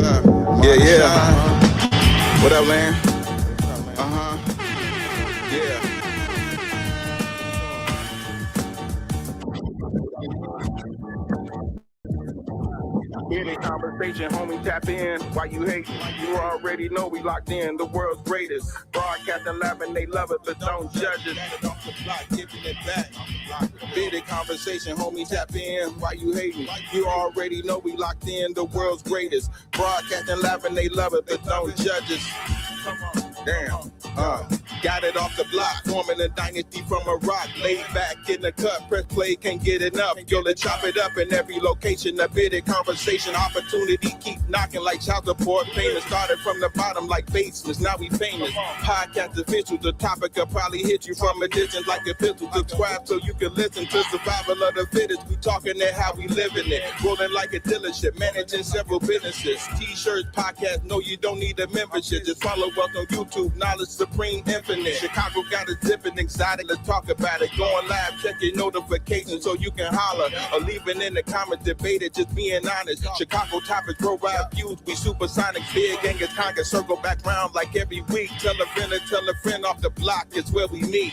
up? Yeah, yeah. What up, Lan? Yeah. In a conversation, homie, tap in. Why you hating? You already know we locked in. The world's greatest. Broadcasting live and they love it, but don't judge it. Off the block, giving it back. Big conversation, homie, tap in. Why you hating? You already know we locked in. The world's greatest. Broadcasting live and they love it, but don't judge us. Damn. Got it off the block, forming a dynasty from a rock. Laid back in the cut, press play, can't get enough. Yo, let's chop it up in every location. A bit of conversation, opportunity keep knocking like child support payments. Started from the bottom like basements, now we famous. Podcast officials, the topic will probably hit you from a distance like a pistol. Subscribe so you can listen to survival of the fittest. We talking it how we living it. Rolling like a dealership, managing several businesses. T-shirts, podcast, no, you don't need a membership. Just follow us on YouTube, knowledge supreme, infinite. Chicago got a dipping exotic, let's talk about it. Going live, check your notifications so you can holler. Or leave it in the comments, debate it, just being honest. Chicago topics, grow ride views, we supersonic. Big gang is conquer, circle back round like every week. Tell a friend off the block, it's where we meet.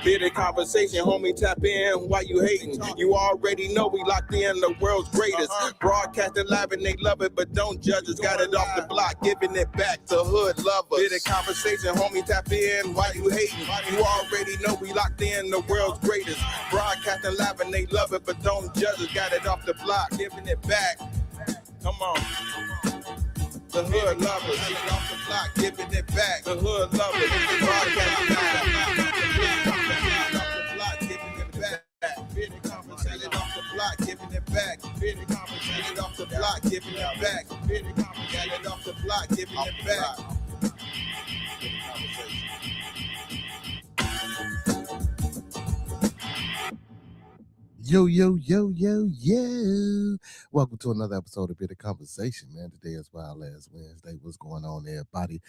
Bitter conversation, homie, tap in. Why you hating? You already know we locked in, the world's greatest. Broadcasting live and they love it, but don't judge us. Got it off the block, giving it back to hood lovers. Bitter conversation, homie, tap in. Why you hating? You already know we locked in, the world's greatest. Broadcasting live and they love it, but don't judge us. Got it off the block, giving it back. Come on. The hood lovers, off the block, giving it back. The hood lovers, broadcasting live. Off the block, giving it back. Big conversation off the block, giving it back. Big conversation off the block, giving it back. Yo, yo, yo, yo, yo. Welcome to another episode of Bit of Conversation, man. Today is Wild Last Wednesday. What's going on, everybody?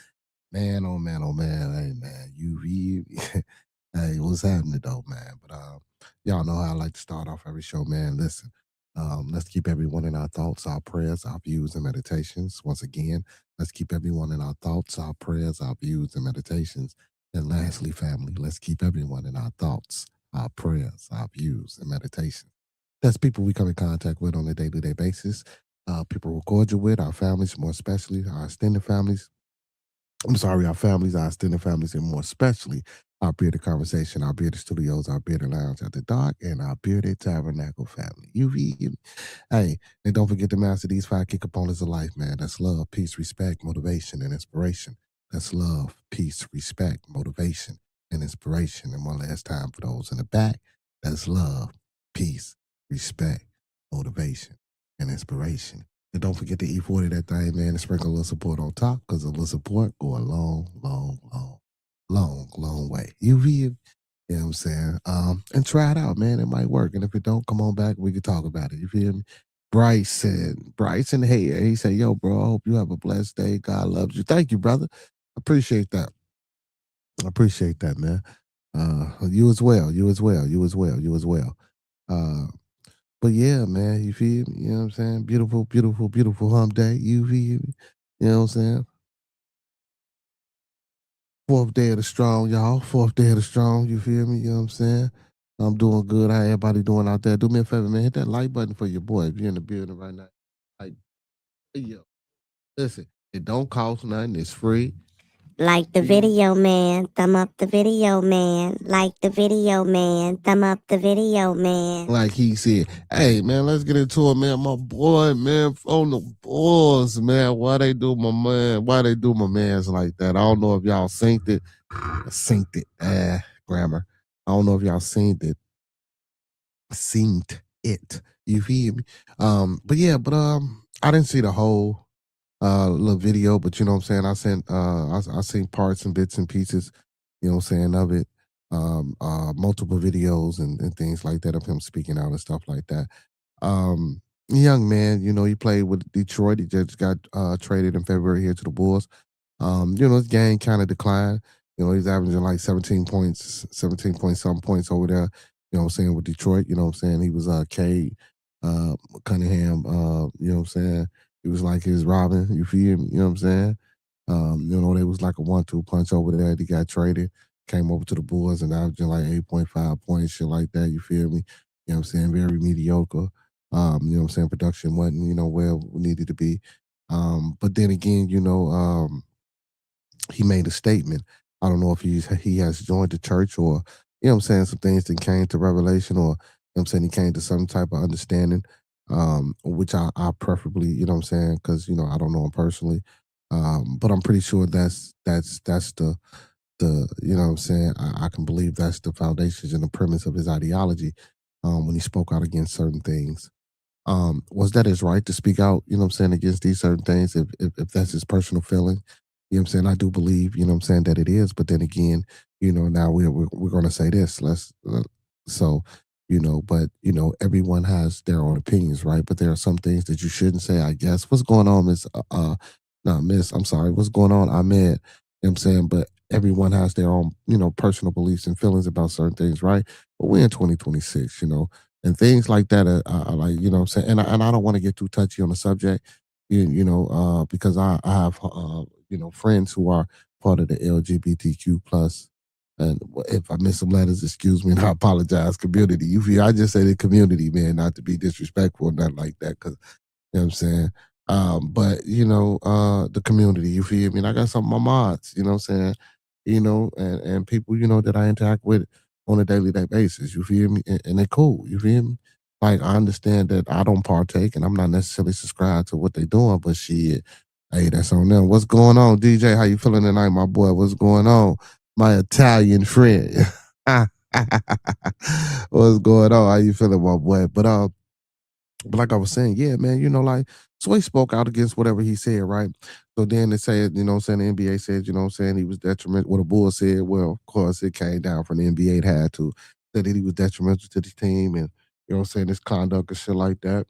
Man, oh man, oh man. Hey, man, you read. Hey, what's happening, though, man? But y'all know how I like to start off every show, man. Listen, let's keep everyone in our thoughts, our prayers, our views, and meditations. Once again, let's keep everyone in our thoughts, our prayers, our views, and meditations. And lastly, family, let's keep everyone in our thoughts, our prayers, our views, and meditations. That's people we come in contact with on a day-to-day basis. People we're cordial with, our families, more especially our extended families. I'm sorry, our families, our extended families, and more especially our Bearded Conversation, our Bearded Studios, our Bearded Lounge at the Dock, and our Bearded Tabernacle family. You read? Hey, and don't forget to master these 5 key components of life, man. That's love, peace, respect, motivation, and inspiration. That's love, peace, respect, motivation, and inspiration. And one last time for those in the back, that's love, peace, respect, motivation, and inspiration. And don't forget to E40 that thing, man, and sprinkle a little support on top, because a little support go a long, long, long, long, long way. You feel? You know what I'm saying? And try it out, man. It might work. And if it don't, come on back. We can talk about it. You feel me? Bryson here. He said, yo, bro, I hope you have a blessed day. God loves you. Thank you, brother. Appreciate that. I appreciate that, man. You as well. But yeah, man, you feel me? You know what I'm saying? Beautiful, beautiful, beautiful hump day. You feel me? You know what I'm saying? 4th day of the strong, y'all. 4th day of the strong, you feel me? You know what I'm saying? I'm doing good. How everybody doing out there? Do me a favor, man. Hit that like button for your boy if you're in the building right now. Like, yo, listen, it don't cost nothing. It's free. Like the video, man. Thumb up the video, man. Like the video, man. Thumb up the video, man. Like he said, hey, man, let's get into it, man. My boy, man, on the boards, man. Why they do my mans like that? I don't know if y'all synced it. Grammar. I don't know if y'all synced it. You feel me? But I didn't see the whole little video, but you know what I'm saying? I seen parts and bits and pieces, you know what I'm saying, of it. Multiple videos and things like that of him speaking out and stuff like that. Young man, you know, he played with Detroit. He just got traded in February here to the Bulls. You know, his game kind of declined. You know, he's averaging like 17 point some points over there, you know what I'm saying, with Detroit. You know what I'm saying? He was Cade Cunningham, you know what I'm I'm saying? He was like his Robin, you feel me? You know what I'm saying? They was like a 1-2 punch over there. He got traded, came over to the Bulls and averaging like 8.5 points, shit like that. You feel me? You know what I'm saying? Very mediocre. You know what I'm saying? Production wasn't, where it needed to be. But then again, he made a statement. I don't know if he has joined the church or, I'm saying, some things that came to revelation, or, I'm saying, he came to some type of understanding, which I preferably, I'm saying, because, I don't know him personally. But I'm pretty sure that's the, I'm saying, I can believe that's the foundations and the premise of his ideology, when he spoke out against certain things. Was that his right to speak out, I'm saying, against these certain things, if that's his personal feeling? You know what I'm saying? I do believe, what I'm saying, that it is. But then again, now we're going to say this. So, but, everyone has their own opinions, right? But there are some things that you shouldn't say, I guess. What's going on, Miss, not Miss, I'm sorry. What's going on, Ahmed? You know what I'm saying? But everyone has their own, personal beliefs and feelings about certain things, right? But we're in 2026, and things like that are like, what I'm saying, and I don't want to get too touchy on the subject, because I have friends who are part of the LGBTQ plus, and if I miss some letters, excuse me, and I apologize. Community, I just say the community, man, not to be disrespectful or nothing like that, because you know what I'm saying. But the community, you feel me? And I got some of my mods, you know what I'm saying, and people, that I interact with on a daily day basis, you feel me? And they're cool, you feel me? Like, I understand that I don't partake and I'm not necessarily subscribed to what they're doing, but shit, hey, that's on them. What's going on, DJ? How you feeling tonight, my boy? What's going on, my Italian friend? What's going on? How you feeling, my boy? But like I was saying, yeah, man, like, so he spoke out against whatever he said, right? So then they said, what I'm saying, the NBA said, what I'm saying, he was detrimental. What the Bulls said, well, of course, it came down from the NBA. It had to. Said that he was detrimental to the team and, what I'm saying, his conduct and shit like that.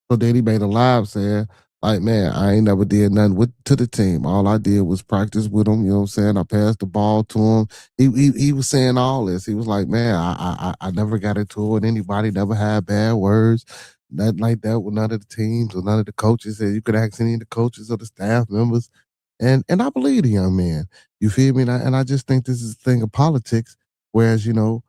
So then he made a live saying, like, man, I ain't never did nothing to the team. All I did was practice with him. You know what I'm saying? I passed the ball to him. He was saying all this. He was like, man, I never got into it with anybody, never had bad words, nothing like that with none of the teams or none of the coaches. And you could ask any of the coaches or the staff members. And I believe the young man. You feel me? And I just think this is a thing of politics. Whereas, NBA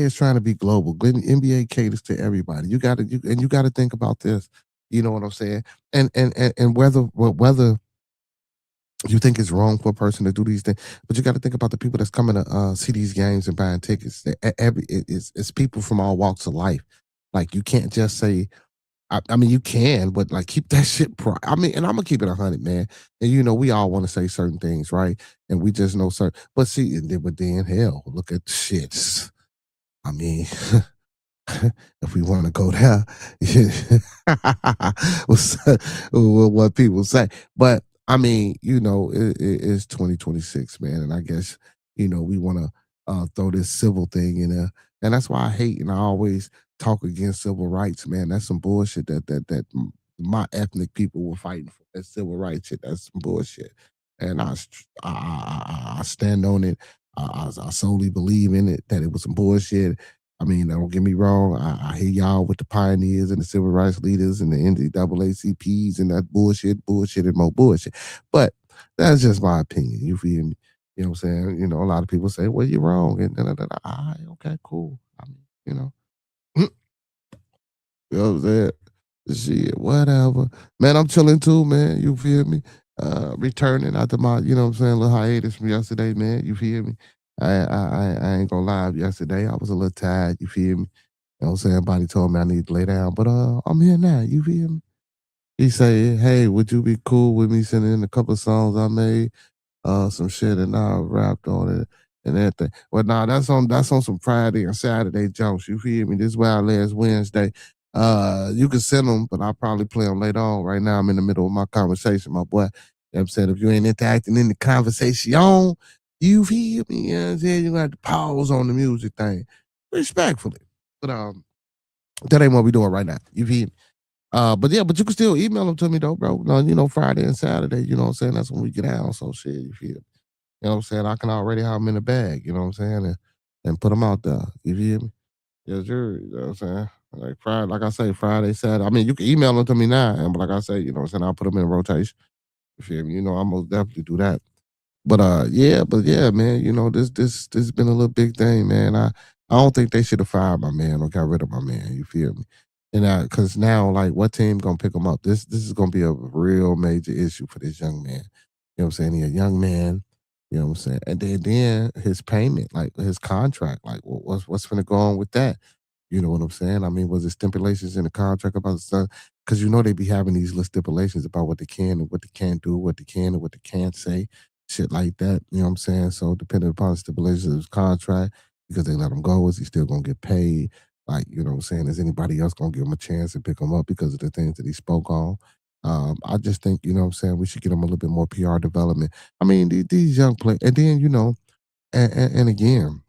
is trying to be global. NBA caters to everybody. You got to think about this. You know what I'm saying? And whether you think it's wrong for a person to do these things, but you got to think about the people that's coming to see these games and buying tickets. It's people from all walks of life. Like, you can't just say, I mean, you can, but like, keep that shit. I mean, and I'm gonna keep it 100, man. And we all want to say certain things, right? And we just know certain. But see, but then hell, look at the shit. I mean, if we want to go there, what people say. But I mean, it's 2026, man, and I guess we want to throw this civil thing in there, and that's why I hate and I always talk against civil rights, man. That's some bullshit my ethnic people were fighting for. That civil rights shit. That's some bullshit, and I stand on it. I solely believe in it that it was some bullshit. I mean, don't get me wrong. I hear y'all with the pioneers and the civil rights leaders and the NAACPs and that bullshit, and more bullshit. But that's just my opinion. You feel me? You know what I'm saying? A lot of people say, well, you're wrong. And all right, okay, cool. I mean, you know what I'm saying? Shit, whatever. Man, I'm chilling too, man. You feel me? Returning after my, what I'm saying, little hiatus from yesterday, man. You feel me? I ain't gonna lie. Yesterday, I was a little tired. You feel me? You know what I'm saying? Everybody told me I need to lay down, but I'm here now. You feel me? He say, hey, would you be cool with me sending in a couple of songs I made? Some shit, and I rapped on it and everything. Well, nah, that's on some Friday and Saturday jumps. You feel me? This wild last Wednesday. You can send them, but I'll probably play them later on. Right now, I'm in the middle of my conversation, my boy. You know what I'm saying? If you ain't interacting in the conversation, you feel me? You know what I'm saying? You got to pause on the music thing. Respectfully. But that ain't what we doing right now. You feel me? But yeah, but you can still email them to me though, bro. No, Friday and Saturday, you know what I'm saying? That's when we get out. So shit, you feel me? You know what I'm saying? I can already have them in the bag, you know what I'm saying? And put them out there. You feel me? Yes, sir. You know what I'm saying? Like Friday, like I say, Friday, Saturday. I mean, you can email them to me now, and like I say, you know what I'm saying, I'll put them in rotation. You feel me? You know, I'll most definitely do that. But yeah, man, you know, this been a little big thing, man. I don't think they should have fired my man or got rid of my man. You feel me? And because now, like, what team gonna pick him up? This is gonna be a real major issue for this young man. You know what I'm saying? He a young man. You know what I'm saying? And then his payment, like his contract, like what's gonna go on with that? You know what I'm saying? I mean, was it stipulations in the contract about stuff? Because you know they be having these little stipulations about what they can and what they can't do, what they can and what they can't say, shit like that. You know what I'm saying? So depending upon the stipulations of his contract, because they let him go, is he still gonna get paid? Like, you know what I'm saying? Is anybody else gonna give him a chance to pick him up because of the things that he spoke on? I just think, you know what I'm saying, we should get him a little bit more PR development. I mean, these young players, and then, you know, and again,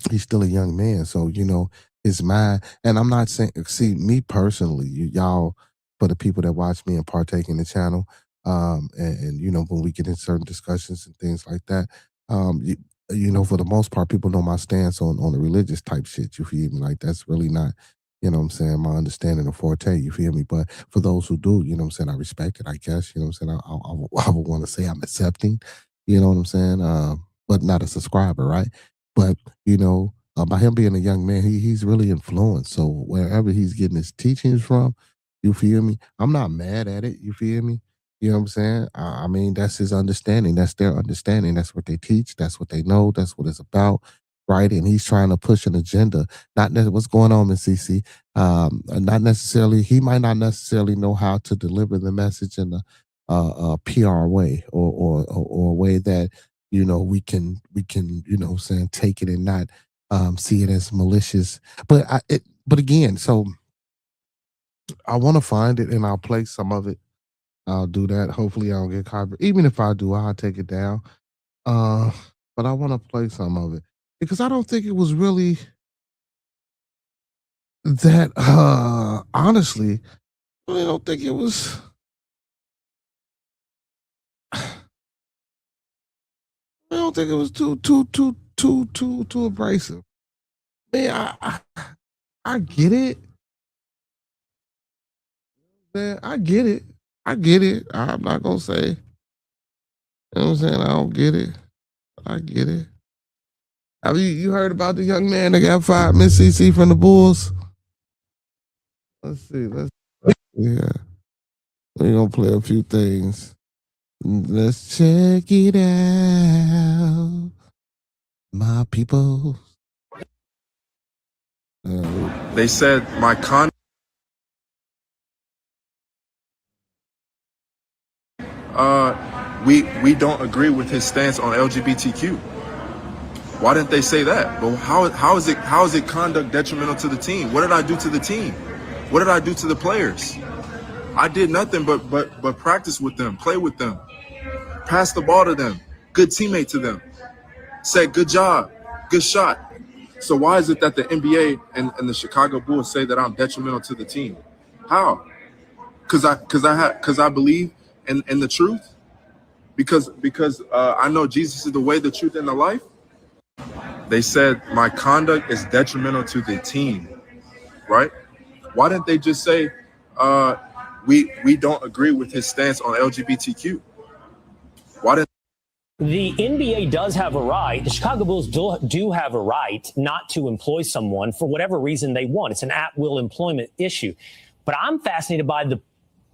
he's still a young man. So, you know, his mind, and I'm not saying, see, me personally, y'all, for the people that watch me and partake in the channel, and you know, when we get in certain discussions and things like that, you know, for the most part, people know my stance on the religious type shit. You feel me? Like, that's really not, you know what I'm saying, my understanding of forte. You feel me? But for those who do, you know what I'm saying, I respect it, I guess. You know what I'm saying? I would want to say I'm accepting, you know what I'm saying? But not a subscriber, right? But you know, by him being a young man, he's really influenced. So wherever he's getting his teachings from, you feel me? I'm not mad at it. You feel me? You know what I'm saying? I mean, that's his understanding. That's their understanding. That's what they teach. That's what they know. That's what it's about, right? And he's trying to push an agenda. Not what's going on in CC. Not necessarily. He might not necessarily know how to deliver the message in a PR way or a way that, you know, we can, you know what I'm saying, take it and not see it as malicious. But but again, so I want to find it and I'll play some of it. I'll do that. Hopefully I don't get copyright. Even if I do, I'll take it down. Uh but I want to play some of it because I don't think it was really that honestly, I really don't think it was I don't think it was too abrasive. Man, I get it. Man, I get it. I get it. I'm not gonna say, you know what I'm saying, I don't get it. I get it. Have you heard about the young man that got fired, Miss CC, from the Bulls? Let's see. Yeah. We're gonna play a few things. Let's check it out. My people. They said my we don't agree with his stance on LGBTQ. Why didn't they say that? But how is it conduct detrimental to the team? What did I do to the team? What did I do to the players? I did nothing but practice with them, play with them, pass the ball to them, good teammate to them, said good job, good shot. So why is it that the NBA and the Chicago Bulls say that I'm detrimental to the team? How? Because I believe in the truth. Because I know Jesus is the way, the truth, and the life. They said my conduct is detrimental to the team, right? Why didn't they just say we don't agree with his stance on LGBTQ? Why didn't the NBA does have a right, the Chicago Bulls do have a right not to employ someone for whatever reason they want. It's an at-will employment issue. But I'm fascinated by the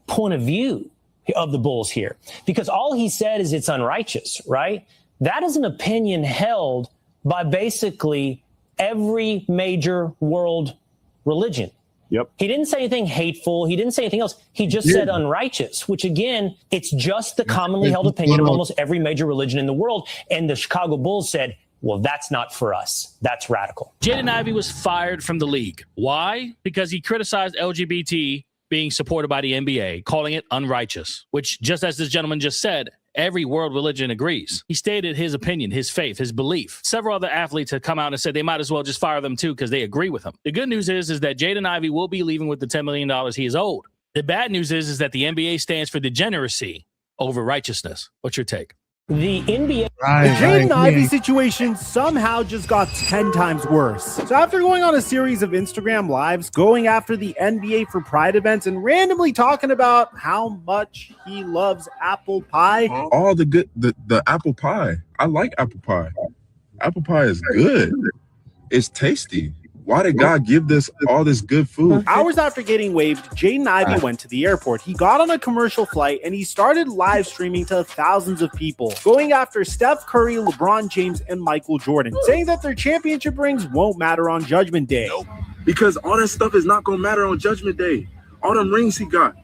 point of view of the Bulls here, because all he said is it's unrighteous, right? That is an opinion held by basically every major world religion. Yep. He didn't say anything hateful. He didn't say anything else. He just said unrighteous, which again, it's just the commonly held opinion of almost every major religion in the world. And the Chicago Bulls said, well, that's not for us. That's radical. Jaden Ivey was fired from the league. Why? Because he criticized LGBT being supported by the NBA, calling it unrighteous, which, just as this gentleman just said, every world religion agrees. He stated his opinion, his faith, his belief. Several other athletes have come out and said they might as well just fire them too because they agree with him. The good news is that Jaden Ivey will be leaving with the $10 million he is owed. The bad news is that the NBA stands for degeneracy over righteousness. What's your take? The NBA. Right, The right. Jaden Ivey Yeah. situation somehow just got 10 times worse. So after going on a series of Instagram lives, going after the NBA for Pride events, and randomly talking about how much he loves apple pie. All the apple pie. I like apple pie. Apple pie is good. It's tasty. Why did God give this all this good food? Hours after getting waived, Jaden Ivey went to the airport. He got on a commercial flight and he started live streaming to thousands of people, going after Steph Curry, LeBron James, and Michael Jordan, saying that their championship rings won't matter on Judgment Day. Because all that stuff is not gonna matter on Judgment Day. All them rings he got.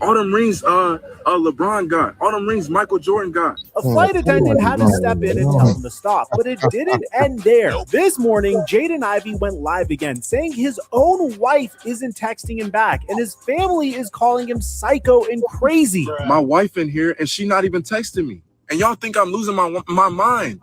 All them rings LeBron got. All them rings Michael Jordan got. A flight attendant had to step in and tell him to stop, but it didn't end there. This morning, Jaden Ivey went live again, saying his own wife isn't texting him back, and his family is calling him psycho and crazy. My wife in here, and she not even texting me. And y'all think I'm losing my mind.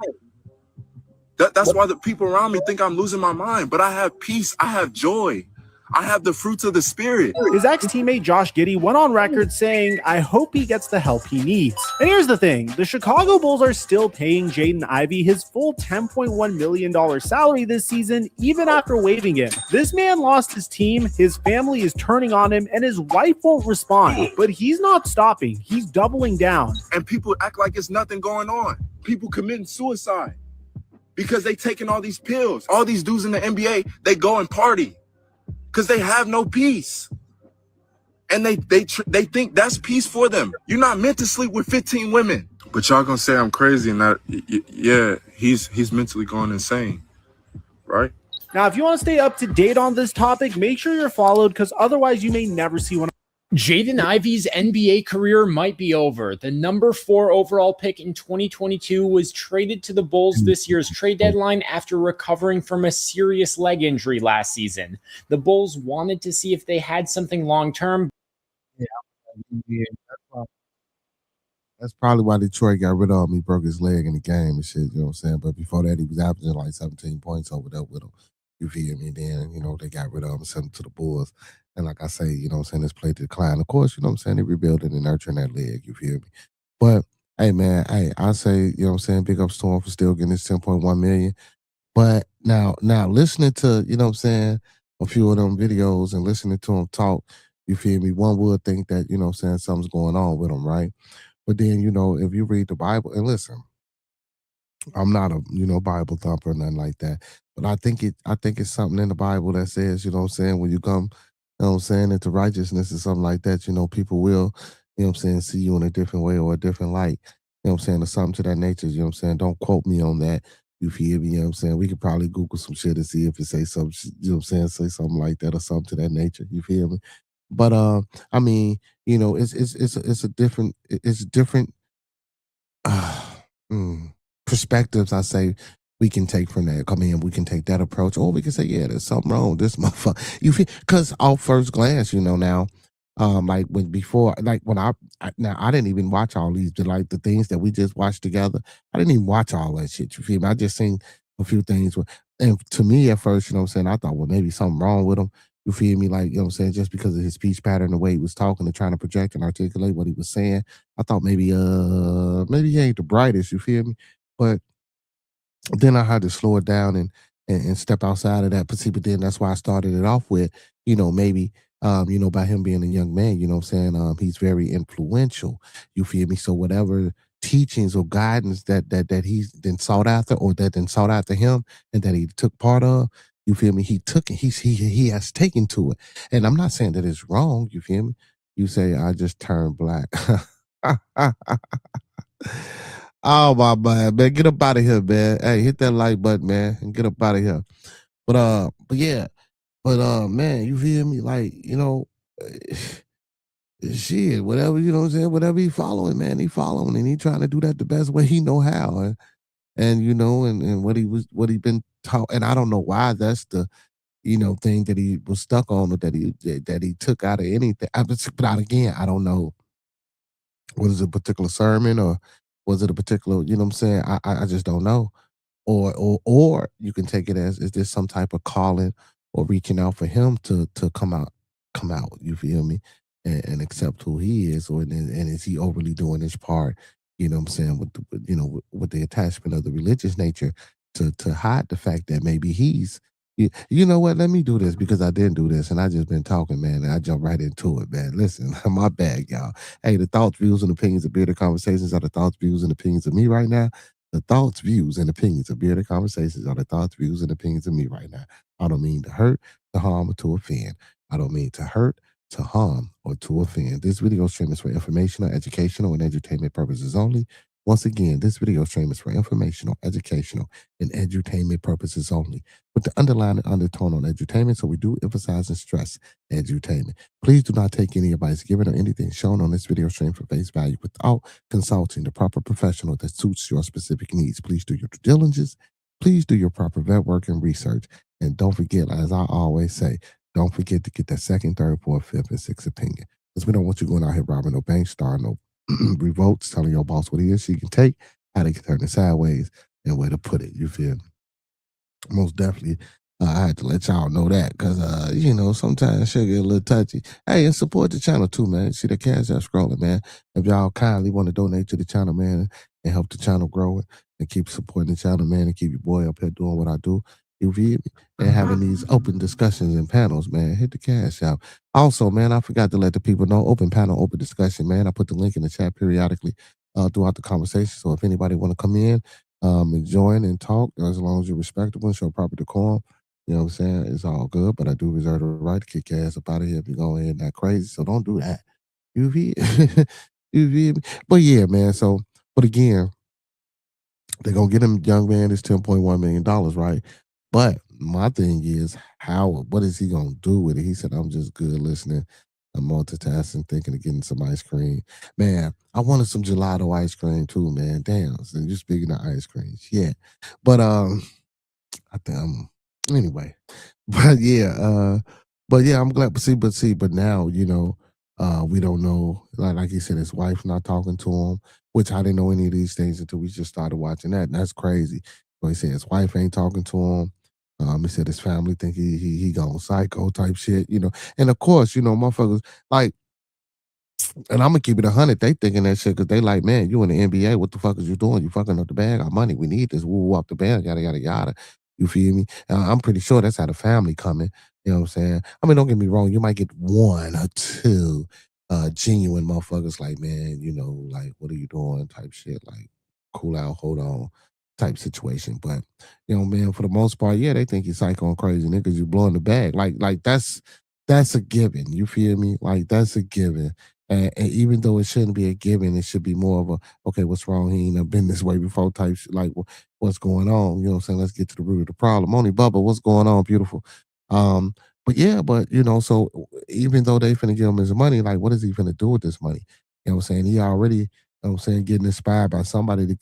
That's why the people around me think I'm losing my mind. But I have peace. I have joy. I have the fruits of the spirit. His ex-teammate Josh Giddey went on record saying, "I hope he gets the help he needs." And here's the thing, the Chicago Bulls are still paying Jaden Ivey his full $10.1 million salary this season, even after waiving him. This man lost his team, his family is turning on him, and his wife won't respond. But he's not stopping, he's doubling down. And people act like it's nothing going on. People committing suicide because they taking all these pills. All these dudes in the NBA, they go and party because they have no peace. And they think that's peace for them. You're not meant to sleep with 15 women. But y'all gonna say I'm crazy and that, yeah, he's mentally going insane, right? Now, if you want to stay up to date on this topic, make sure you're followed, because otherwise you may never see one. Jaden Ivey's NBA career might be over. The number 4 overall pick in 2022 was traded to the Bulls this year's trade deadline after recovering from a serious leg injury last season. The Bulls wanted to see if they had something long-term. Yeah, that's probably why Detroit got rid of him. He broke his leg in the game and shit, you know what I'm saying? But before that, he was averaging like 17 points over there with him. You feel me? Then, they got rid of him and sent him to the Bulls. And like I say, you know what I'm saying, his play decline. Of course, you know what I'm saying, they rebuilding and nurturing that leg, you feel me? But, hey, man, I say, you know what I'm saying, big ups to him for still getting his $10.1 million. But now listening to, you know what I'm saying, a few of them videos and listening to him talk, you feel me, one would think that, you know what I'm saying, something's going on with him, right? But then, if you read the Bible, and listen, I'm not a, Bible thumper or nothing like that. But I think it's something in the Bible that says, you know what I'm saying, when you come, you know what I'm saying, into righteousness or something like that, people will, you know what I'm saying, see you in a different way or a different light. You know what I'm saying, or something to that nature, you know what I'm saying? Don't quote me on that. You feel me? You know what I'm saying? We could probably Google some shit and see if it say something, you know what I'm saying, say something like that or something to that nature. You feel me? But I mean, it's different perspectives, I say, we can take from that. I mean, we can take that approach, or we can say, yeah, there's something wrong with this motherfucker. You feel, because off first glance, now, like when I didn't even watch all these, like the things that we just watched together. I didn't even watch all that shit. You feel me? I just seen a few things, and to me at first, you know what I'm saying, I thought, well, maybe something wrong with him. You feel me? Like, you know what I'm saying, just because of his speech pattern, the way he was talking and trying to project and articulate what he was saying, I thought maybe he ain't the brightest. You feel me? But then I had to slow it down and step outside of that. But then that's why I started it off with, maybe, by him being a young man, you know what I'm saying? He's very influential. You feel me? So whatever teachings or guidance that he's been sought after, or that been sought after him and that he took part of, you feel me? He took it. He has taken to it. And I'm not saying that it's wrong. You feel me? You say, I just turned black. Oh my man, get up out of here, man. Hey, hit that like button, man, and get up out of here. But man, you feel me? Like, shit, whatever, you know what I'm saying? Whatever he following, man, he following, and he trying to do that the best way he know how. And what he been taught, and I don't know why that's the thing that he was stuck on, or that he took out of anything. But again, I don't know. Was it a particular sermon, or was it a particular, you know what I'm saying? I just don't know. Or you can take it as, is this some type of calling or reaching out for him to come out, you feel me? and accept who he is, or and is he overly doing his part? You know what I'm saying, with with the attachment of the religious nature to hide the fact that maybe he's you know what? Let me do this because I didn't do this, and I just been talking, man. And I jump right into it, man. Listen, my bad, y'all. Hey, the thoughts, views, and opinions of Bearded Conversations are the thoughts, views, and opinions of me right now. The thoughts, views, and opinions of Bearded Conversations are the thoughts, views, and opinions of me right now. I don't mean to hurt, to harm, or to offend. I don't mean to hurt, to harm, or to offend. This video stream is for informational, educational, and entertainment purposes only. Once again, this video stream is for informational, educational, and edutainment purposes only, with the underlying undertone on edutainment, so we do emphasize and stress edutainment. Please do not take any advice given or anything shown on this video stream for face value without consulting the proper professional that suits your specific needs. Please do your due diligence. Please do your proper vet work and research. And don't forget, as I always say, don't forget to get that second, third, fourth, fifth, and sixth opinion. Because we don't want you going out here robbing no bank, starting no revolts, telling your boss what he is she can take, how they can turn it sideways, and where to put it. You feel me? Most definitely. I had to let y'all know that because, sometimes shit get a little touchy. Hey, and support the channel too, man. See the cash app scrolling, man. If y'all kindly want to donate to the channel, man, and help the channel grow and keep supporting the channel, man, and keep your boy up here doing what I do, you feel me? And having these open discussions and panels, man, hit the cash app. Also, man, I forgot to let the people know, open panel, open discussion, man. I put the link in the chat periodically throughout the conversation. So if anybody want to come in, and join and talk, as long as you're respectable and show proper decorum, you know what I'm saying? It's all good, but I do reserve the right to kick your ass up out of here if you're going in that crazy. So don't do that. You feel, you feel me? But yeah, man. So, but again, they're gonna get him, young man, this $10.1 million, right? But my thing is, what is he gonna do with it? He said, I'm just good listening. I'm multitasking, thinking of getting some ice cream. Man, I wanted some gelato ice cream too, man. Damn. So you're speaking of ice cream. Yeah. But I think anyway. But yeah, I'm glad but now, we don't know. Like he said, his wife not talking to him, which I didn't know any of these things until we just started watching that. And that's crazy. So he said his wife ain't talking to him. He said his family think he gone psycho type shit, And of course, motherfuckers like, and I'm gonna keep it 100. They thinking that shit because they like, man, you in the NBA. What the fuck is you doing? You fucking up the bag. Our money. We need this. Woo up the bag. Yada yada yada. You feel me? I'm pretty sure that's how the family coming. You know what I'm saying? I mean, don't get me wrong. You might get one or two genuine motherfuckers like, man, like, what are you doing? Type shit. Like, cool out, hold on, type situation. But man, for the most part, yeah, they think you psycho and crazy niggas. You blowing the bag. Like that's a given. You feel me? Like that's a given. And even though it shouldn't be a given, it should be more of a, okay, what's wrong? He ain't been this way before type shit. Like, what's going on? You know what I'm saying? Let's get to the root of the problem. Only Bubba, what's going on, beautiful? But yeah, so even though they finna give him his money, like, what is he finna do with this money? You know what I'm saying? He already, you know what I'm saying, getting inspired by somebody to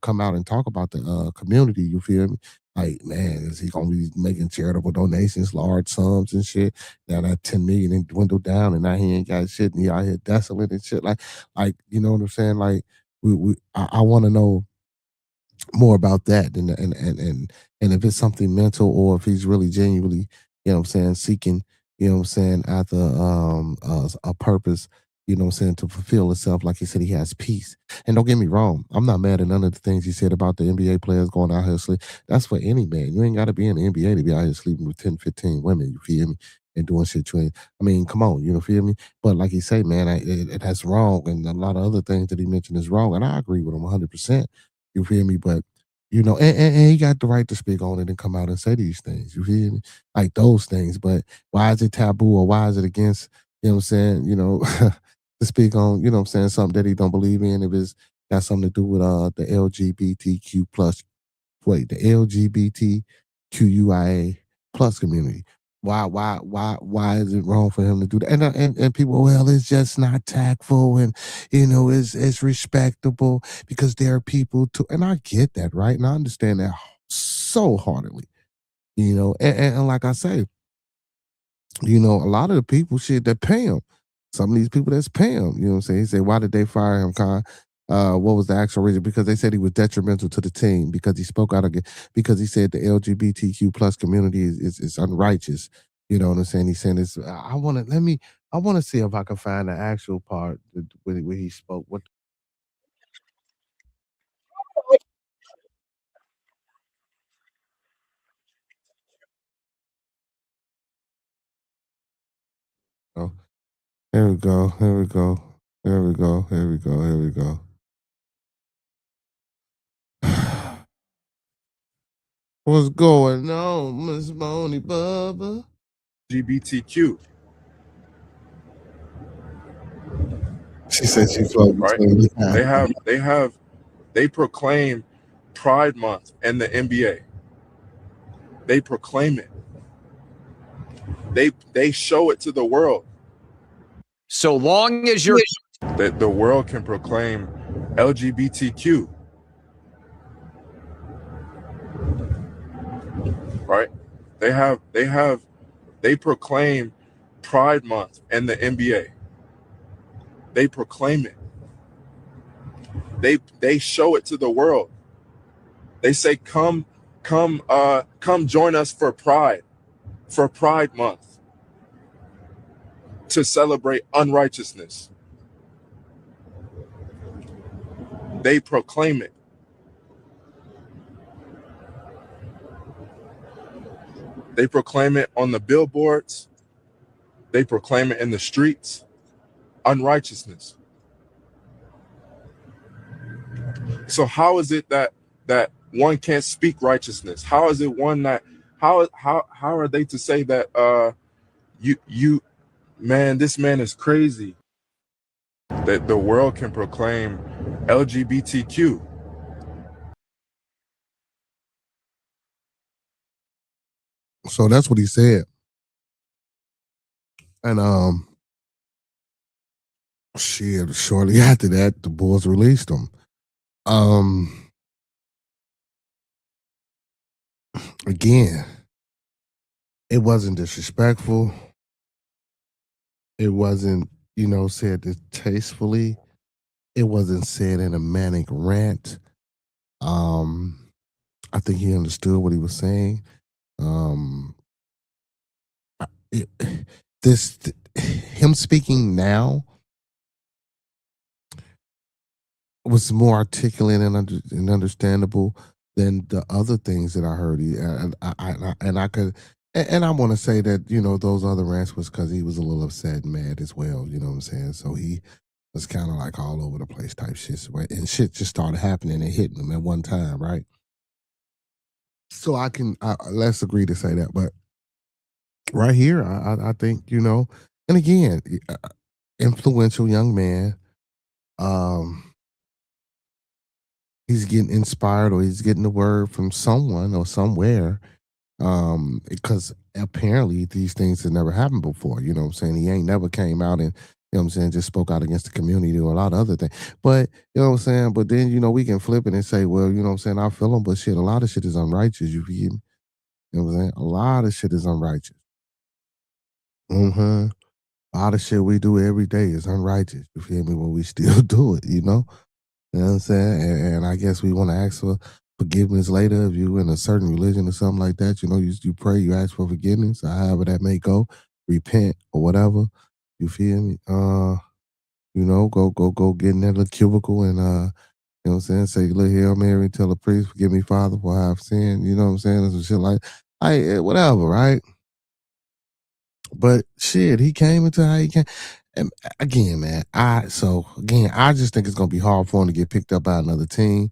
come out and talk about the community, you feel me? Like, man, is he gonna be making charitable donations, large sums and shit? Now that 10 million and dwindled down, and now he ain't got shit, and he out here desolate and shit. Like, you know what I'm saying? Like, I want to know more about that, and if it's something mental or if he's really genuinely, you know what I'm saying, seeking, you know what I'm saying, after a purpose, you know what I'm saying, to fulfill itself. Like he said, he has peace. And don't get me wrong, I'm not mad at none of the things he said about the NBA players going out here sleep. That's for any man. You ain't got to be in the NBA to be out here sleeping with 10, 15 women, you feel me? And doing shit you ain't. I mean, come on, you feel me? But like he say, man, that's wrong. And a lot of other things that he mentioned is wrong. And I agree with him 100%. You feel me? But, and he got the right to speak on it and come out and say these things. You feel me? Like those things. But why is it taboo or why is it against, you know what I'm saying, to speak on, you know what I'm saying, something that he don't believe in, if it's got something to do with the LGBTQ plus, the LGBTQIA plus community. Why is it wrong for him to do that? And people, well, it's just not tactful, and it's respectable because there are people too, and I get that, right? And I understand that so heartily, and like I say, a lot of the people shit that pay him. Some of these people that's pay him, you know what I'm saying? He said, why did they fire him, Khan? What was the actual reason? Because they said he was detrimental to the team because he spoke out again, because he said the LGBTQ plus community is unrighteous. You know what I'm saying? He's saying this. I I want to see if I can find the actual part where he spoke. What? Oh, here we go. Here we go. Here we go. Here we go. Here we go. What's going on, Miss Boney Bubba? LGBTQ, She said she floated right? between. They proclaim Pride Month and the NBA. They proclaim it. They show it to the world. So long as you're That the world can proclaim LGBTQ. Right? They proclaim Pride Month and the NBA. They proclaim it. They show it to the world. They say, come join us for Pride Month, to celebrate unrighteousness. They proclaim it. They proclaim it on the billboards. They proclaim it in the streets. Unrighteousness. So how is it that one can't speak righteousness? How is it one that how are they to say that you man, this man is crazy? That the world can proclaim LGBTQ. So that's what he said. And shit, shortly after that, the Bulls released him. Again, it wasn't disrespectful. It wasn't, said distastefully. It wasn't said in a manic rant. I think he understood what he was saying. Him speaking now was more articulate and understandable than the other things that I heard. I want to say that those other rants was because he was a little upset and mad as well. You know what I'm saying? So he was kind of like all over the place type shit, and shit just started happening and hitting him at one time, right? So let's agree to say that, but right here, I think and again, influential young man. He's getting inspired, or he's getting the word from someone or somewhere, because apparently these things have never happened before. You know what I'm saying? He ain't never came out and just spoke out against the community or a lot of other things. But you know what I'm saying? But then we can flip it and say, well, you know what I'm saying, I feel him, but shit, a lot of shit is unrighteous. You feel me? You know what I'm saying? A lot of shit is unrighteous. A lot of shit we do every day is unrighteous. You feel me? When we still do it, You know what I'm saying? And I guess we want to ask for forgiveness later if you in a certain religion or something like that. You pray, you ask for forgiveness, or however that may go, repent or whatever. You feel me? Go get in that little cubicle and you know what I'm saying, say little Hail Mary, tell the priest, forgive me, Father, for I have sinned. You know what I'm saying? Some shit like whatever, right? But shit, he came into how he came. And again, man, I just think it's gonna be hard for him to get picked up by another team.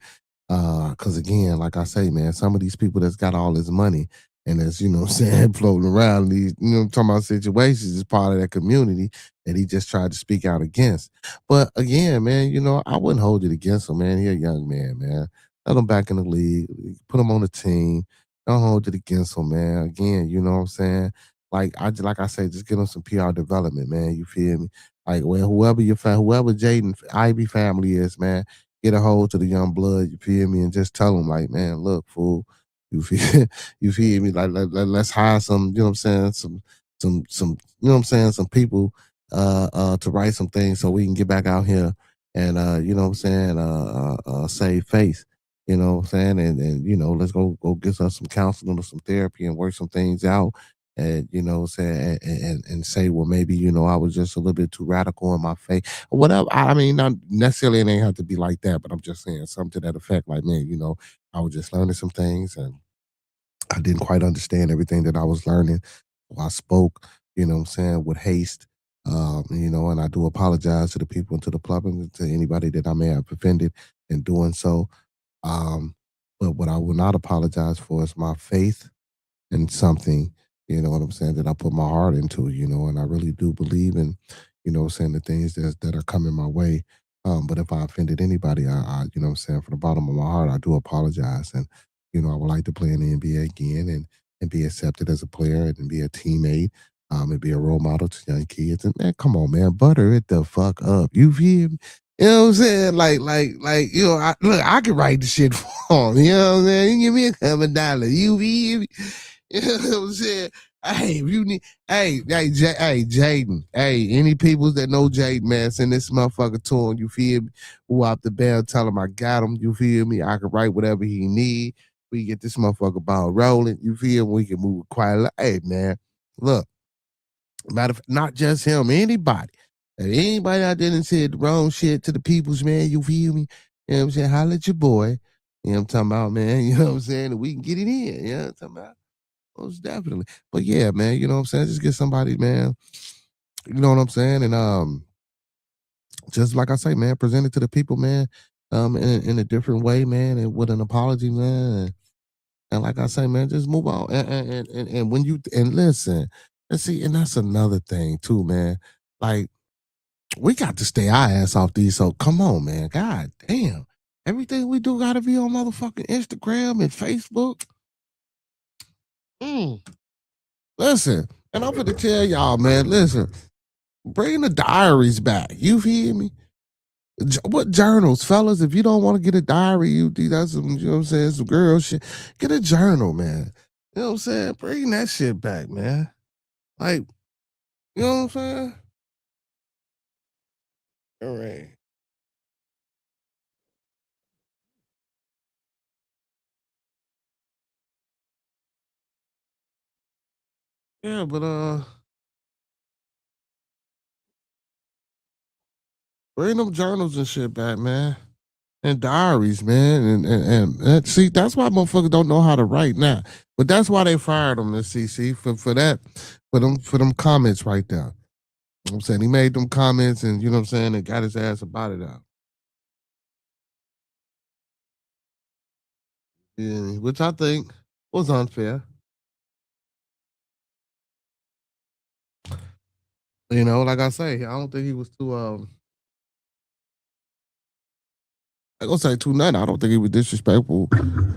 Cause again, like I say, man, some of these people that's got all this money and that's, what I'm saying, floating around these, I'm talking about situations is part of that community that he just tried to speak out against. But again, man, I wouldn't hold it against him, man. He a young man. Let him back in the league, put him on the team. Don't hold it against him, man. Again, you know what I'm saying? Like I say, just get him some PR development, man. You feel me? Like, well, whoever Jaden Ivy family is, man, get a hold to the young blood. You feel me? And just tell them, like, man, look, fool, you feel me? Like, let's hire some, you know what I'm saying, some, you know what I'm saying, some people, to write some things so we can get back out here and, you know what I'm saying, save face. You know what I'm saying? And let's go get us some counseling or some therapy and work some things out. and saying and say, well, maybe I was just a little bit too radical in my faith, or whatever. I mean, not necessarily it ain't have to be like that, but I'm just saying something to that effect. Like, man, I was just learning some things, and I didn't quite understand everything that I was learning. So I spoke, with haste. And I do apologize to the people and to the public and to anybody that I may have offended in doing so. But what I will not apologize for is my faith in something, what I'm saying, that I put my heart into, and I really do believe in, saying the things that are coming my way. But if I offended anybody, I from the bottom of my heart, I do apologize. And, I would like to play in the NBA again and be accepted as a player and be a teammate, and be a role model to young kids. And man, come on, man, butter it the fuck up. You feel me? You know what I'm saying? I can write the shit for him. You know what I'm saying? You give me $2. You feel me? You know what I'm saying? Hey, if you need, hey, Jaden, hey, any people that know Jaden, man, send this motherfucker to him. You feel me? Who out the bell, tell him I got him. You feel me? I can write whatever he need. We get this motherfucker ball rolling. You feel me? We can move quietly. Hey, man, look, matter of fact, not just him, anybody. If anybody out there and said the wrong shit to the peoples, man, you feel me? You know what I'm saying? Holla at your boy. You know what I'm talking about, man? You know what I'm saying? And we can get it in. You know what I'm talking about? Most definitely. But yeah, man, you know what I'm saying? Just get somebody, man. You know what I'm saying? And just like I say, man, present it to the people, man, in a different way, man, and with an apology, man. And like I say, man, just move on. And when you and listen, and see, and that's another thing too, man. Like, we got to stay our ass off these. So come on, man. God damn. Everything we do gotta be on motherfucking Instagram and Facebook. Listen, and I'm gonna tell y'all, man, listen, bring the diaries back. You feel me? What journals, fellas? If you don't want to get a diary, that's some, you know what I'm saying, some girl shit. Get a journal, man. You know what I'm saying? Bring that shit back, man. Like, you know what I'm saying? All right. Yeah, but bring them journals and shit back, man. And diaries, man. And see, that's why motherfuckers don't know how to write now. But that's why they fired him, the CC, for that, for them comments right there. You know what I'm saying? He made them comments and you know what I'm saying, and got his ass about it out. Yeah, which I think was unfair. Like I say, I don't think he was too I gonna say too nothing. I don't think he was disrespectful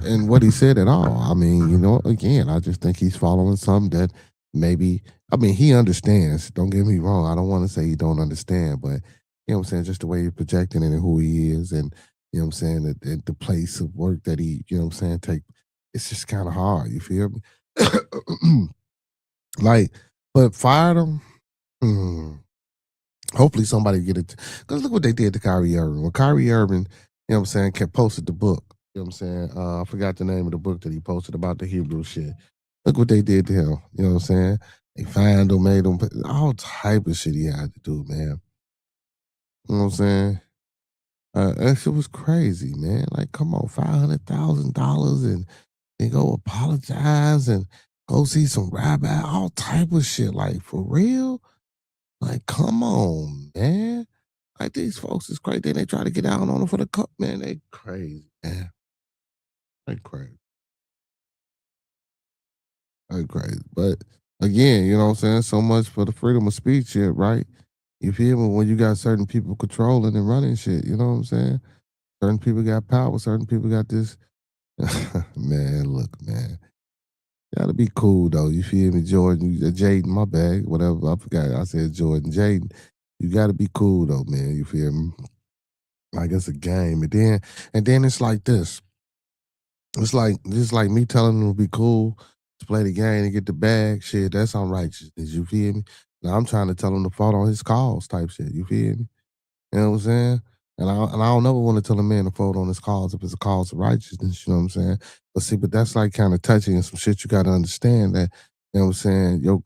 in what he said at all. I mean, again, I just think he's following something that maybe, I mean, he understands. Don't get me wrong. I don't want to say he don't understand, but you know what I'm saying, just the way he's projecting it and who he is, and you know what I'm saying, the place of work that he, you know what I'm saying, it's just kind of hard. You feel me? Like, but fired him. Hopefully somebody get it. Because look what they did to Kyrie Irving. When Kyrie Irving, you know what I'm saying, kept posted the book. You know what I'm saying? I forgot the name of the book that he posted about the Hebrew shit. Look what they did to him. You know what I'm saying? They fined him, made him, all type of shit he had to do, man. You know what I'm saying? That shit was crazy, man. Like, come on, $500,000 and go apologize and go see some rabbi, all type of shit. Like, for real? Like, come on, man. Like, these folks is crazy. Then they try to get out on them for the cup, man. They crazy, man. They crazy. They crazy. But again, you know what I'm saying? So much for the freedom of speech shit, right? You feel me? When you got certain people controlling and running shit, you know what I'm saying? Certain people got power, certain people got this. Man, look, man. Gotta be cool though. You feel me, Jordan? Jaden, my bad. Whatever. I forgot. I said Jordan. Jaden, you gotta be cool though, man. You feel me? Like it's a game. And then it's like this. It's like me telling them to be cool, to play the game and get the bag. Shit, that's unrighteousness. You feel me? Now I'm trying to tell him to fall on his cause type shit. You feel me? You know what I'm saying? And I don't never want to tell a man to fold on his cause if it's a cause of righteousness. You know what I'm saying? But that's like kind of touching and some shit you got to understand that You know what I'm saying? Yo,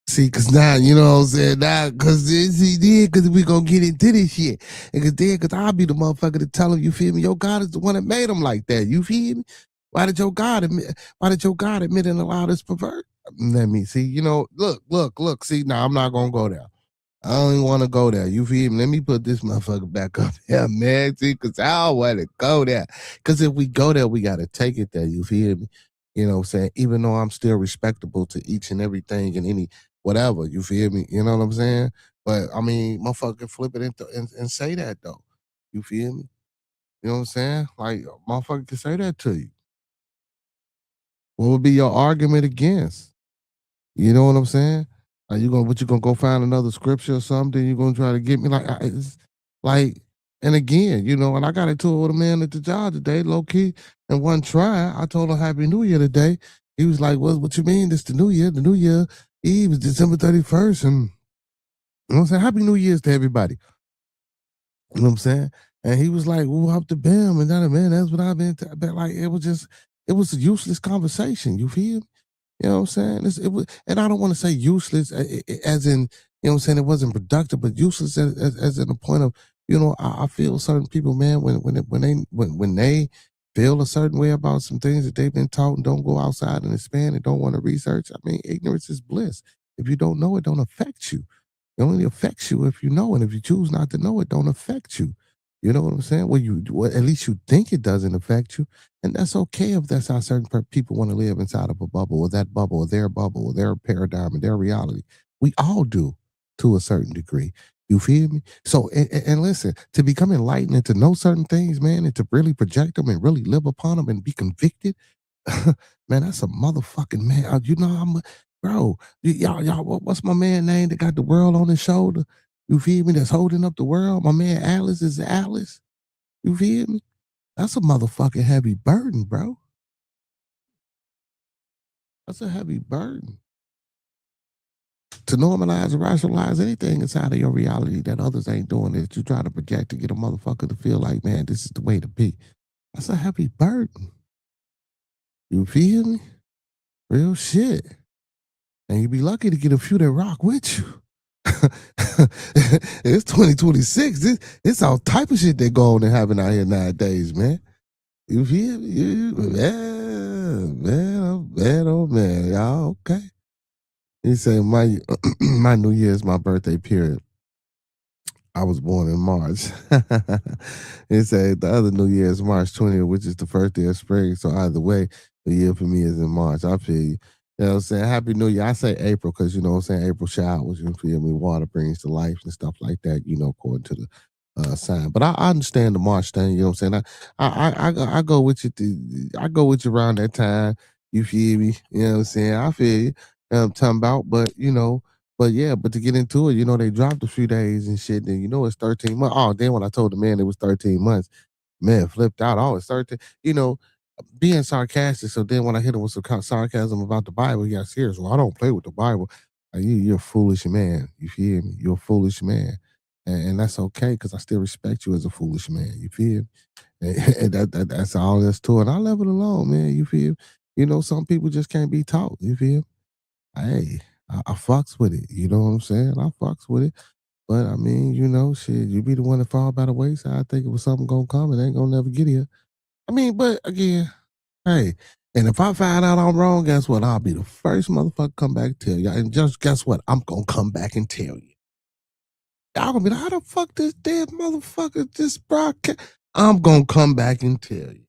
see, cause now, you know what I'm saying? Now, cause we gonna get into this shit. And cause I'll be the motherfucker to tell him, you feel me? Your God is the one that made him like that. You feel me? Why did your God admit and allow this pervert? Let me see, you know, look, see, now I'm not gonna go there. I don't even want to go there. You feel me? Let me put this motherfucker back up here, man. See, cause I don't want to go there. Cause if we go there, we gotta take it there. You feel me? You know what I'm saying? Even though I'm still respectable to each and everything and any whatever, you feel me? You know what I'm saying? But I mean, motherfucker flip it into and say that though. You feel me? You know what I'm saying? Like motherfucker can say that to you. What would be your argument against? You know what I'm saying? Are you gonna go find another scripture or something? You gonna try to get me it's like, and again, you know, and I got into it with a man at the job today, low key, and one try. I told him Happy New Year today. He was like, "What you mean? This the New Year? The New Year Eve is December 31st." And you know what I'm saying? Happy New Year's to everybody. You know what I'm saying? And he was like, "Well, up to bam," and that man, that's what I've been. Like it was a useless conversation. You feel me? You know what I'm saying? It was, and I don't want to say useless as in, you know what I'm saying, it wasn't productive, but useless as in the point of, you know, I feel certain people, man, when they feel a certain way about some things that they've been taught and don't go outside and expand and don't want to research. I mean, ignorance is bliss. If you don't know, it don't affect you. It only affects you if you know, and if you choose not to know, it don't affect you. You know what I'm saying? Well, at least you think it doesn't affect you, and that's okay if that's how certain people want to live inside of a bubble, or that bubble, or their paradigm, and their reality. We all do, to a certain degree. You feel me? So, and listen, to become enlightened and to know certain things, man, and to really project them and really live upon them and be convicted, man, that's a motherfucking man. You know, bro. Y'all, what's my man name that got the world on his shoulder? You feel me? That's holding up the world. My man Alice is Alice. You feel me? That's a motherfucking heavy burden, bro. That's a heavy burden. To normalize and rationalize anything inside of your reality that others ain't doing it, you try to project to get a motherfucker to feel like, man, this is the way to be. That's a heavy burden. You feel me? Real shit. And you be lucky to get a few that rock with you. It's 2026. It's all type of shit that go on and happen out here nowadays, man. You feel me? Man, oh man, y'all okay? He said my my New Year is my birthday period. I was born in March. He said the other New Year is March 20th, which is the first day of spring. So either way, the year for me is in March. I feel you. You know what I'm saying? Happy New Year. I say April because, you know what I'm saying, April showers, you feel me? Water brings to life and stuff like that, you know, according to the sign. But I understand the March thing, you know what I'm saying? I go with you I go with you around that time. You feel me? You know what I'm saying? I feel you. I'm talking about, but you know, but yeah, but to get into it, you know, they dropped a few days and shit. Then you know it's 13 months. Oh, then when I told the man it was 13 months, man flipped out. Oh, it's 13. You know, being sarcastic. So then when I hit him with some sarcasm about the Bible, he got serious. Well, I don't play with the Bible. You're a foolish man. You feel me? You're a foolish man, and that's okay because I still respect you as a foolish man. You feel me? And that's all that's to it. And I leave it alone, man. You feel? You know, some people just can't be taught. You feel? Hey, I fucks with it. You know what I'm saying? I fucks with it. But I mean, you know, shit, you be the one that fall by the wayside. I think it was something gonna come, it ain't gonna never get here. I mean, but again, hey, and if I find out I'm wrong, guess what? I'll be the first motherfucker come back and tell you. And just guess what? I'm gonna come back and tell you. Y'all gonna be like, how the fuck this dead motherfucker just broadcast? I'm gonna come back and tell you.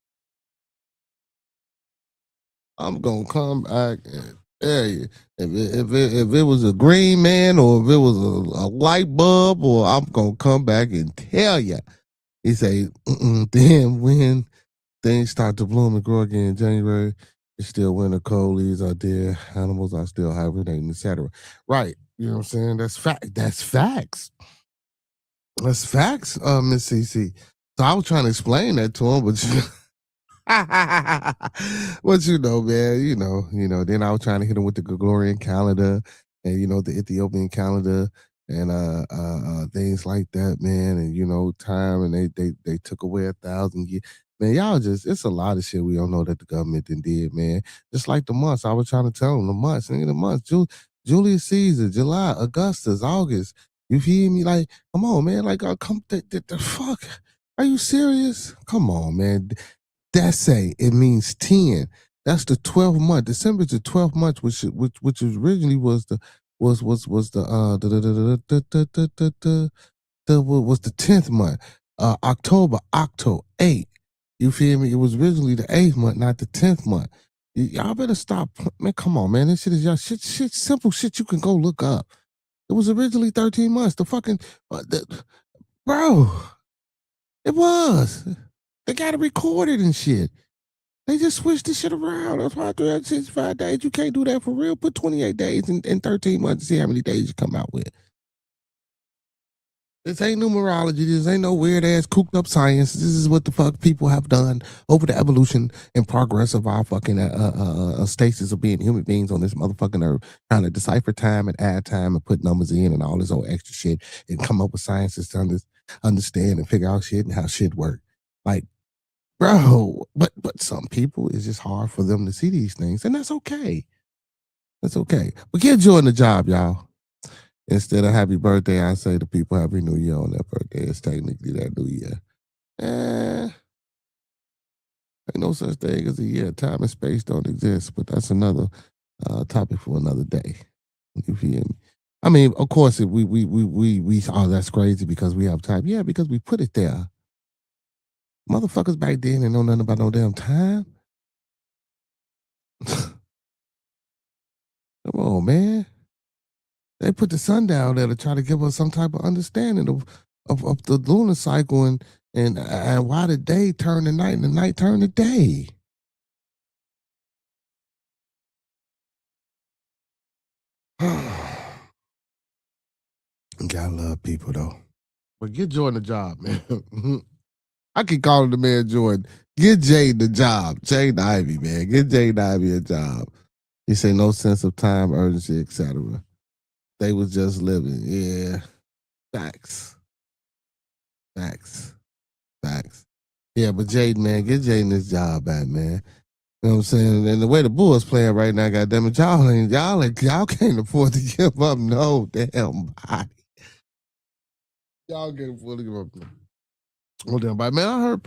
I'm gonna come back and tell you. If it was a green man or if it was a light bulb, or I'm gonna come back and tell you. He say, then when things start to bloom and grow again in January, it's still winter, cold leaves are there, animals are still hibernating, etc. Right. You know what I'm saying? That's fact. That's facts. That's facts, Miss CC. So I was trying to explain that to him, but but you know, man, you know. Then I was trying to hit him with the Gregorian calendar and you know the Ethiopian calendar and things like that, man. And you know, time and they took away 1,000 years. Man, y'all it's a lot of shit we don't know that the government did, man. Just like the months, I was trying to tell them the months, nigga, the months. Julius Caesar, July, Augustus, August. You feel me? Like, come on, man. Like, come, the fuck? Are you serious? Come on, man. That say it means 10. That's the 12th month. December's the 12th month, which originally was the 10th month. October, Octo 8. You feel me? It was originally the 8th month, not the 10th month. Y'all better stop, man. Come on, man. This shit is y'all shit, simple shit you can go look up. It was originally 13 months. The fucking bro, it was. They got it recorded and shit. They just switched this shit around. That's why 365 days. You can't do that for real. Put 28 days in 13 months to see how many days you come out with. This ain't numerology. This ain't no weird ass cooked up science. This is what the fuck people have done over the evolution and progress of our fucking stasis of being human beings on this motherfucking earth, trying to decipher time and add time and put numbers in and all this old extra shit and come up with sciences to understand and figure out shit and how shit work. Like, bro, but some people, it's just hard for them to see these things, and that's okay. That's okay. But give Jordan a job, y'all. Instead of happy birthday, I say to people happy new year on their birthday. It's technically that new year. Ain't no such thing as a year. Time and space don't exist, but that's another topic for another day. You feel me? I mean, of course, we oh, that's crazy because we have time. Yeah, because we put it there. Motherfuckers back then didn't know nothing about no damn time. Come on, man. They put the sun down there to try to give us some type of understanding of the lunar cycle and why the day turned to night and the night turned to day. Gotta love people though. But get Jordan a job, man. I keep calling the man Jordan. Get Jaden the job. Jaden Ivey, man. Get Jaden Ivey a job. He say no sense of time, urgency, etc. They was just living. Yeah. Facts. Yeah, but Jaden, man, get Jaden this job back, man. You know what I'm saying? And the way the Bulls playing right now, goddamn it, y'all can't afford to give up no damn body. Y'all can't afford to give up. Oh damn body. Man, I heard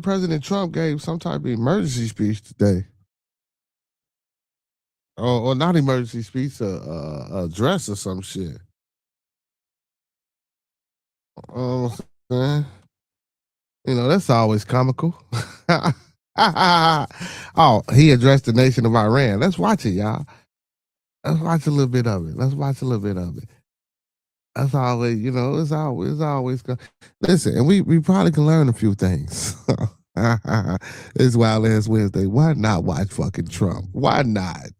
President Trump gave some type of emergency speech today. Or not emergency speech, address or some shit. Man. You know, that's always comical. Oh, he addressed the nation of Iran. Let's watch it, y'all. Let's watch a little bit of it. That's always, you know, it's always good. Listen, and we probably can learn a few things. It's Wild Ass Wednesday. Why not watch fucking Trump? Why not?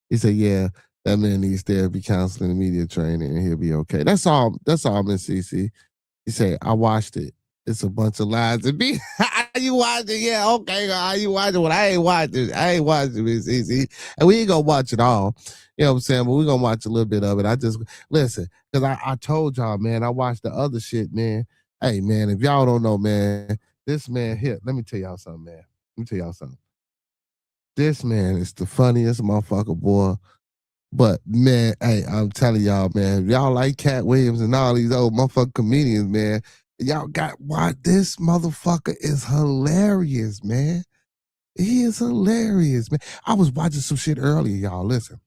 He said, yeah, that man needs therapy, counseling, and media training, and he'll be okay. That's all, Miss CC. He said, I watched it. It's a bunch of lies. And be you watch it? Yeah, okay. Are you watching? Well, I ain't watching, Miss CC. And we ain't gonna watch it all. You know what I'm saying? But we're gonna watch a little bit of it. I just listen, because I told y'all, man, I watched the other shit, man. Hey, man, if y'all don't know, man, this man here, let me tell y'all something, man. This man is the funniest motherfucker, boy. But, man, hey, I'm telling y'all, man, if y'all like Cat Williams and all these old motherfucking comedians, man, y'all got why this motherfucker is hilarious, man. He is hilarious, man. I was watching some shit earlier, y'all. Listen.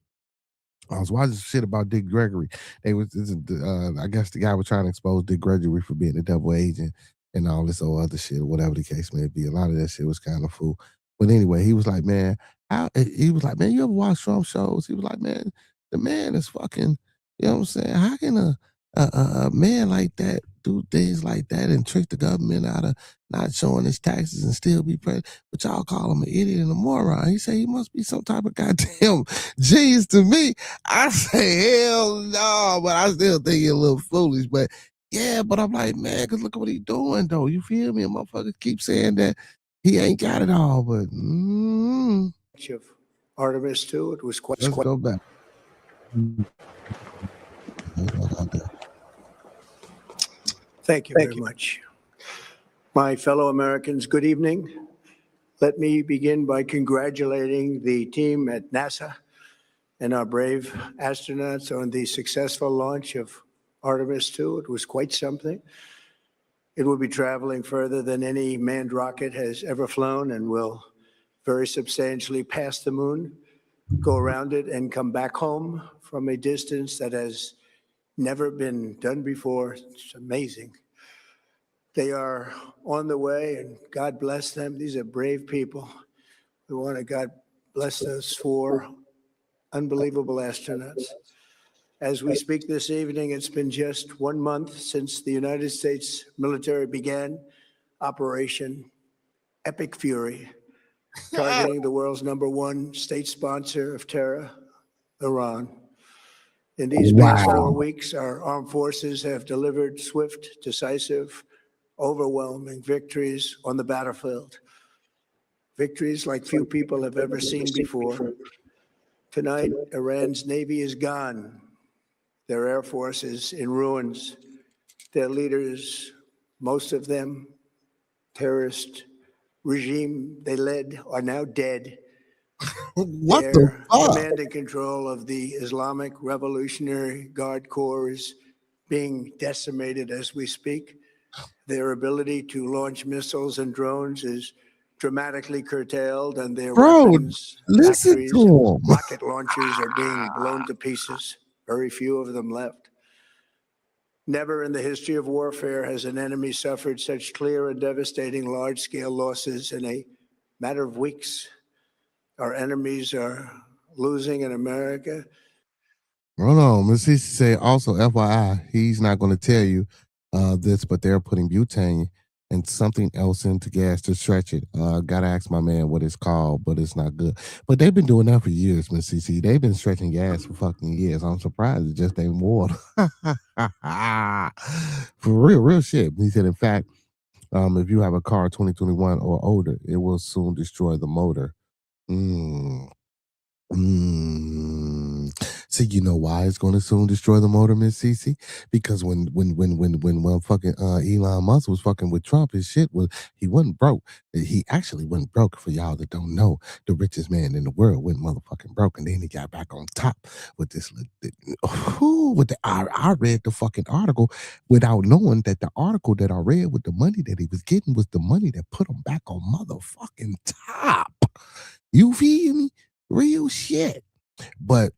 I was watching some shit about Dick Gregory. I guess the guy was trying to expose Dick Gregory for being a double agent and all this old other shit, or whatever the case may be. A lot of that shit was kind of fool. But anyway, he was like, man, you ever watch Trump shows? He was like, man, the man is fucking, you know what I'm saying? How can a man like that do things like that and trick the government out of not showing his taxes and still be president? But y'all call him an idiot and a moron. He said he must be some type of goddamn genius to me. I say, hell no, but I still think he's a little foolish. But yeah, but I'm like, man, because look at what he's doing, though. You feel me? And motherfuckers keep saying that he ain't got it all, but Artemis too. It was quite. Let's go back. Thank you very much. My fellow Americans, good evening. Let me begin by congratulating the team at NASA and our brave astronauts on the successful launch of Artemis 2. It was quite something. It will be traveling further than any manned rocket has ever flown and will very substantially pass the moon, go around it, and come back home from a distance that has never been done before. It's amazing. They are on the way, and God bless them. These are brave people. We want to God bless those 4 unbelievable astronauts. As we speak this evening, it's been just 1 month since the United States military began Operation Epic Fury, targeting the world's #1 state sponsor of terror, Iran. In these past 4 weeks, our armed forces have delivered swift, decisive, overwhelming victories on the battlefield. Victories like few people have ever seen before. Tonight, Iran's Navy is gone. Their Air Force is in ruins. Their leaders, most of them, terrorist regime they led, are now dead. What Their the fuck? command and control of the Islamic Revolutionary Guard Corps is being decimated as we speak. Their ability to launch missiles and drones is dramatically curtailed, and their weapons, listen factories, to and him. rocket launchers are being blown to pieces. Very few of them left. Never in the history of warfare has an enemy suffered such clear and devastating large-scale losses in a matter of weeks. Our enemies are losing in America. Hold on, Miss Cece say also FYI, he's not going to tell you this, but they're putting butane and something else into gas to stretch it. Gotta ask my man what it's called, but it's not good. But they've been doing that for years, Miss Cece. They've been stretching gas for fucking years. I'm surprised it just ain't water. For real shit. He said, in fact, if you have a car 2021 or older, it will soon destroy the motor. See, you know why it's going to soon destroy the motor, Miss Cece? Because when fucking Elon Musk was fucking with Trump, his shit was, he wasn't broke. He actually wasn't broke. For y'all that don't know, the richest man in the world went motherfucking broke, and then he got back on top with this. I read the fucking article without knowing that the article that I read with the money that he was getting was the money that put him back on motherfucking top. You feel me? Real shit. But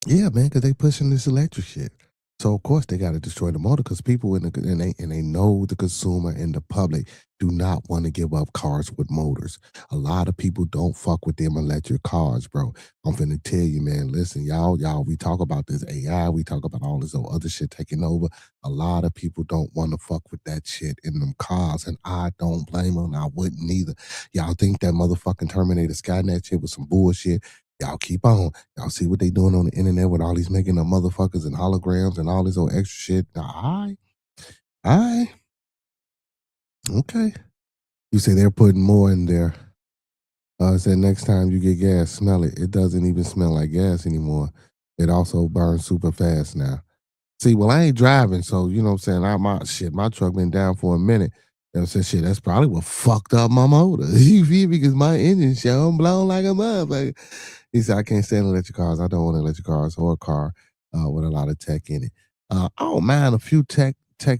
yeah, man, because they pushing this electric shit. So of course they got to destroy the motor, because people and they know the consumer and the public do not want to give up cars with motors. A lot of people don't fuck with them electric cars, bro. I'm finna tell you, man. Listen, y'all, we talk about this AI, we talk about all this other shit taking over. A lot of people don't want to fuck with that shit in them cars, and I don't blame them. I wouldn't either. Y'all think that motherfucking Terminator Skynet shit was some bullshit? Y'all keep on. Y'all see what they doing on the internet with all these making up motherfuckers and holograms and all this old extra shit. All right. Okay. You say they're putting more in there. Said next time you get gas, smell it. It doesn't even smell like gas anymore. It also burns super fast now. See, well, I ain't driving, so you know what I'm saying? My truck been down for a minute. You know what I'm saying? Shit, that's probably what fucked up my motor. You feel me? Because my engine show blown like a motherfucker. He said, I can't stand electric cars. I don't want electric cars or a car with a lot of tech in it. I don't mind a few tech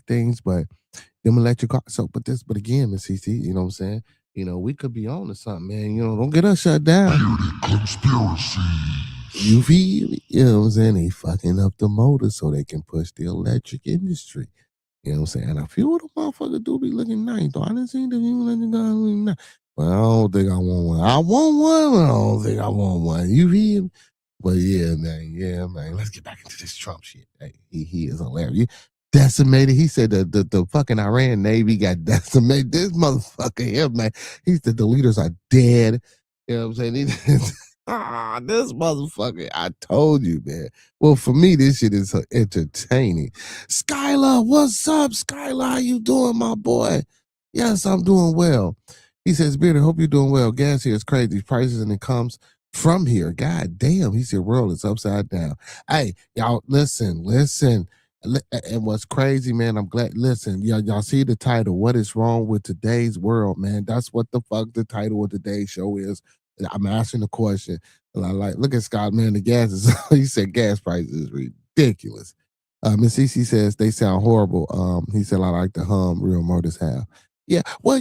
things, but them electric cars. So, but again, Miss CC, you know what I'm saying? You know, we could be on to something, man. You know, don't get us shut down. Conspiracy. You feel me? You know what I'm saying? They fucking up the motor so they can push the electric industry. You know what I'm saying? And a few of the motherfuckers do be looking nice, though. I didn't see the few looking nice. But I don't think I want one. I want one, but I don't think I want one. You feel me? But yeah, man. Let's get back into this Trump shit. Hey, he is hilarious. Decimated. He said the fucking Iran Navy got decimated. This motherfucker here, man. He said the leaders are dead. You know what I'm saying? This motherfucker. I told you, man. Well, for me, this shit is entertaining. Skylar, what's up, Skylar? How you doing, my boy? Yes, I'm doing well. He says, Beard, I hope you're doing well. Gas here is crazy. Prices, and it comes from here. God damn. He said, world is upside down. Hey, y'all, listen. And what's crazy, man, I'm glad. Listen, y'all see the title, What is Wrong with Today's World, man? That's what the fuck the title of today's show is. I'm asking the question. And I like, look at Scott, man, the gas is, he said gas prices is ridiculous. Miss Cece says they sound horrible. He said, I like the hum real motors have. Yeah, well,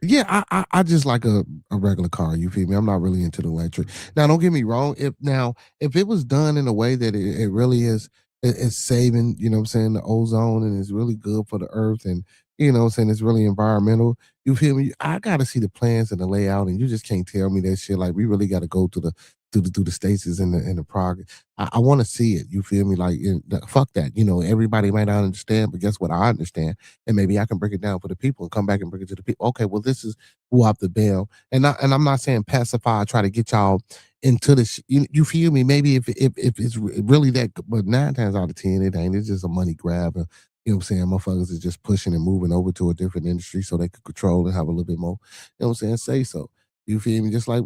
yeah, I just like a regular car. You feel me? I'm not really into the electric. Now, don't get me wrong. If it was done in a way that it really is, it's saving, you know what I'm saying, the ozone, and it's really good for the earth, and you know what I'm saying, it's really environmental. You feel me? I gotta see the plans and the layout, and you just can't tell me that shit. Like, we really got to go to the states and the prog. I want to see it. You feel me? Like, fuck that. Everybody might not understand, but guess what? I understand, and maybe I can break it down for the people and come back and bring it to the people. Okay, well, this is who up the bail, and I'm not saying pacify. Try to get y'all into the. You feel me? Maybe if it's really that, but 9 times out of 10, it ain't. It's just a money grab. You know what I'm saying? Motherfuckers is just pushing and moving over to a different industry so they could control and have a little bit more. You know what I'm saying? Say so. You feel me? Just like,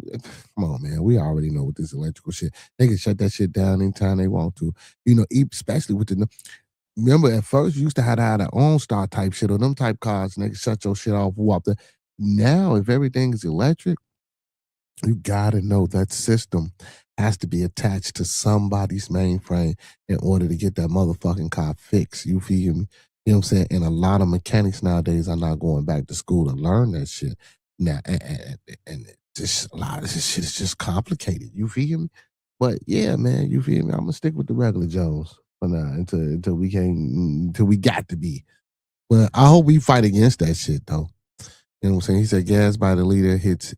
come on, man. We already know with this electrical shit. They can shut that shit down anytime they want to. Especially with remember at first you used to have their own star type shit or them type cars and they can shut your shit off. Now, if everything is electric, you gotta know that system has to be attached to somebody's mainframe in order to get that motherfucking car fixed. You feel me? You know what I'm saying? And a lot of mechanics nowadays are not going back to school to learn that shit. Now, and just a lot of this shit is just complicated. You feel me? But yeah, man, you feel me? I'm gonna stick with the regular Jones for now until we got to be. But I hope we fight against that shit though. You know what I'm saying? He said gas by the liter hits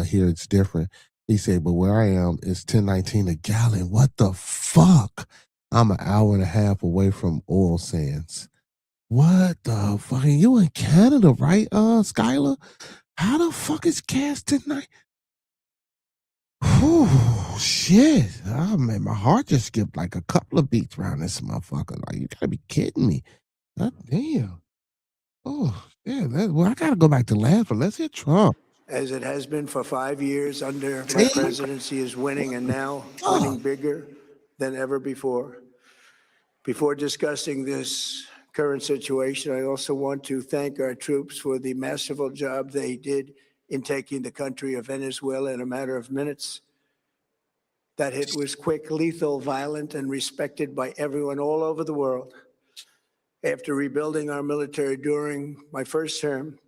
here it's different. He said, but where I am it's $10.19 a gallon. What the fuck? I'm an hour and a half away from oil sands. What the fuck? You in Canada, right, Skylar? How the fuck is gas tonight? Oh shit. Oh man, my heart just skipped like a couple of beats around this motherfucker. Like, you gotta be kidding me. God damn. Oh, yeah. I gotta go back to laughing. Let's hear Trump. As it has been for 5 years under my presidency, is winning, and now winning bigger than ever before. Before discussing this current situation, I also want to thank our troops for the masterful job they did in taking the country of Venezuela in a matter of minutes. That hit was quick, lethal, violent, and respected by everyone all over the world. After rebuilding our military during my first term,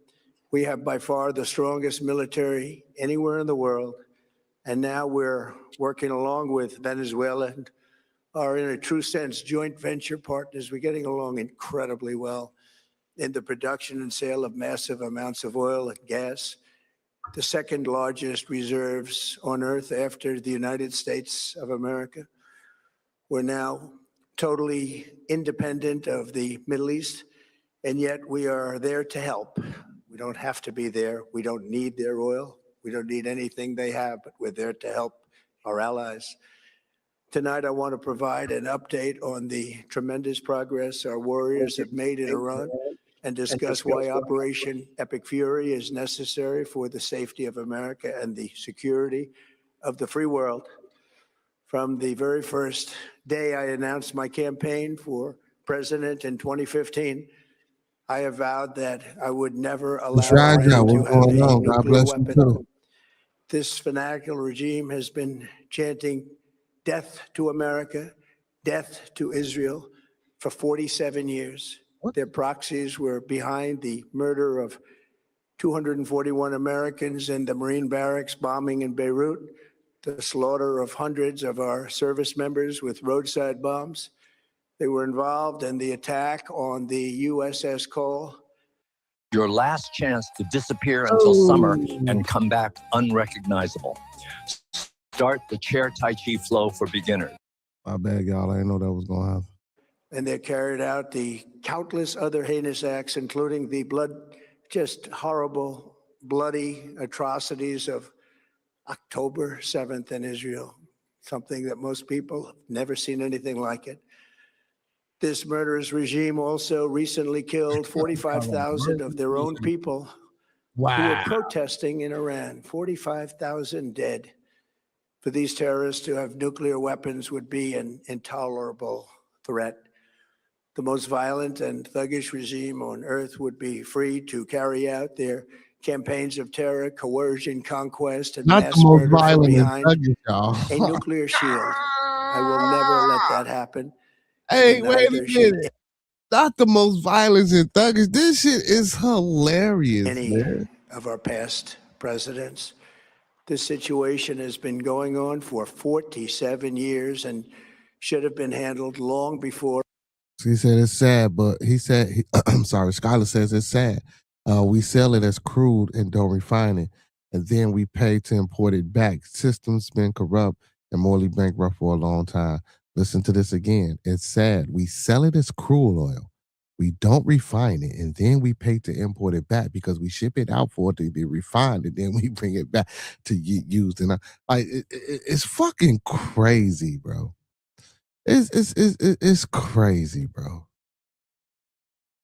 we have by far the strongest military anywhere in the world. And now we're working along with Venezuela and are in a true sense joint venture partners. We're getting along incredibly well in the production and sale of massive amounts of oil and gas, the second largest reserves on earth after the United States of America. We're now totally independent of the Middle East, and yet we are there to help. We don't have to be there. We don't need their oil. We don't need anything they have, but we're there to help our allies. Tonight, I want to provide an update on the tremendous progress our warriors have made in Iran and discuss why Operation Epic Fury is necessary for the safety of America and the security of the free world. From the very first day I announced my campaign for president in 2015, I have vowed that I would never allow Iran to have a nuclear weapon. This fanatical regime has been chanting death to America, death to Israel for 47 years. Their proxies were behind the murder of 241 Americans in the Marine barracks bombing in Beirut, the slaughter of hundreds of our service members with roadside bombs. They were involved in the attack on the USS Cole. Your last chance to disappear until summer and come back unrecognizable. Start the chair Tai Chi flow for beginners. My bad, y'all. I didn't know that was going to happen. And they carried out the countless other heinous acts, including the just horrible, bloody atrocities of October 7th in Israel, something that most people have never seen anything like it. This murderous regime also recently killed 45,000 of their own people who were protesting in Iran. 45,000 dead. For these terrorists to have nuclear weapons would be an intolerable threat. The most violent and thuggish regime on earth would be free to carry out their campaigns of terror, coercion, conquest, and Not mass the most murder from violent and behind thuggish, y'all. a nuclear shield. I will never let that happen. Hey, And wait a neither should minute. Not the most violent and thuggish. This shit is hilarious, any man. of our past presidents. This situation has been going on for 47 years and should have been handled long before. He said it's sad, but he said, I'm sorry, Skylar says it's sad. We sell it as crude and don't refine it, and then we pay to import it back. Systems been corrupt and morally bankrupt for a long time. Listen to this again. It's sad. We sell it as crude oil. We don't refine it, and then we pay to import it back because we ship it out for it to be refined, and then we bring it back to get used. And it's fucking crazy, bro. It's crazy, bro.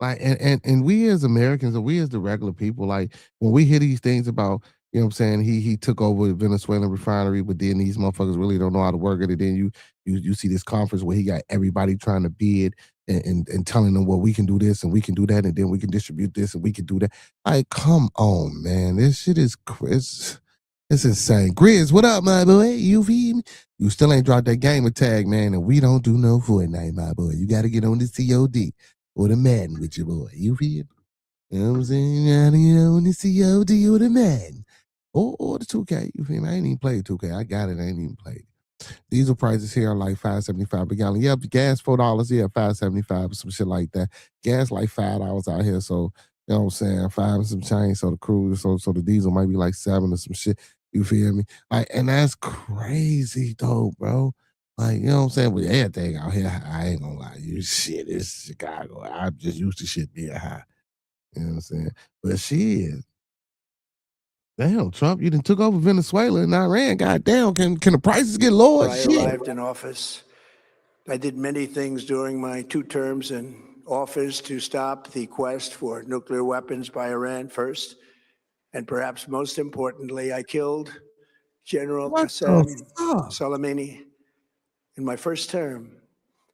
Like, and we as Americans, and we as the regular people, like when we hear these things about, you know what I'm saying, he took over the Venezuelan refinery, but then these motherfuckers really don't know how to work it. And then you see this conference where he got everybody trying to bid and telling them, well, we can do this and we can do that, and then we can distribute this and we can do that. Like, come on, man. This shit is it's insane. Grizz, what up, my boy? You feel me? You still ain't dropped that gamer tag, man, and we don't do no Fortnite, my boy. You got to get on the COD or the Madden with your boy. You feel me? You know what I'm saying? You got to get on the COD or the Madden. Or the 2K. You feel me? I ain't even played 2K. I got it. I ain't even played it. Diesel prices here are like $5.75 per gallon. Yeah, gas $4. Yeah, $5.75 or some shit like that. Gas like $5 out here. So, you know what I'm saying? 5 and some change. So the cruise, so the diesel might be like 7 or some shit. You feel me? Like, and that's crazy though, bro. Like, you know what I'm saying? With everything out here, I ain't gonna lie. You shit, it's Chicago. I'm just used to shit being high. You know what I'm saying? But shit. Damn, Trump, you done took over Venezuela and Iran. Goddamn, can the prices get lower? I arrived in office. I did many things during my 2 terms in office to stop the quest for nuclear weapons by Iran first. And perhaps most importantly, I killed General Qasem Soleimani in my first term.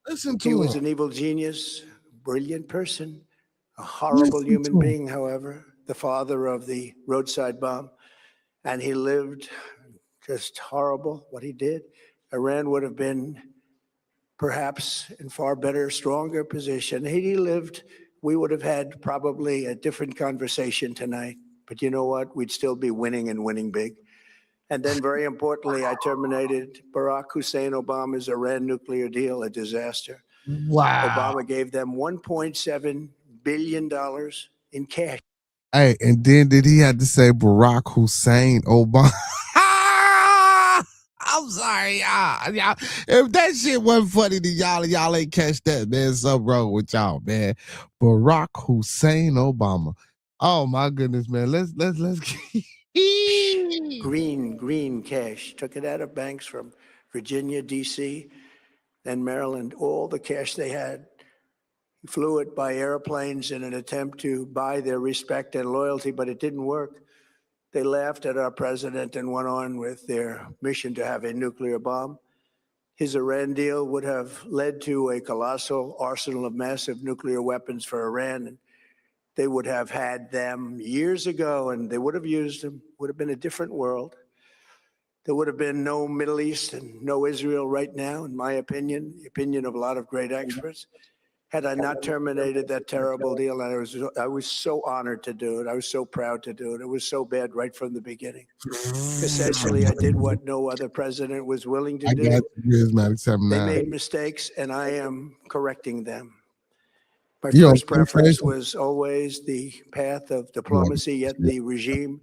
Listen to He was him. an evil genius, brilliant person, a horrible human being, however, the father of the roadside bomb. And he lived just horrible what he did. Iran would have been perhaps in far better, stronger position. Had he lived, we would have had probably a different conversation tonight. But you know what? We'd still be winning and winning big. And then very importantly, I terminated Barack Hussein Obama's Iran nuclear deal, a disaster. Wow. Obama gave them $1.7 billion in cash. Hey, and then did he have to say Barack Hussein Obama? I'm sorry, y'all. If that shit wasn't funny to y'all and y'all ain't catch that, man, something wrong with y'all, man. Barack Hussein Obama. Oh my goodness, man. Let's green cash. Took it out of banks from Virginia, D.C., and Maryland. All the cash they had. Flew it by airplanes in an attempt to buy their respect and loyalty, but it didn't work. They laughed at our president and went on with their mission to have a nuclear bomb. His Iran deal would have led to a colossal arsenal of massive nuclear weapons for Iran. And they would have had them years ago, and they would have used them. Would have been a different world. There would have been no Middle East and no Israel right now, in my opinion, the opinion of a lot of great experts. Had I not terminated that terrible deal, and I was so honored to do it. I was so proud to do it. It was so bad right from the beginning. Essentially, I did what no other president was willing to do. They made mistakes, and I am correcting them. My first preference was always the path of diplomacy, yet the regime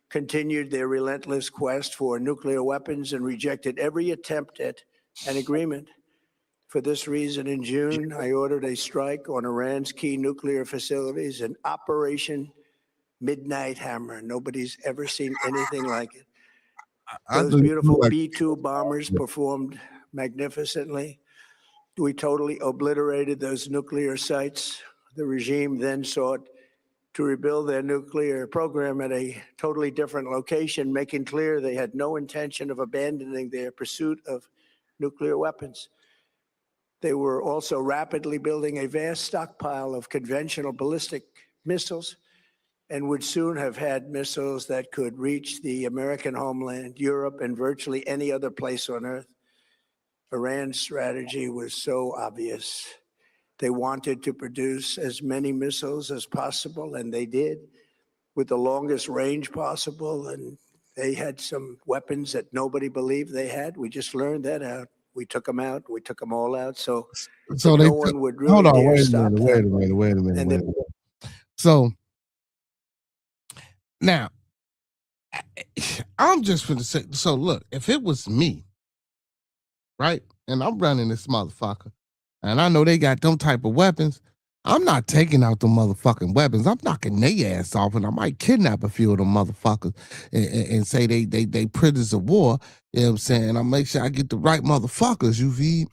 continued their relentless quest for nuclear weapons and rejected every attempt at an agreement. For this reason, in June, I ordered a strike on Iran's key nuclear facilities, an Operation Midnight Hammer. Nobody's ever seen anything like it. Those beautiful B-2 bombers performed magnificently. We totally obliterated those nuclear sites. The regime then sought to rebuild their nuclear program at a totally different location, making clear they had no intention of abandoning their pursuit of nuclear weapons. They were also rapidly building a vast stockpile of conventional ballistic missiles and would soon have had missiles that could reach the American homeland, Europe, and virtually any other place on Earth. Iran's strategy was so obvious. They wanted to produce as many missiles as possible, and they did, with the longest range possible. And they had some weapons that nobody believed they had. We just learned that out. We took them out. We took them all out. So So no they one would really hold on, dare wait a stop minute, them. wait a minute. And So now I'm just gonna say, so look, if it was me, right, and I'm running this motherfucker, and I know they got them type of weapons, I'm not taking out them motherfucking weapons. I'm knocking their ass off, and I might kidnap a few of them motherfuckers and say they prisoners of war. You know what I'm saying? I make sure I get the right motherfuckers. You feel?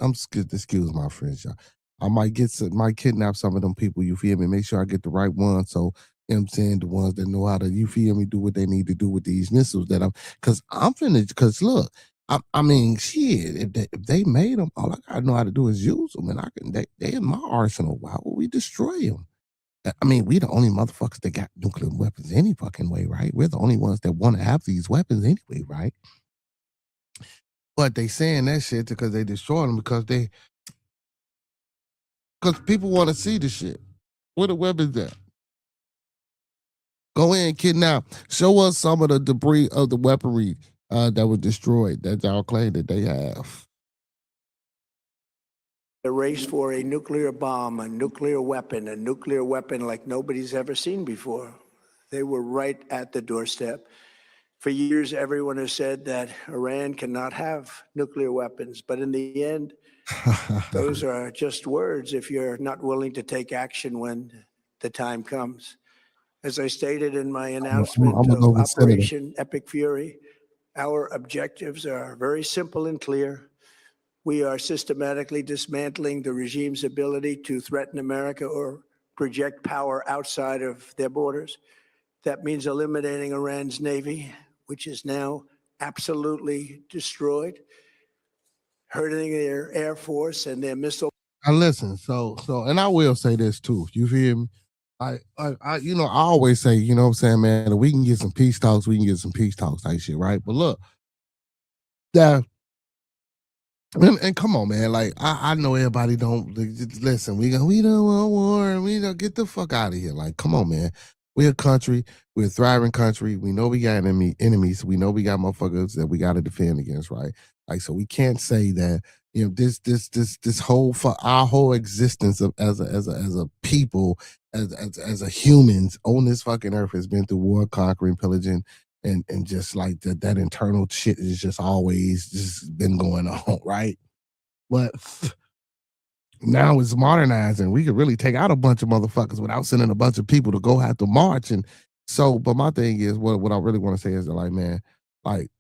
Excuse my French, y'all. I might kidnap some of them people. You feel me? Make sure I get the right ones. So you know what I'm saying, the ones that know how to, you feel me, do what they need to do with these missiles that because look, I mean, shit, if they made them, all I gotta know how to do is use them, and they in my arsenal. Why would we destroy them? I mean, we the only motherfuckers that got nuclear weapons any fucking way, right? We're the only ones that want to have these weapons anyway, right? But they saying that shit because they destroy them because people want to see the shit. Where the weapons at? Go in, kidnap. Show us some of the debris of the weaponry that was destroyed that y'all claim that they have. the race for a nuclear bomb, a nuclear weapon like nobody's ever seen before. They were right at the doorstep. For years, everyone has said that Iran cannot have nuclear weapons, but in the end, those are just words if you're not willing to take action when the time comes. As I stated in my announcement of Operation Epic Fury, our objectives are very simple and clear. We are systematically dismantling the regime's ability to threaten America or project power outside of their borders. That means eliminating Iran's Navy, which is now absolutely destroyed, hurting their Air Force and their missile. Now listen, so, and I will say this too. You feel me? I always say, you know what I'm saying, man, if we can get some peace talks, we can get some peace talks type shit, right? But look, and come on, man, like, I know everybody don't, listen, we don't want war, we don't, get the fuck out of here. Like, come on, man. We're a country, we're a thriving country. We know we got enemies. We know we got motherfuckers that we got to defend against, right? Like, so we can't say that, you know, this whole, for our whole existence of as a people, as a humans on this fucking earth has been through war, conquering, pillaging, and just like that internal shit is just always just been going on, right? But now it's modernizing. We could really take out a bunch of motherfuckers without sending a bunch of people to go have to march. And so, but my thing is, what I really want to say is that, like, man, like,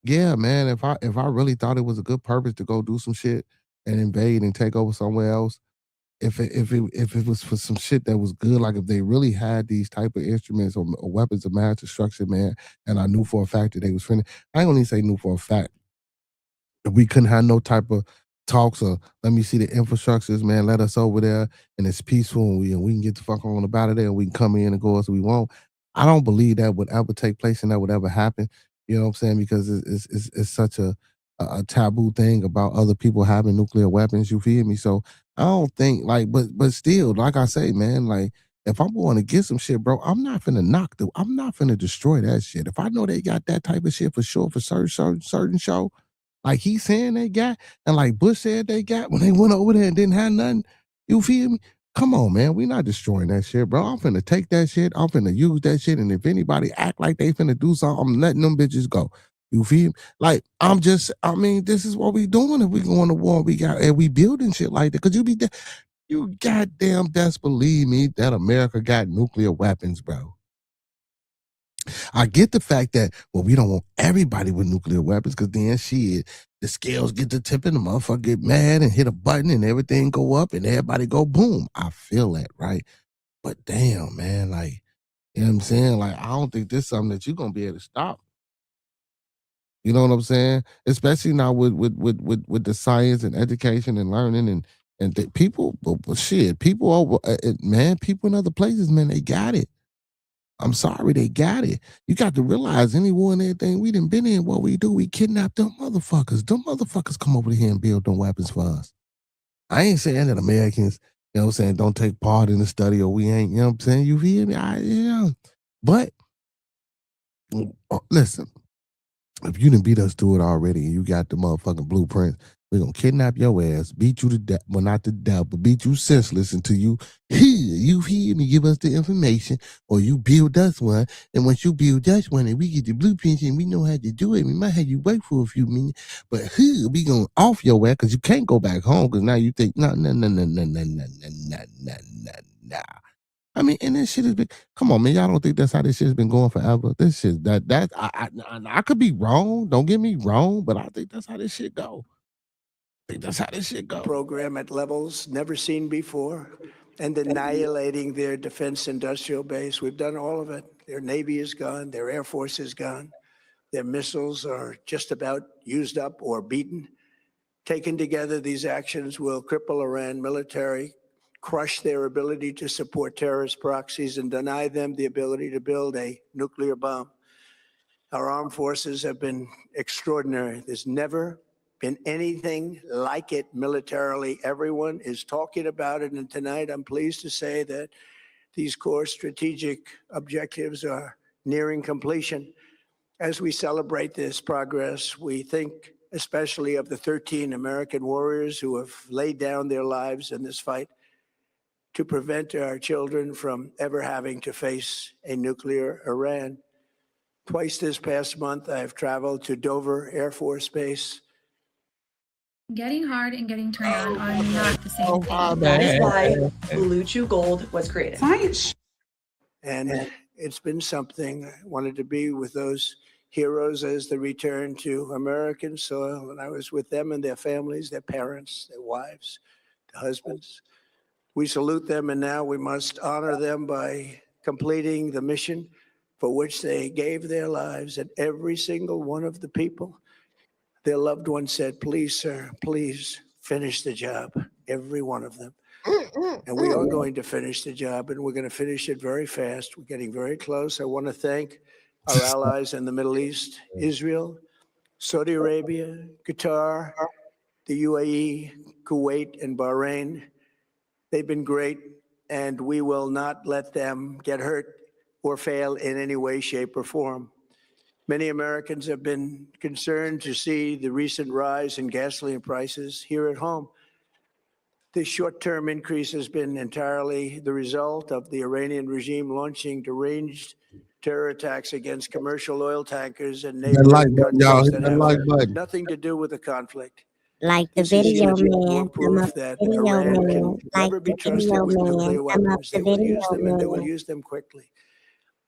yeah, man, if I really thought it was a good purpose to go do some shit and invade and take over somewhere else, if it was for some shit that was good, like if they really had these type of instruments or weapons of mass destruction, man, and I knew for a fact that they was finished, I ain't gonna even say knew for a fact. If we couldn't have no type of talks or let me see the infrastructures, man, let us over there and it's peaceful and we can get the fuck on about it there and we can come in and go as we want. I don't believe that would ever take place and that would ever happen. You know what I'm saying? Because it's such a taboo thing about other people having nuclear weapons. You feel me? So I don't think like, but still, like I say, man, like if I'm going to get some shit, bro, I'm not finna destroy that shit. If I know they got that type of shit for sure, for certain show, like he's saying they got, and like Bush said they got when they went over there and didn't have nothing. You feel me? Come on, man. We not destroying that shit, bro. I'm finna take that shit. I'm finna use that shit. And if anybody act like they finna do something, I'm letting them bitches go. You feel me? Like, this is what we doing if we going to war. We building shit like that. Cause you goddamn best believe me that America got nuclear weapons, bro. I get the fact that, well, we don't want everybody with nuclear weapons because then the scales get to tipping, the motherfucker get mad and hit a button and everything go up and everybody go boom. I feel that, right? But damn, man, like, You know what I'm saying? Like, I don't think this is something that you're gonna be able to stop. You know what I'm saying? Especially now with the science and education and learning and people, but shit, people over, man, people in other places, man, they got it. I'm sorry, they got it. You got to realize any war and everything we done been in, what we do, we kidnap them motherfuckers. Them motherfuckers come over here and build them weapons for us. I ain't saying that Americans, you know what I'm saying, don't take part in the study or we ain't, you know what I'm saying? You hear me? Yeah. But listen, if you done beat us to it already and you got the motherfucking blueprints, we're gonna kidnap your ass, beat you to death, well, not to death, but beat you senseless until you hear me, give us the information, or you build us one. And once you build us one and we get the blueprints and we know how to do it, we might have you wait for a few minutes, but we gonna off your ass because you can't go back home because now you think, no. I mean, and this shit has been, come on, man, y'all don't think that's how this shit has been going forever? This shit, I could be wrong, don't get me wrong, but I think that's how this shit go. I think that's how this shit go. Program at levels never seen before and annihilating their defense industrial base. We've done all of it. Their Navy is gone. Their Air Force is gone. Their missiles are just about used up or beaten. Taken together, these actions will cripple Iran military, crush their ability to support terrorist proxies, and deny them the ability to build a nuclear bomb. Our armed forces have been extraordinary. There's never been anything like it militarily. Everyone is talking about it, and tonight I'm pleased to say that these core strategic objectives are nearing completion. As we celebrate this progress, we think especially of the 13 American warriors who have laid down their lives in this fight to prevent our children from ever having to face a nuclear Iran. Twice this past month, I've traveled to Dover Air Force Base. Getting hard and getting turned on are not the same thing. That is why Blue Chew Gold was created. Science. And it's been something. I wanted to be with those heroes as they return to American soil. And I was with them and their families, their parents, their wives, their husbands. We salute them, and now we must honor them by completing the mission for which they gave their lives. And every single one of the people, their loved ones said, please, sir, please finish the job. Every one of them. And we are going to finish the job, and we're going to finish it very fast. We're getting very close. I want to thank our allies in the Middle East, Israel, Saudi Arabia, Qatar, the UAE, Kuwait, and Bahrain. They've been great, and we will not let them get hurt or fail in any way, shape, or form. Many Americans have been concerned to see the recent rise in gasoline prices here at home. This short-term increase has been entirely the result of the Iranian regime launching deranged terror attacks against commercial oil tankers and neighboring countries that have nothing to do with the conflict. Like the video, man. Proof that Iran can never be trusted with nuclear weapons. They will use them, and they will use them quickly.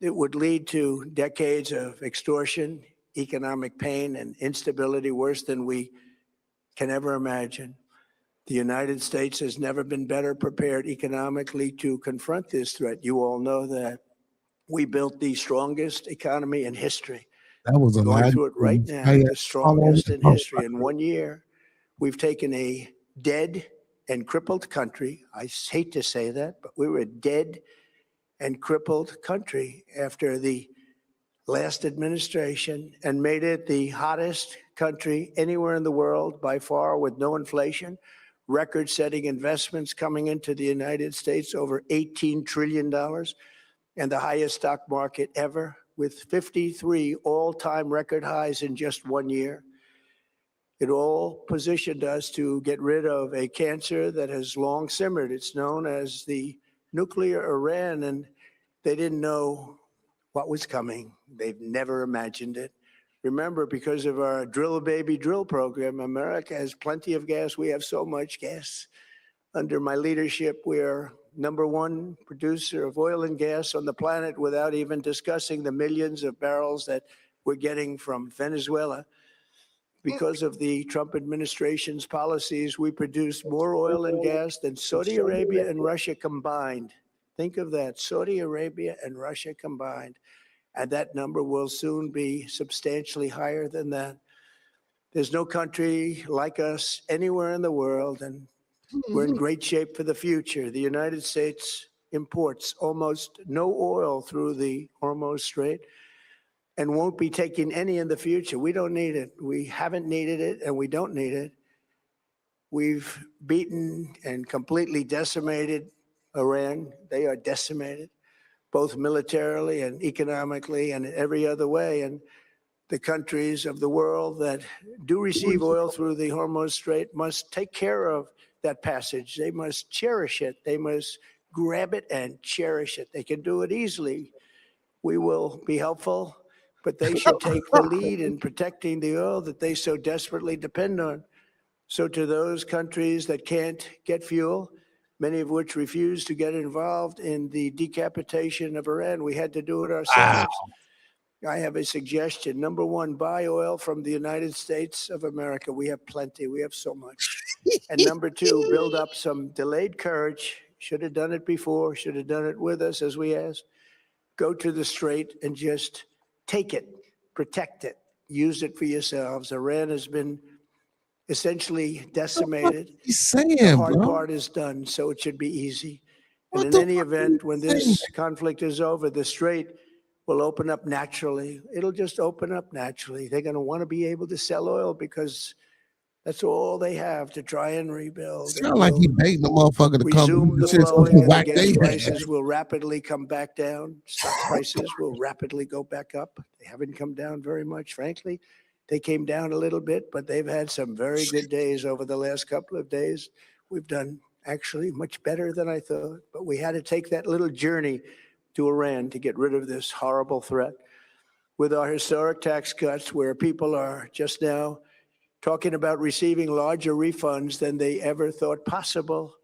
It would lead to decades of extortion, economic pain, and instability worse than we can ever imagine. The United States has never been better prepared economically to confront this threat. You all know that. We built the strongest economy in history. That was a Going lie. through it right now, the strongest in history. In 1 year, we've taken a dead and crippled country. I hate to say that, but we were a dead and crippled country after the last administration and made it the hottest country anywhere in the world by far, with no inflation, record-setting investments coming into the United States, over $18 trillion, and the highest stock market ever, with 53 all-time record highs in just 1 year. It all positioned us to get rid of a cancer that has long simmered. It's known as the nuclear Iran, and they didn't know what was coming. They've never imagined it. Remember, because of our Drill Baby Drill program, America has plenty of gas. We have so much gas. Under my leadership, we're #1 producer of oil and gas on the planet, without even discussing the millions of barrels that we're getting from Venezuela. Because of the Trump administration's policies, we produce more oil and gas than Saudi Arabia and Russia combined. Think of that, Saudi Arabia and Russia combined, and that number will soon be substantially higher than that. There's no country like us anywhere in the world, and we're in great shape for the future. The United States imports almost no oil through the Hormuz Strait and won't be taking any in the future. We don't need it. We haven't needed it, and we don't need it. We've beaten and completely decimated Iran. They are decimated, both militarily and economically and in every other way. And the countries of the world that do receive oil through the Hormuz Strait must take care of that passage. They must cherish it. They must grab it and cherish it. They can do it easily. We will be helpful, but they should take the lead in protecting the oil that they so desperately depend on. So to those countries that can't get fuel, many of which refuse to get involved in the decapitation of Iran, we had to do it ourselves. Wow. I have a suggestion. Number one, buy oil from the United States of America. We have plenty. We have so much. And number two, build up some delayed courage. Should have done it before. Should have done it with us, as we asked. Go to the strait and just take it, protect it, use it for yourselves. Iran has been essentially decimated. The hard part is done, so it should be easy. And in any event, when this conflict is over, the strait will open up naturally. It'll just open up naturally. They're going to want to be able to sell oil because that's all they have to try and rebuild. It's not like he baiting the motherfucker to resume come. the flowing, and the gas prices will rapidly come back down. Stock prices will rapidly go back up. They haven't come down very much, frankly. They came down a little bit, but they've had some very good days over the last couple of days. We've done actually much better than I thought, but we had to take that little journey to Iran to get rid of this horrible threat. With our historic tax cuts, where people are just now talking about receiving larger refunds than they ever thought possible.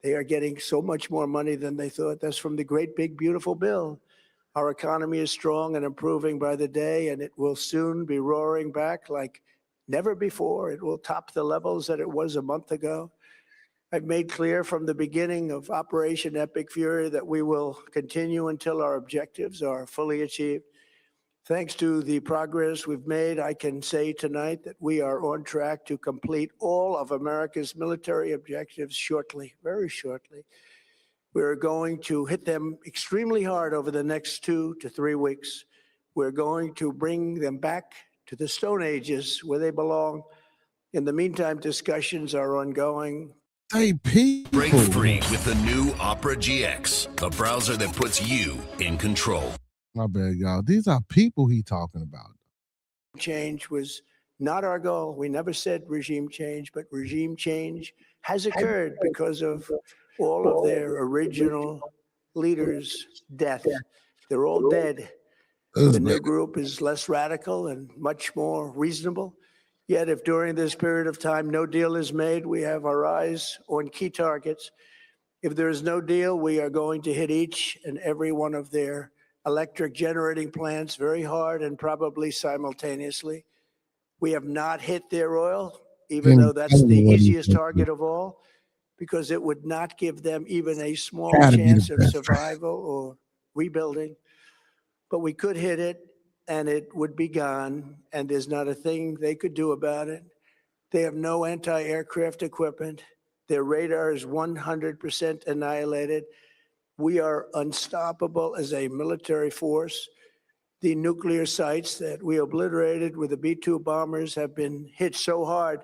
They are getting so much more money than they thought. That's from the great big beautiful bill. Our economy is strong and improving by the day, and it will soon be roaring back like never before. It will top the levels that it was a month ago. I've made clear from the beginning of Operation Epic Fury that we will continue until our objectives are fully achieved. Thanks to the progress we've made, I can say tonight that we are on track to complete all of America's military objectives shortly, very shortly. We're going to hit them extremely hard over the next 2 to 3 weeks. We're going to bring them back to the Stone Ages where they belong. In the meantime, discussions are ongoing. Hey, Pete. Break free with the new Opera GX, a browser that puts you in control. My bad, y'all. These are people he talking about. Change was not our goal. We never said regime change, but regime change has occurred because of all of their original leaders' death. They're all dead. The new group is less radical and much more reasonable. Yet if during this period of time no deal is made, we have our eyes on key targets. If there is no deal, we are going to hit each and every one of their electric generating plants very hard and probably simultaneously. We have not hit their oil, even though that's the easiest target of all, because it would not give them even a small chance of survival or rebuilding. But we could hit it and it would be gone, and there's not a thing they could do about it. They have no anti-aircraft equipment. Their radar is 100% annihilated. We are unstoppable as a military force. The nuclear sites that we obliterated with the B-2 bombers have been hit so hard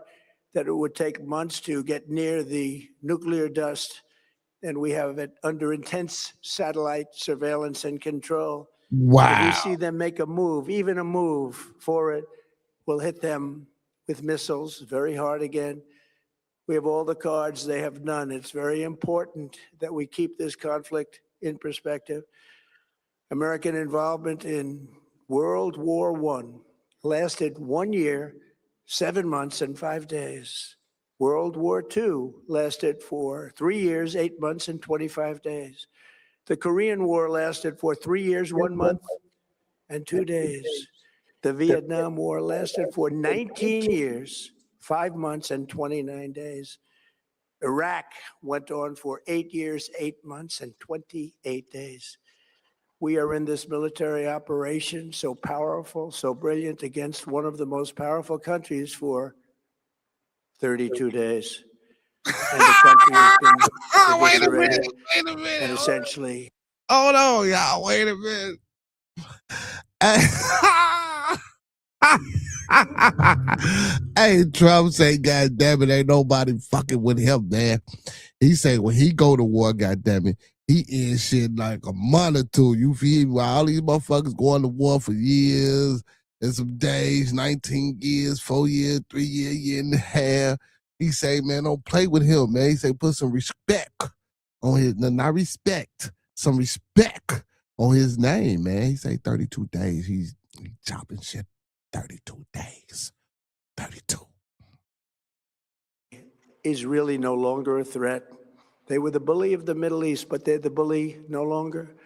that it would take months to get near the nuclear dust. And we have it under intense satellite surveillance and control. Wow. If we see them make a move, even a move for it, we'll hit them with missiles very hard again. We have all the cards, they have none. It's very important that we keep this conflict in perspective. American involvement in World War I lasted 1 year, 7 months, and 5 days. World War II lasted for 3 years, 8 months, and 25 days. The Korean War lasted for 3 years, 1 month, and 2 days. The Vietnam War lasted for 19 years, 5 months, and 29 days. Iraq went on for 8 years, 8 months, and 28 days. We are in this military operation, so powerful, so brilliant, against one of the most powerful countries for 32 days. And the country has been eviscerated and essentially. Hold on, y'all. Wait a minute. Hey, Trump say, God damn it, ain't nobody fucking with him, man. He say when he go to war, God damn it, he is shit like a month or two. You feel me? While all these motherfuckers going to war for years and some days, 19 years, 4 years, 3 years, year and a half. He say, man, don't play with him, man. He say, put some respect on his, not respect, some respect on his name, man. He say 32 days. He's chopping shit 32 days. 32. Is really no longer a threat. They were the bully of the Middle East, but they're the bully no longer.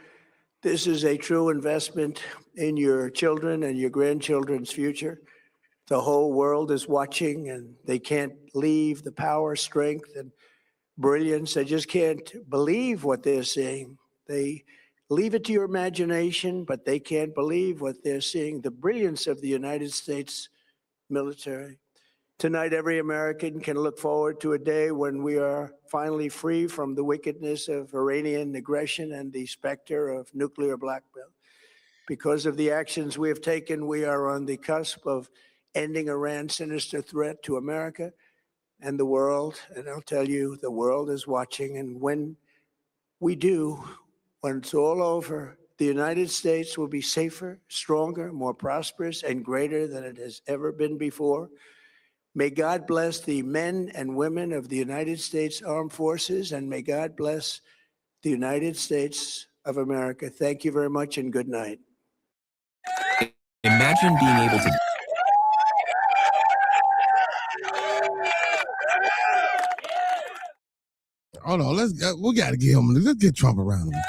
This is a true investment in your children and your grandchildren's future. The whole world is watching, and they can't leave the power, strength, and brilliance. They just can't believe what they're seeing. They leave it to your imagination, but they can't believe what they're seeing, the brilliance of the United States military. Tonight, every American can look forward to a day when we are finally free from the wickedness of Iranian aggression and the specter of nuclear blackmail. Because of the actions we have taken, we are on the cusp of ending Iran's sinister threat to America and the world. And I'll tell you, the world is watching. And when we do, when it's all over, the United States will be safer, stronger, more prosperous, and greater than it has ever been before. May God bless the men and women of the United States Armed Forces, and may God bless the United States of America. Thank you very much, and good night. Imagine being able to. Hold on, we gotta get him. Let's get Trump around him.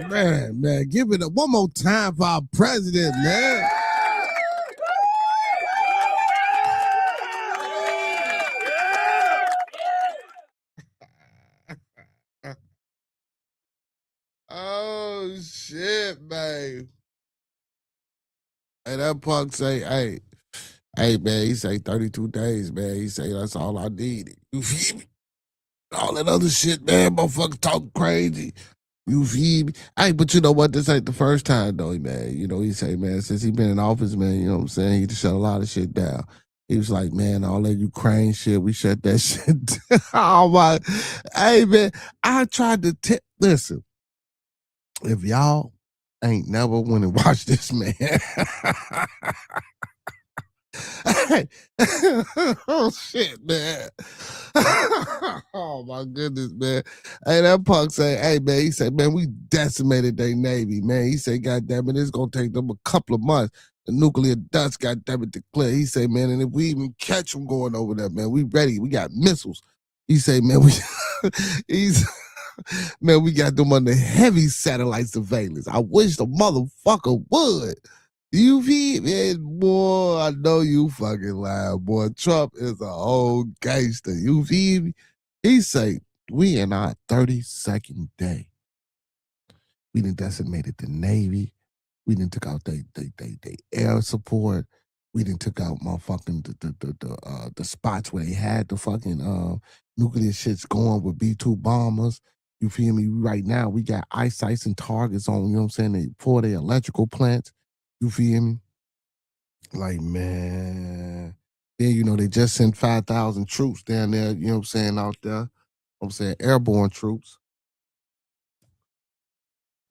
Man, give it one more time for our president, man. Oh shit, man. Hey, that punk say, hey, man, he say 32 days, man. He say that's all I need. You feel me? All that other shit, man, motherfuckers talking crazy. You feel me? Hey, but you know what? This ain't the first time, though, man. You know, he say, man, since he been in office, man, you know what I'm saying? He just shut a lot of shit down. He was like, man, all that Ukraine shit, we shut that shit down. Oh, my. Hey, man, I tried to listen, if y'all ain't never went and watched this, man. Oh shit, man. Oh my goodness, man. Hey, that punk say, hey man, he said, man, we decimated their Navy, man. He said, God damn it, it's gonna take them a couple of months. The nuclear dust, God damn it, declare. He said, man, and if we even catch them going over there, man, we ready. We got missiles. He said, man, man, we got them under heavy satellite surveillance. I wish the motherfucker would. You feel me? Boy, I know you fucking lying, boy. Trump is a old gangster. You feel me? He say, we in our 32nd day. We done decimated the Navy. We done took out they air support. We done took out motherfucking the spots where they had the fucking nuclear shits going with B-2 bombers. You feel me? Right now, we got eyesights and targets on, you know what I'm saying, for their electrical plants. You feel me? Like, man. Then, you know, they just sent 5,000 troops down there, you know what I'm saying, out there. You know what I'm saying, airborne troops.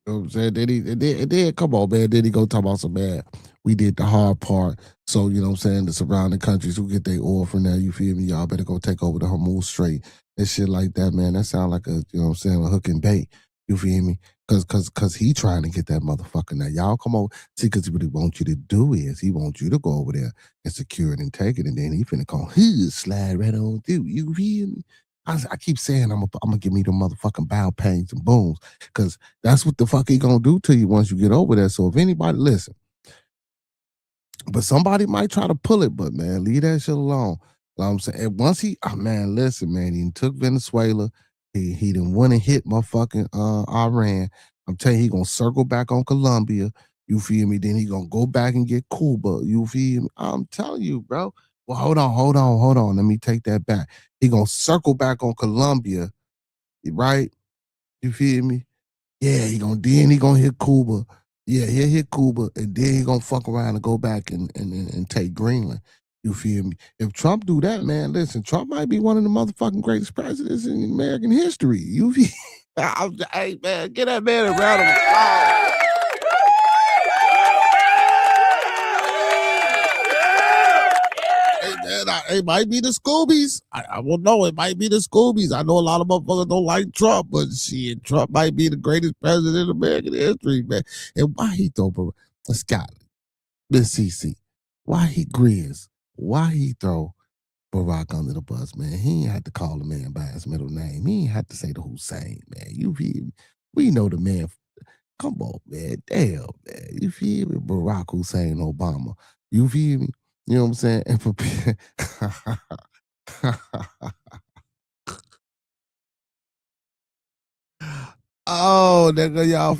You know what I'm saying? Then come on, man. Then he go talk about some, man, we did the hard part. So, you know what I'm saying, the surrounding countries who get their oil from there, you feel me? Y'all better go take over the Hormuz Strait and shit like that, man. That sound like a, you know what I'm saying, a hook and bait. You feel me? Cause he trying to get that motherfucker. Now y'all come over. See, cause what he wants you to do is he wants you to go over there and secure it and take it, and then he finna come slide right on through. You feel me? I keep saying I'm gonna give me the motherfucking bow pains and booms, cause that's what the fuck he gonna do to you once you get over there. So if anybody listen, But somebody might try to pull it, but man, leave that shit alone. You know what I'm saying? And once man, listen, man, he took Venezuela. He didn't want to hit motherfucking Iran. I'm telling you, he gonna circle back on Colombia. You feel me? Then he gonna go back and get Cuba. You feel me? I'm telling you, bro. Well, hold on. Let me take that back. He gonna circle back on Colombia, right? You feel me? Yeah, he gonna hit Cuba. Yeah, he'll hit Cuba, and then he gonna fuck around and go back and take Greenland. You feel me? If Trump do that, man, listen, Trump might be one of the motherfucking greatest presidents in American history. You feel? Hey man, get that man a round of applause. It might be the Scoobies. I won't know. It might be the Scoobies. I know a lot of motherfuckers don't like Trump, but shit, Trump might be the greatest president in American history, man. And why he throw Scott, Miss CC? Why he grizz? Why he throw Barack under the bus, man? He ain't had to call the man by his middle name. He ain't had to say the Hussein, man. You feel me? We know the man. Come on, man. Damn, man. You feel me? Barack Hussein Obama. You feel me? You know what I'm saying? And for oh, nigga, y'all.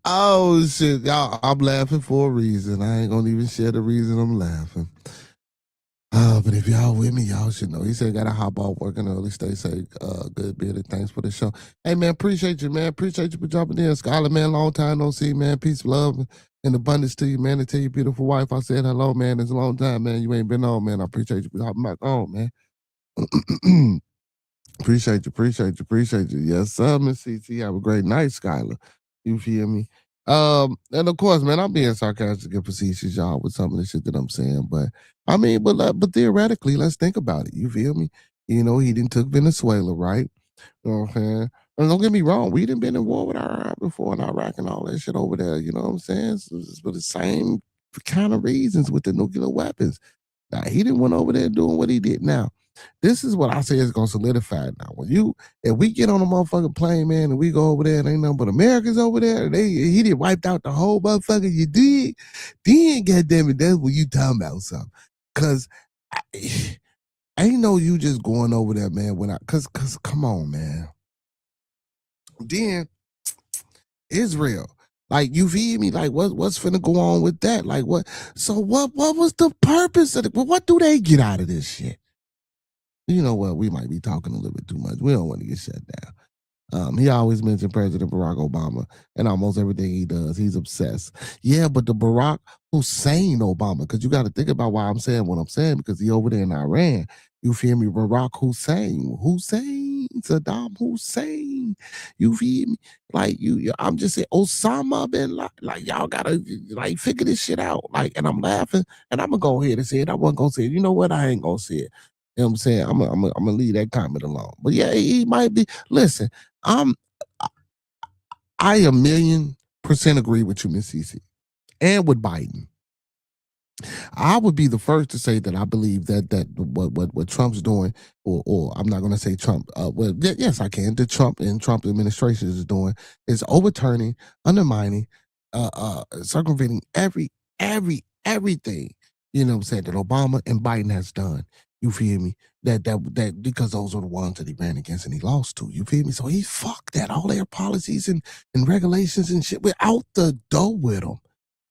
Oh shit, y'all! I'm laughing for a reason. I ain't gonna even share the reason I'm laughing. But if y'all with me, y'all should know. He said, "Gotta hop off working early. Stay safe. Good bearded. Thanks for the show. Hey man, appreciate you, man. Appreciate you for jumping in, Skylar, man. Long time no see, man. Peace, love, and abundance to you, man. And to your beautiful wife, I said hello, man. It's a long time, man. You ain't been on, man. I appreciate you for hopping back on, man. Appreciate you. Yes, sir, Miss CT. Have a great night, Skylar. You feel me? And of course, man, I'm being sarcastic and facetious, y'all, with some of the shit that I'm saying. But I mean, but theoretically, let's think about it. You feel me? You know, he didn't took Venezuela, right? You know what I'm saying? And don't get me wrong, we didn't been in war with Iraq before in Iraq and all that shit over there. You know what I'm saying? It's for the same kind of reasons with the nuclear weapons. Now, he didn't went over there doing what he did. Now, this is what I say is gonna solidify it now. If we get on a motherfucking plane, man, and we go over there and ain't nothing but Americans over there, he did wiped out the whole motherfucker. You did, then goddamn it, that's what you talking about something. Cause I ain't know you just going over there, man. Cause come on, man. Then Israel. Like, you feel me? Like, what's finna go on with that? Like, what? So what was the purpose of it? What do they get out of this shit? You know what? We might be talking a little bit too much. We don't want to get shut down. He always mentioned President Barack Obama and almost everything he does. He's obsessed. Yeah, but the Barack Hussein Obama, because you got to think about why I'm saying what I'm saying, because he over there in Iran. You feel me? Barack Hussein, Saddam Hussein. You feel me? Like I'm just saying Osama bin Laden. Like, y'all gotta like figure this shit out. Like, and I'm laughing, and I'm gonna go ahead and say it. I wasn't gonna say it. You know what? I ain't gonna say it. You know what I'm saying? I'm gonna leave that comment alone. But yeah, he might be. Listen, I 1,000,000% agree with you, Miss CC, and with Biden. I would be the first to say that I believe that what Trump's doing, or I'm not going to say Trump. Yes, I can. The Trump administration is doing is overturning, undermining, circumventing everything. You know what I'm saying, that Obama and Biden has done. You feel me? That because those are the ones that he ran against and he lost to. You feel me? So he fucked that all their policies and regulations and shit. We're out the door with them.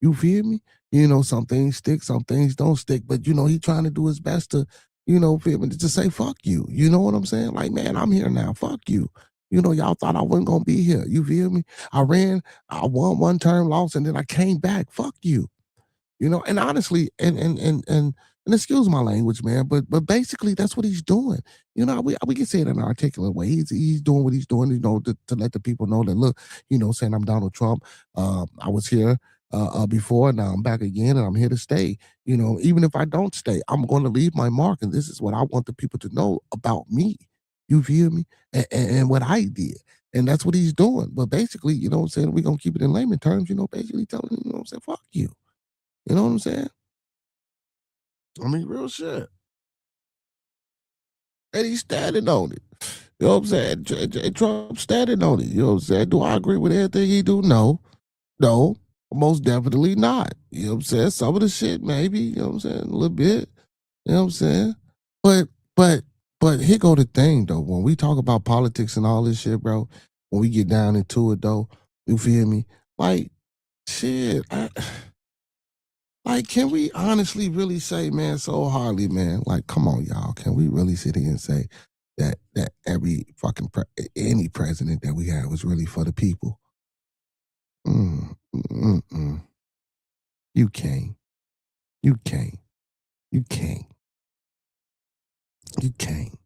You feel me? You know, some things stick, some things don't stick. But you know, he trying to do his best to, you know, feel me, to say fuck you. You know what I'm saying? Like, man, I'm here now. Fuck you. You know, y'all thought I wasn't gonna be here. You feel me? I won one term, lost, and then I came back. Fuck you. You know, and honestly, and excuse my language, man, but basically that's what he's doing. You know, we can say it in an articulate way. He's doing what he's doing, you know, to let the people know that, look, you know, saying I'm Donald Trump. I was here before, now I'm back again, and I'm here to stay. You know, even if I don't stay, I'm going to leave my mark, and this is what I want the people to know about me. You feel me? And what I did. And that's what he's doing. But basically, you know what I'm saying, we're going to keep it in layman terms, you know, basically telling him, you know what I'm saying, fuck you. You know what I'm saying? I mean, real shit. And he's standing on it. You know what I'm saying? Trump standing on it. You know what I'm saying? Do I agree with everything he do? No. No. Most definitely not. You know what I'm saying? Some of the shit, maybe, you know what I'm saying? A little bit. You know what I'm saying? But here go the thing though. When we talk about politics and all this shit, bro, when we get down into it though, you feel me? Like, shit, like, can we honestly really say, man, so hardly, man? Like, come on, y'all. Can we really sit here and say that every fucking any president that we had was really for the people? You can't. You can't. You can't. You can't.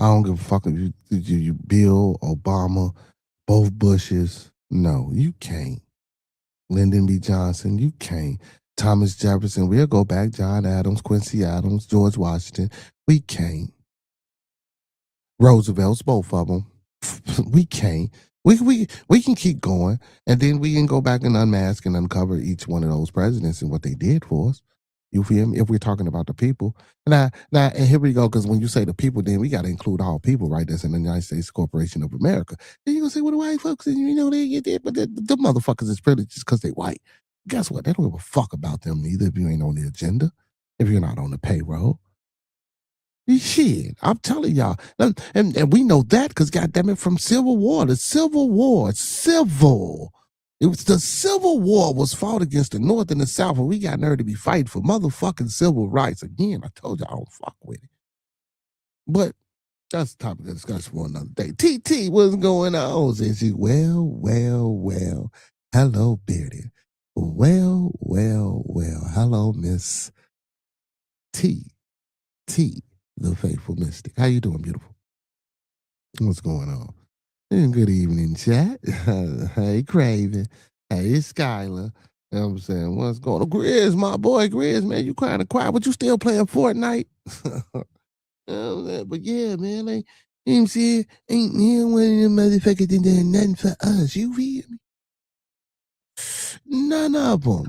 I don't give a fuck if you Bill, Obama, both Bushes. No, you can't. Lyndon B. Johnson, you can't. Thomas Jefferson, we'll go back. John Adams, Quincy Adams, George Washington. We can't. Roosevelt's, both of them. We can't. We can keep going, and then we can go back and unmask and uncover each one of those presidents and what they did for us. You feel me? If we're talking about the people. Now, and here we go, because when you say the people, then we got to include all people, right? That's in the United States Corporation of America. Then you're going to say, well, the white folks, and you know, they get it, but the motherfuckers is privileged just because they white. Guess what? They don't give a fuck about them neither if you ain't on the agenda, if you're not on the payroll. Shit, I'm telling y'all. And we know that because, goddamn it, from Civil War, the Civil War, it was the Civil War was fought against the North and the South, and we got nerve to be fighting for motherfucking civil rights. Again, I told y'all I don't fuck with it. But that's the topic of discussion for another day. TT, what's going on? Says she, well. Hello, Bearded. Well. Hello, Miss T, the faithful mystic. How you doing, beautiful? What's going on? And good evening, chat. Hey, Craven. Hey, it's Skylar. You know what I'm saying? What's going on? Grizz, my boy, Grizz, man, you kind of quiet, but you still playing Fortnite? But yeah, man, like, you know what I'm saying? Ain't near one of them motherfuckers that done nothing for us. You feel me? None of them.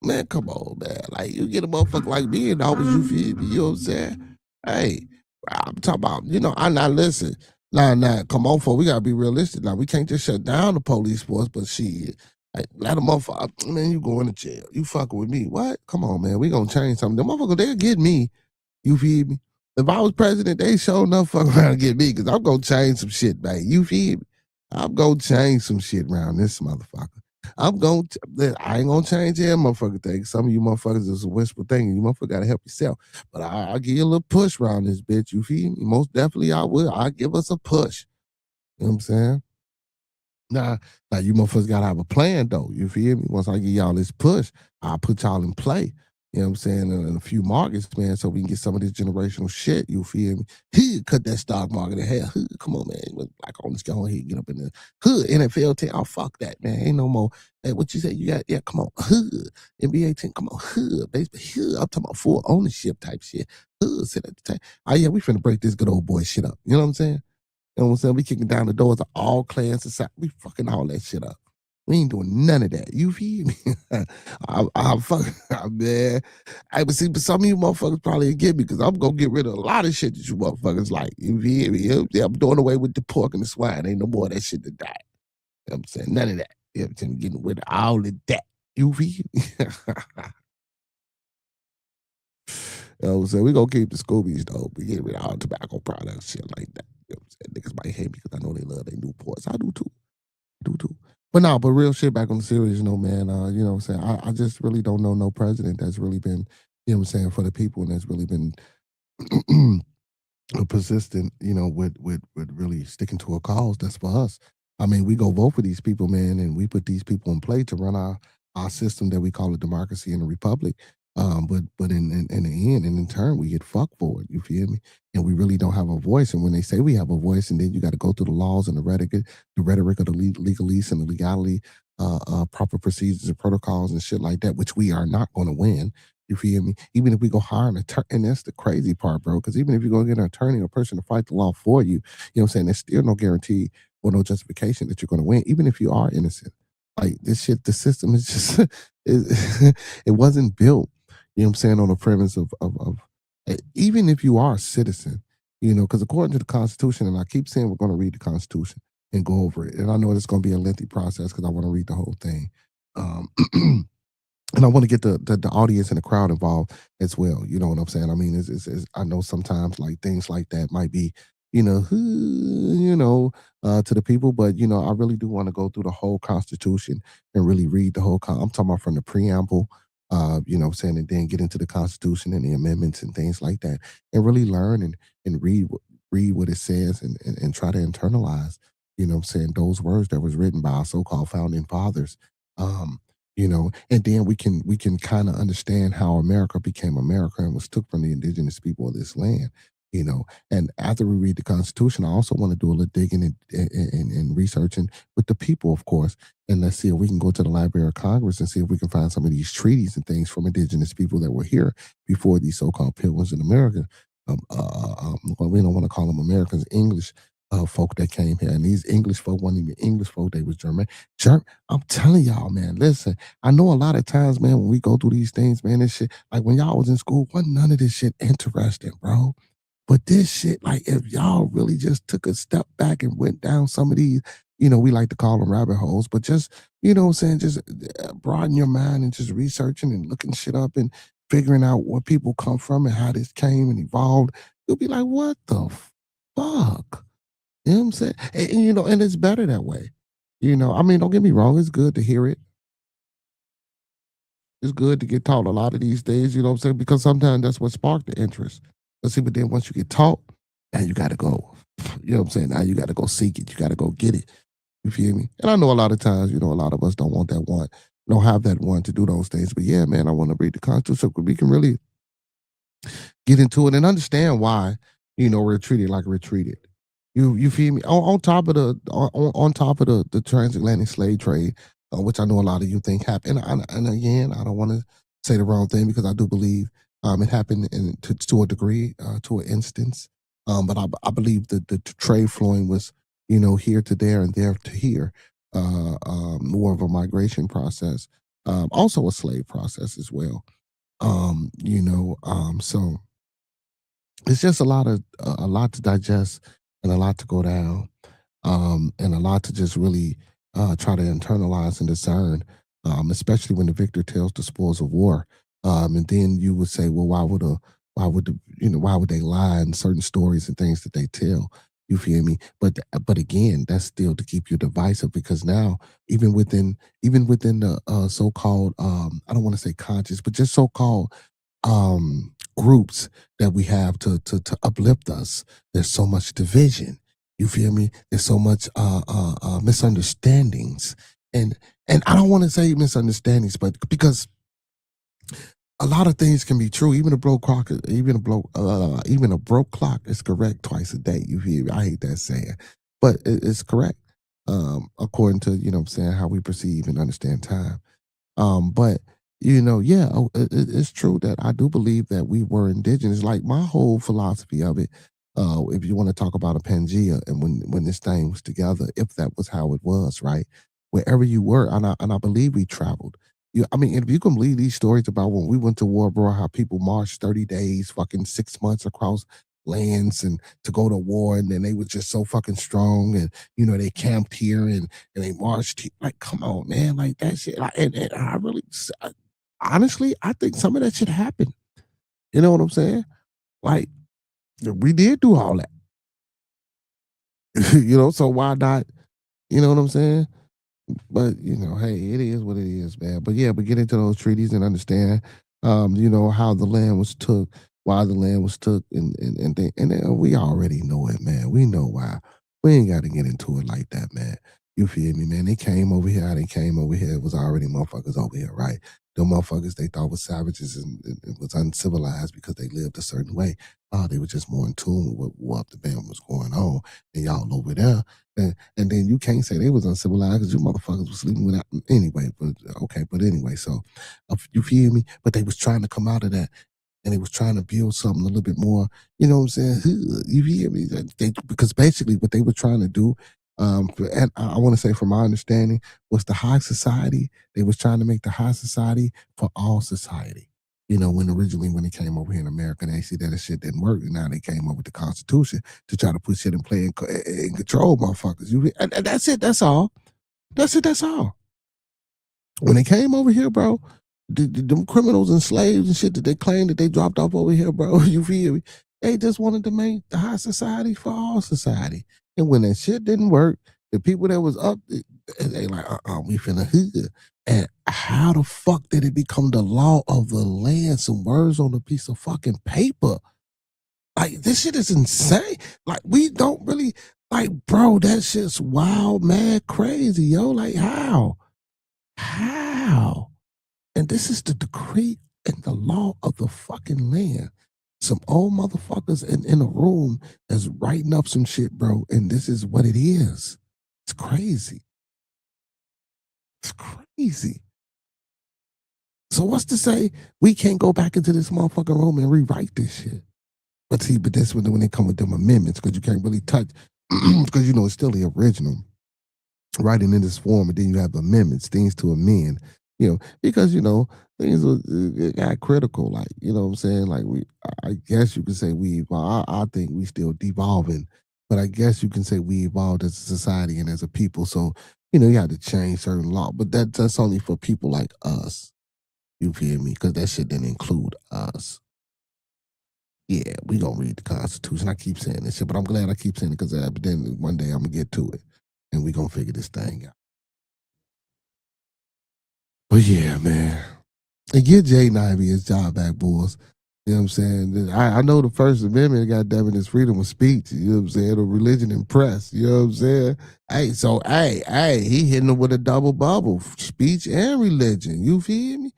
Man, come on, man. Like, you get a motherfucker like me and always you feel me, you know what I'm saying? Hey, I'm talking about, you know, I'm not listening. Nah, come on, folks. We gotta be realistic. Now, we can't just shut down the police force, but shit. Like, let a motherfucker, man, you going to jail. You fucking with me. What? Come on, man. We gonna change something. The motherfucker, they'll get me. You feel me? If I was president, they sure enough fuck around and get me, because I'm gonna change some shit, man. You feel me? I'm gonna change some shit around this motherfucker. I ain't gonna change that motherfucker thing. Some of you motherfuckers is a wishful thinking. You motherfucker gotta help yourself. But I'll give you a little push around this bitch. You feel me? Most definitely I will. I'll give us a push. You know what I'm saying? Now you motherfuckers gotta have a plan though. You feel me? Once I give y'all this push, I'll put y'all in play. You know what I'm saying? In a few markets, man, so we can get some of this generational shit. You feel me? Cut that stock market in hell. Come on, man. Like, on, let's go ahead, get up in the hood. NFL team. Oh, fuck that, man. Ain't no more. Hey, what you say? You got, yeah, come on. Hood. NBA team, come on. Hood. Baseball. Hood. I'm talking about full ownership type shit. Hood. Sit at the time. Oh, yeah, we finna break this good old boy shit up. You know what I'm saying? You know what I'm saying? We kicking down the doors of all class society. We fucking all that shit up. We ain't doing none of that. You feel me? I'm fucking, man. But some of you motherfuckers probably get me because I'm going to get rid of a lot of shit that you motherfuckers like. You feel me? Yeah, I'm doing away with the pork and the swine. Ain't no more of that shit to die. You know what I'm saying? None of that. You know what I'm saying? Getting rid of all of that. You feel me? You know what I'm saying? We're going to keep the Scoobies, though. We get rid of all tobacco products, shit like that. You know what I'm saying? Niggas might hate me because I know they love their Newports. I do too. But real shit, back on the serious note, man, you know what I'm saying? I just really don't know no president that's really been, you know what I'm saying, for the people and that's really been persistent, you know, with really sticking to a cause that's for us. I mean, we go vote for these people, man, and we put these people in play to run our system that we call a democracy and a republic. But in the end and in turn, we get fucked for it. You feel me? And we really don't have a voice. And when they say we have a voice, and then you got to go through the laws and the rhetoric of the legalese and the legality, proper procedures and protocols and shit like that, which we are not going to win. You feel me? Even if we go hire an attorney, and that's the crazy part, bro. Because even if you go get an attorney or person to fight the law for you, you know what I'm saying? There's still no guarantee or no justification that you're going to win, even if you are innocent. Like this shit, the system is just it wasn't built. You know what I'm saying, on the premise of even if you are a citizen, because according to the Constitution, and I keep saying we're going to read the Constitution and go over it, and I know it's going to be a lengthy process because I want to read the whole thing. And I want to get the audience and the crowd involved as well. You know what I'm saying? I mean, I know sometimes like things like that might be, to the people, but I really do want to go through the whole Constitution and really read the whole. I'm talking about from the preamble, saying, and then get into the Constitution and the amendments and things like that, and really learn and read what it says and try to internalize, those words that was written by our so-called founding fathers. And then we can kind of understand how America became America and was took from the indigenous people of this land, and after we read the Constitution, I also want to do a little digging and researching with the people, of course, and let's see if we can go to the Library of Congress and see if we can find some of these treaties and things from indigenous people that were here before these so-called pilgrims in America. We don't want to call them Americans, English folk that came here, and these English folk weren't even English folk, they was German. I'm telling y'all, man, listen, I know a lot of times, man, when we go through these things, man, this shit, like when y'all was in school, wasn't none of this shit interesting, bro. But this shit, like if y'all really just took a step back and went down some of these, we like to call them rabbit holes, but just, just broaden your mind and just researching and looking shit up and figuring out where people come from and how this came and evolved, you'll be like, what the fuck? You know what I'm saying? And it's better that way. I mean, don't get me wrong. It's good to hear it. It's good to get taught a lot of these things, you know what I'm saying? Because sometimes that's what sparked the interest. But then once you get taught, now you got to go. You know what I'm saying? Now you got to go seek it. You got to go get it. You feel me? And I know a lot of times, a lot of us don't want that one, don't have that one to do those things. But yeah, man, I want to read the Constitution so we can really get into it and understand why, we're treated like we're treated. You feel me? On top of the transatlantic slave trade, which I know a lot of you think happened. And again, I don't want to say the wrong thing because I do believe it happened to a degree, to an instance. But I believe that the trade flowing was, here to there and there to here, more of a migration process, also a slave process as well. So it's just a lot to digest and a lot to go down, and a lot to just really try to internalize and discern, especially when the victor tells the spoils of war. And then you would say, well, why would they lie in certain stories and things that they tell? You feel me? But again, that's still to keep you divisive because now even within the so-called I don't want to say conscious, but just so-called groups that we have to uplift us, there's so much division. You feel me? There's so much misunderstandings, and I don't want to say misunderstandings, but because a lot of things can be true. Even a broke clock is correct twice a day. You feel me? I hate that saying, but it's correct according to how we perceive and understand time. But it's true that I do believe that we were indigenous. Like my whole philosophy of it, if you want to talk about a Pangea and when this thing was together, if that was how it was, right? Wherever you were, and I believe we traveled. If you can believe these stories about when we went to war, bro, how people marched 30 days, fucking 6 months across lands and to go to war, and then they were just so fucking strong, and they camped here and they marched here. Like, come on, man, like that shit. And I really, honestly, I think some of that shit happened. You know what I'm saying? Like, we did do all that. So why not? You know what I'm saying? But hey, it is what it is, man. But yeah, we get into those treaties and understand, how the land was took, why the land was took, and we already know it, man. We know why. We ain't got to get into it like that, man. You feel me, man? They came over here. How they came over here, it was already motherfuckers over here, right? The motherfuckers they thought was savages and it was uncivilized because they lived a certain way. They were just more in tune with what the band was going on. And y'all over there. And then you can't say they was uncivilized because you motherfuckers was sleeping without anyway. But okay, but anyway, so you feel me? But they was trying to come out of that, and they was trying to build something a little bit more. You know what I'm saying? You feel me? Because basically what they were trying to do, and I want to say from my understanding, was the high society. They was trying to make the high society for all society. You know, when it came over here in America, they see that the shit didn't work, and now they came up with the Constitution to try to put shit in play and control motherfuckers. And that's it. That's all. That's it. That's all. When they came over here, bro, them criminals and slaves and shit that they claimed that they dropped off over here, bro, you feel me? They just wanted to make the high society for all society. And when that shit didn't work, the people that was up, they like, we finna hood. And how the fuck did it become the law of the land? Some words on a piece of fucking paper. Like, this shit is insane. Like, we don't really, like, bro, that shit's wild, mad, crazy, yo. Like, how? How? And this is the decree and the law of the fucking land. Some old motherfuckers in a room that's writing up some shit, bro, and this is what it is. It's crazy. It's crazy. So what's to say we can't go back into this motherfucking room and rewrite this shit? But see, but that's when they come with them amendments, because you can't really touch, because, you know, it's still the original writing in this form, and then you have amendments, things to amend, you know, because, you know, things got critical, like, you know what I'm saying? Like, I guess you could say we evolved. I think we still devolving, but I guess you can say we evolved as a society and as a people. So, you know, you had to change certain law, but that's only for people like us. You feel me? Because that shit didn't include us. Yeah, we gonna read the Constitution. I keep saying this shit, but I'm glad I keep saying it, because then one day I'm gonna get to it and we gonna figure this thing out. But yeah, man. And get Jaden Ivey his job back, boys. You know what I'm saying? I know the First Amendment, goddamn it, is freedom of speech. You know what I'm saying? Of religion and press. You know what I'm saying? Hey, so, he hitting them with a double bubble. Speech and religion. You feel me?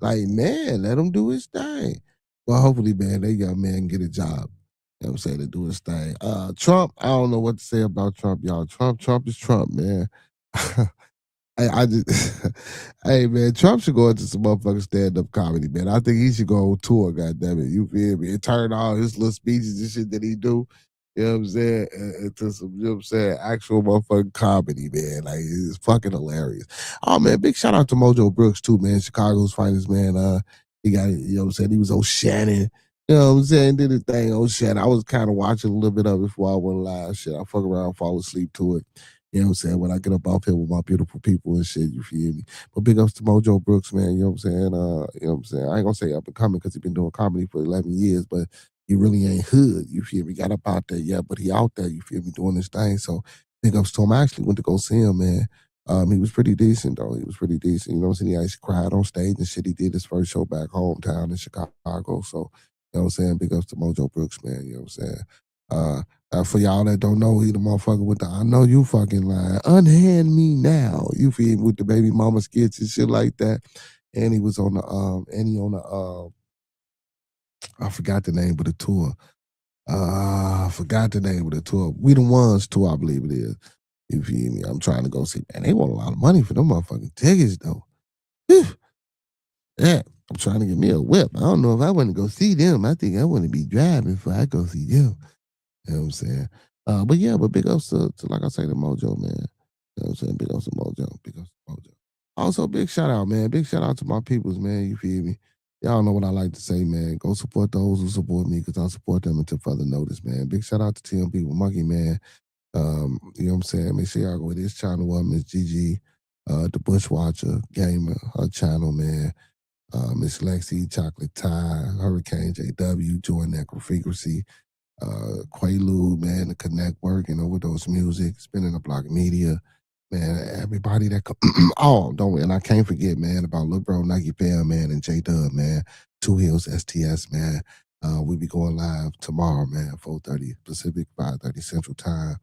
Like, man, let him do his thing. Well, hopefully, man, that young man can get a job. You know what I'm saying? To do his thing. Trump, I don't know what to say about Trump, y'all. Trump is Trump, man. I just, hey, man, Trump should go into some motherfucking stand-up comedy, man. I think he should go on tour, goddammit. You feel me? And turn all his little speeches and shit that he do, you know what I'm saying, into some, you know what I'm saying, actual motherfucking comedy, man. Like, it's fucking hilarious. Oh, man, big shout out to Mojo Brooks, too, man. Chicago's finest, man. He got, you know what I'm saying, he was on Shannon. You know what I'm saying? Did his thing on Shannon. I was kind of watching a little bit of it before I went live. Shit, I fuck around, fall asleep to it. You know what I'm saying? When I get up off here with my beautiful people and shit, you feel me? But big ups to Mojo Brooks, man. You know what I'm saying? You know what I'm saying? I ain't gonna say up and coming, because he been doing comedy for 11 years, but he really ain't hood. You feel me? Got up out there, yeah, but he out there, you feel me, doing his thing. So big ups to him. I actually went to go see him, man. He was pretty decent, though. He was pretty decent. You know what I'm saying? He actually cried on stage and shit. He did his first show back hometown in Chicago. So, you know what I'm saying? Big ups to Mojo Brooks, man. You know what I'm saying? For y'all that don't know, he the motherfucker with the I know you fucking lying. Unhand me now. You feel me? With the baby mama skits and shit like that. And he was on the I forgot the name of the tour. I forgot the name of the tour. We the Ones tour, I believe it is. You feel me? I'm trying to go see. Man, they want a lot of money for them motherfucking tickets, though. Whew. Yeah, I'm trying to get me a whip. I don't know if I want to go see them. I think I want to be driving before I go see them. You know what I'm saying? But yeah, but big ups to, like I say, the Mojo, man. You know what I'm saying? Big ups to Mojo. Big ups to Mojo. Also, big shout out, man. Big shout out to my peoples, man. You feel me? Y'all know what I like to say, man. Go support those who support me, because I'll support them until further notice, man. Big shout out to TMP with Monkey, man. You know what I'm saying? Make sure y'all go with his channel up, Miss Gigi, the Bushwatcher Gamer, her channel, man. Miss Lexi, Chocolate Tie, Hurricane JW, Join Necrofrequency, Quaalude, man, the Connect Work and Overdose Music, Spinning the Block Media, man, everybody that and I can't forget, man, about Lil Bro, Nike Bell, man, and J Dub, man, Two Hills STS, man. We'll be going live tomorrow, man, 4:30 Pacific, 5:30 Central Time.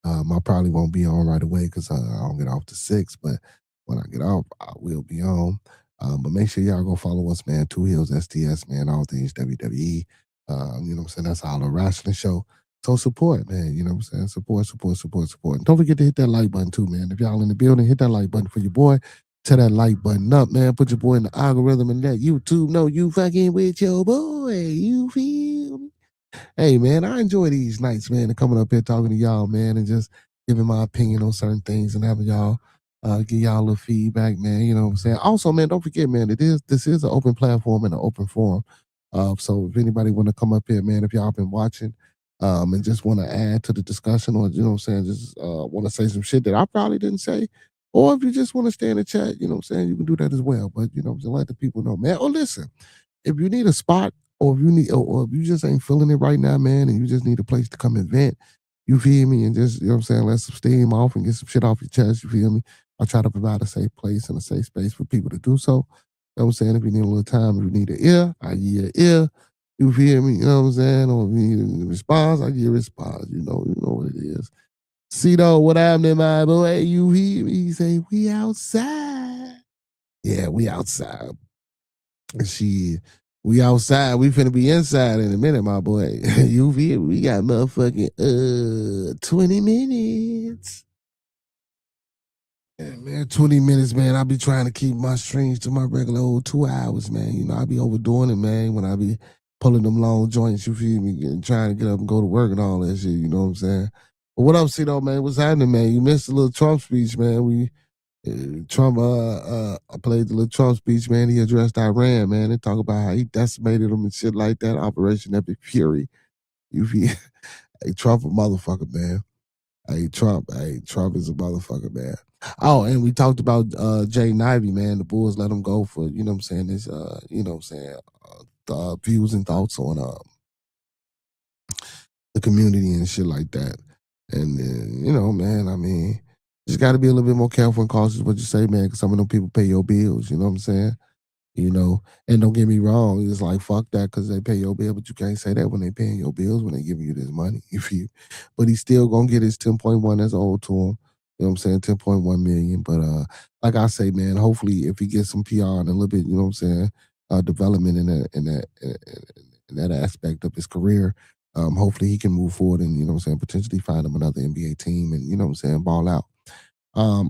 I probably won't be on right away, because I don't get off to 6, but when I get off, I will be on. But make sure y'all go follow us, man. Two Hills STS, man. All things WWE. You know what I'm saying? That's our wrestling show. So support, man. You know what I'm saying? Support. And don't forget to hit that like button too, man. If y'all in the building, hit that like button for your boy. Tear that like button up, man. Put your boy in the algorithm and let YouTube know you fucking with your boy. You feel me? Hey, man, I enjoy these nights, man, and coming up here talking to y'all, man, and just giving my opinion on certain things and having y'all give y'all a little feedback, man. You know what I'm saying? Also, man, don't forget, man, this is an open platform and an open forum. So if anybody want to come up here, man, if y'all been watching, and just want to add to the discussion, or you know what I'm saying, just want to say some shit that I probably didn't say, or if you just want to stay in the chat, you know what I'm saying, you can do that as well. But you know, just let the people know, man. Or listen, if you need a spot, or if you need, or if you just ain't feeling it right now, man, and you just need a place to come and vent, you feel me, and just, you know what I'm saying, let some steam off and get some shit off your chest, you feel me? I try to provide a safe place and a safe space for people to do so. You know what I'm saying? If you need a little time, if you need an ear, I give you an ear. You feel me? You know what I'm saying? Or if you need a response, I give you a response. You know what it is. See though, what happened, my boy? You hear me? He say, we outside. Yeah, we outside. We outside. We finna be inside in a minute, my boy. You feel me? We got motherfucking 20 minutes. Yeah, man, 20 minutes, man. I be trying to keep my streams to my regular old 2 hours, man. You know, I be overdoing it, man, when I be pulling them long joints, you feel me, and trying to get up and go to work and all that shit, you know what I'm saying? But what up, C-Though, man? What's happening, man? You missed the little Trump speech, man. Trump played the little Trump speech, man. He addressed Iran, man. They talk about how he decimated them and shit like that. Operation Epic Fury. You feel? Hey, Trump a motherfucker, man. Hey, Trump is a motherfucker, man. Oh, and we talked about Jaden Ivey, man. The Bulls let him go for, you know what I'm saying, his you know what I'm saying, the views and thoughts on the community and shit like that. And you know, man, I mean, just got to be a little bit more careful and cautious what you say, man, because some of them people pay your bills, you know what I'm saying? You know, and don't get me wrong, it's like, fuck that because they pay your bill, but you can't say that when they paying your bills, when they giving you this money. But he's still gonna get his 10.1 that's owed to him. You know what I'm saying? 10.1 million. But like I say, man, hopefully if he gets some PR and a little bit, you know what I'm saying, development in that aspect of his career, hopefully he can move forward and, you know what I'm saying, potentially find him another NBA team and, you know what I'm saying, ball out.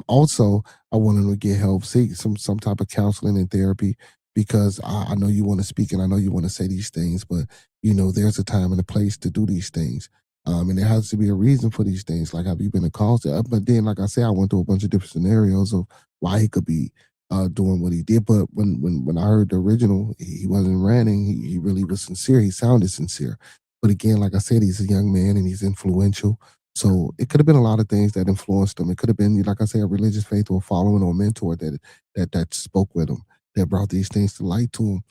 Also, I want him to get help, seek some type of counseling and therapy, because I know you want to speak and I know you want to say these things, but you know there's a time and a place to do these things, and there has to be a reason for these things. Like, have you been a cause? But then, like I said, I went through a bunch of different scenarios of why he could be doing what he did. But when I heard the original, he wasn't ranting. He really was sincere. He sounded sincere. But again, like I said, he's a young man and he's influential. So it could have been a lot of things that influenced him. It could have been, like I say, a religious faith or a following or a mentor that spoke with him, that brought these things to light to him.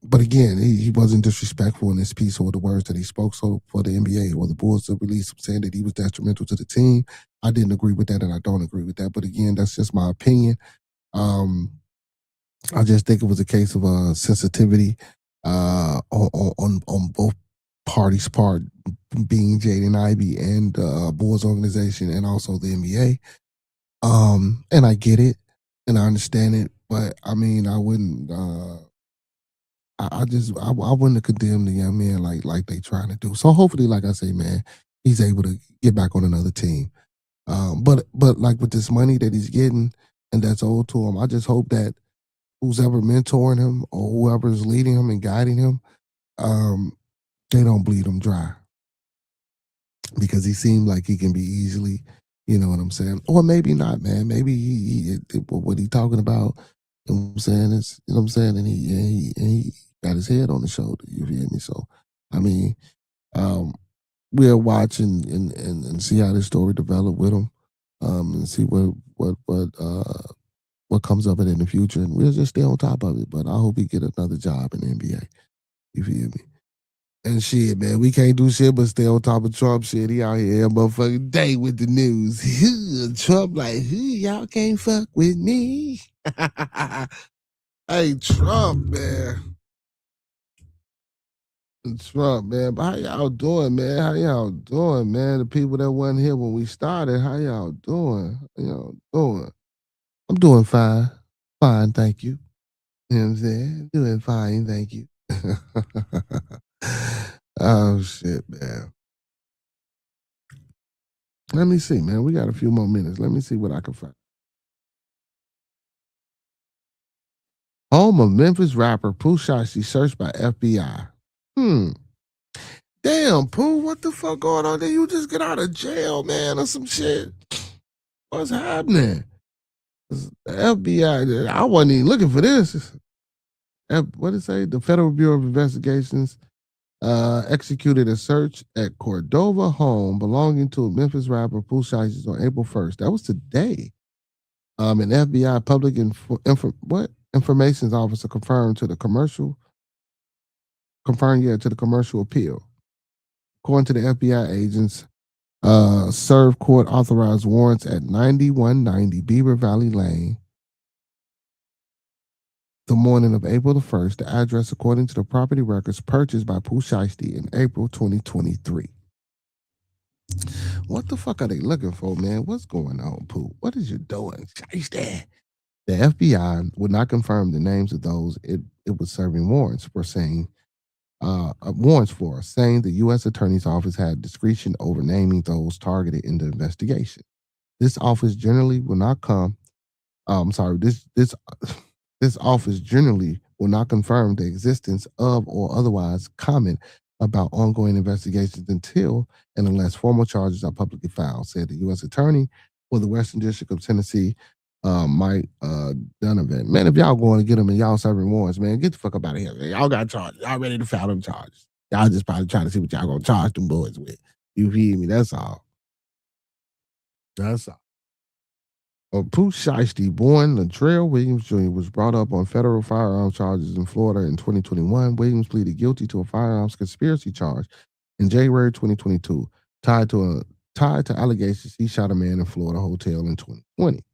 But again, he wasn't disrespectful in this piece or the words that he spoke. So for the NBA or the Bulls to release saying that he was detrimental to the team, I didn't agree with that, and I don't agree with that. But again, that's just my opinion. I just think it was a case of sensitivity on both parties' part, being Jaden Ivey and Bulls organization and also the NBA. And I get it and I understand it, but I mean, I wouldn't I wouldn't have condemned the young man like they trying to do. So hopefully, like I say, man, he's able to get back on another team. But like with this money that he's getting and that's owed to him, I just hope that who's ever mentoring him or whoever's leading him and guiding him, they don't bleed him dry, because he seemed like he can be easily, you know what I'm saying? Or maybe not, man. Maybe what he talking about, you know what I'm saying, is, you know what I'm saying, and he got his head on the shoulder, you feel me? So, I mean, we'll watch and see how this story develop with him, and see what comes of it in the future, and we'll just stay on top of it. But I hope he get another job in the NBA, you feel me? And shit, man, we can't do shit but stay on top of Trump shit. He out here every motherfucking day with the news. Trump like, y'all can't fuck with me. Hey, Trump, man. Trump, man. But how y'all doing, man? How y'all doing, man? The people that wasn't here when we started, how y'all doing? How y'all doing? I'm doing fine. Fine, thank you. You know what I'm saying? Doing fine, thank you. Oh, shit, man. Let me see, man. We got a few more minutes. Let me see what I can find. Home of Memphis rapper Pooh Shiesty searched by FBI. Damn, Pooh, what the fuck going on there? You just get out of jail, man, or some shit. What's happening? The FBI, I wasn't even looking for this. What did it say? The Federal Bureau of Investigations executed a search at Cordova home belonging to Memphis rapper Pooh Shiesty on April 1st. That was today. An FBI public information officer confirmed to the commercial appeal. According to the FBI agents, served court authorized warrants at 9190 Beaver Valley Lane the morning of April the 1st. The address, according to the property records, purchased by Pooh Shiesty in April 2023. What the fuck are they looking for, man? What's going on, Pooh? What is you doing, Shiesty? The FBI would not confirm the names of those it was serving warrants for, saying the U.S. Attorney's Office had discretion over naming those targeted in the investigation. This office generally will not This office generally will not confirm the existence of or otherwise comment about ongoing investigations until and unless formal charges are publicly filed, said the U.S. Attorney for the Western District of Tennessee, Mike Donovan. Man, if y'all going to get them and y'all serving warrants, man, get the fuck up out of here, man. Y'all got charges. Y'all ready to file them charges. Y'all just probably trying to see what y'all going to charge them boys with. You feel me? That's all. That's all. Pooh Shiesty, born Latrell Williams Jr., was brought up on federal firearms charges in Florida in 2021. Williams pleaded guilty to a firearms conspiracy charge in January 2022, tied to allegations he shot a man in Florida hotel in 2020.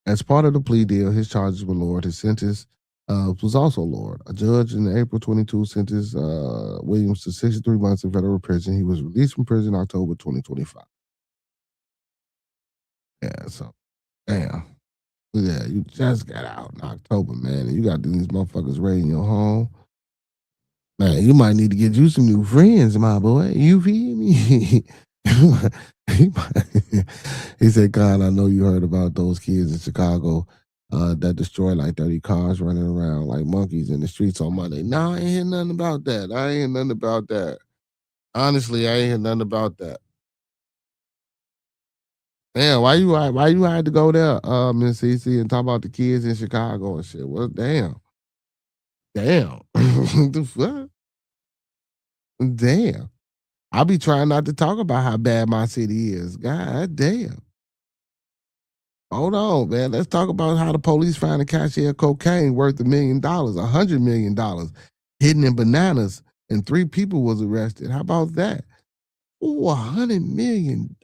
As part of the plea deal, his charges were lowered. His sentence was also lowered. A judge in April 22 sentenced Williams to 63 months in federal prison. He was released from prison in October 2025. Yeah, so, damn. Yeah, you just got out in October, man, and you got these motherfuckers raiding your home. Man, you might need to get you some new friends, my boy. You feel me? He said, God, I know you heard about those kids in Chicago that destroyed like 30 cars running around like monkeys in the streets on Monday. No, I ain't hear nothing about that. Honestly, I ain't hear nothing about that. Damn, why you had to go there, Miss CC, and talk about the kids in Chicago and shit? Well, damn. The fuck? Damn. I be trying not to talk about how bad my city is. God damn. Hold on, man. Let's talk about how the police found a cashier of cocaine worth $1 million, $100 million, hidden in bananas, and 3 people was arrested. How about that? Ooh, $100 million.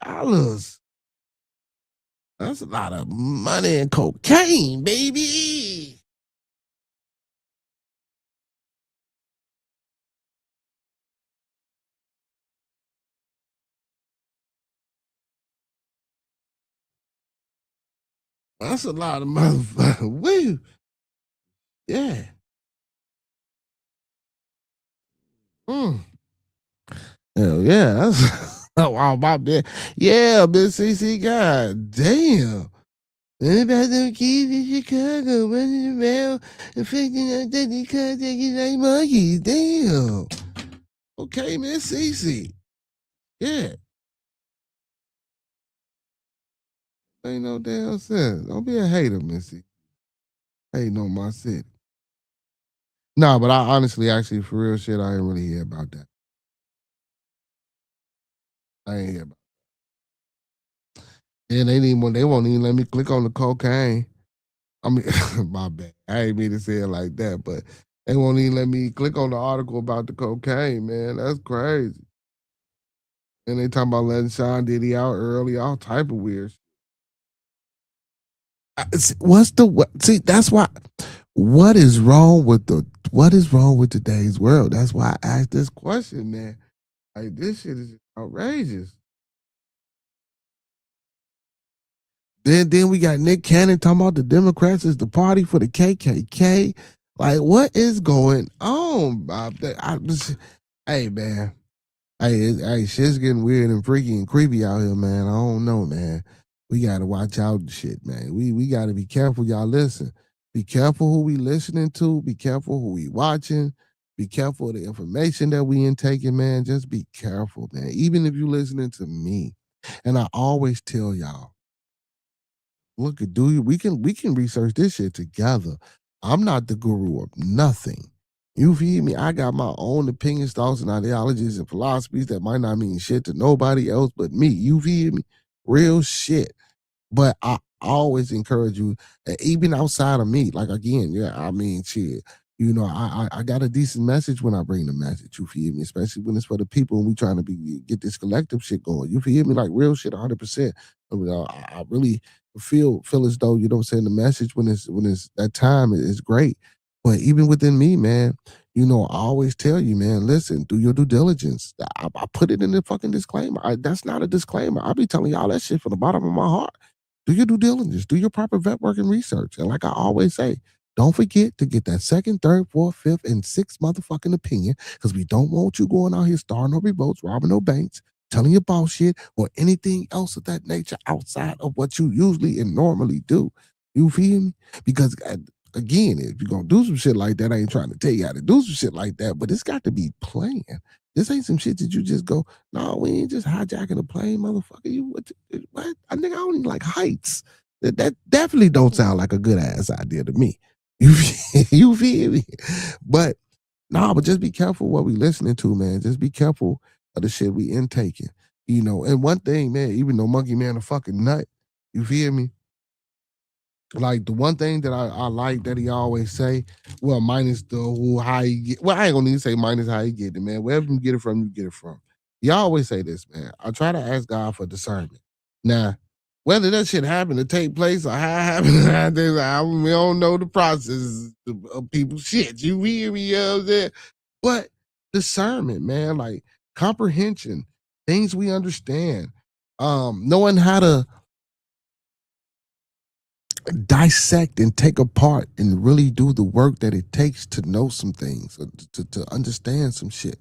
That's a lot of money in cocaine, baby. That's a lot of motherfuckers. Woo. Yeah. Hell yeah. That's wow, my bad. Yeah, Miss CC. God damn. What about them kids in Chicago running around affecting us that they contacted like monkeys? Damn. Okay, Miss CC. Yeah. Ain't no damn sense. Don't be a hater, Missy. Hating on my city. No, but I honestly, actually, for real shit, I ain't really hear about that. I ain't hear about that. And they won't even let me click on the cocaine. I mean, my bad. I ain't mean to say it like that, but they won't even let me click on the article about the cocaine, man. That's crazy. And they talking about letting Sean Diddy out early, all type of weird shit. See, that's why. What is wrong with today's world? That's why I asked this question, man. Like, this shit is outrageous. Then we got Nick Cannon talking about the Democrats is the party for the KKK. Like, what is going on? Hey, man. Hey, shit's getting weird and freaky and creepy out here, man. I don't know, man. We got to watch out and shit, man. We got to be careful, y'all. Listen. Be careful who we listening to. Be careful who we watching. Be careful of the information that we intaking, man. Just be careful, man. Even if you listening to me. And I always tell y'all, look at we can research this shit together. I'm not the guru of nothing. You feel me? I got my own opinions, thoughts, and ideologies and philosophies that might not mean shit to nobody else but me. You feel me? Real shit. But I always encourage you, even outside of me, like again, yeah, I mean, shit. You know, I got a decent message when I bring the message. You feel me? Especially when it's for the people and we trying to get this collective shit going. You feel me? Like real shit, 100%. I really feel as though, you know what I'm saying, the message when it's that time is great. But even within me, man, you know, I always tell you, man, listen, do your due diligence. I put it in the fucking disclaimer. That's not a disclaimer. I be telling y'all that shit from the bottom of my heart. Do your due diligence. Do your proper vet work and research. And like I always say, don't forget to get that second, third, fourth, fifth, and sixth motherfucking opinion, because we don't want you going out here starting no revolts, robbing no banks, telling your boss shit, or anything else of that nature outside of what you usually and normally do. You feel me? Because again, if you're going to do some shit like that, I ain't trying to tell you how to do some shit like that, but it's got to be planned. This ain't some shit that you just go, no, we ain't just hijacking a plane, motherfucker. You what? I think I don't even like heights. That definitely don't sound like a good ass idea to me. You feel me? But but just be careful what we listening to, man. Just be careful of the shit we intaking. You know, and one thing, man, even though Monkey Man a fucking nut, you feel me? Like the one thing that I like that he always say, well, minus how he get. Well, I ain't gonna even say minus how he get it, man. Wherever you get it from, you get it from. He always say this, man. I try to ask God for discernment. Now, whether that shit happened to take place or how it happened, we don't know the process of people's shit. You hear me? You know what I'm saying? But discernment, man, like comprehension, things we understand, knowing how to dissect and take apart and really do the work that it takes to know some things, to understand some shit.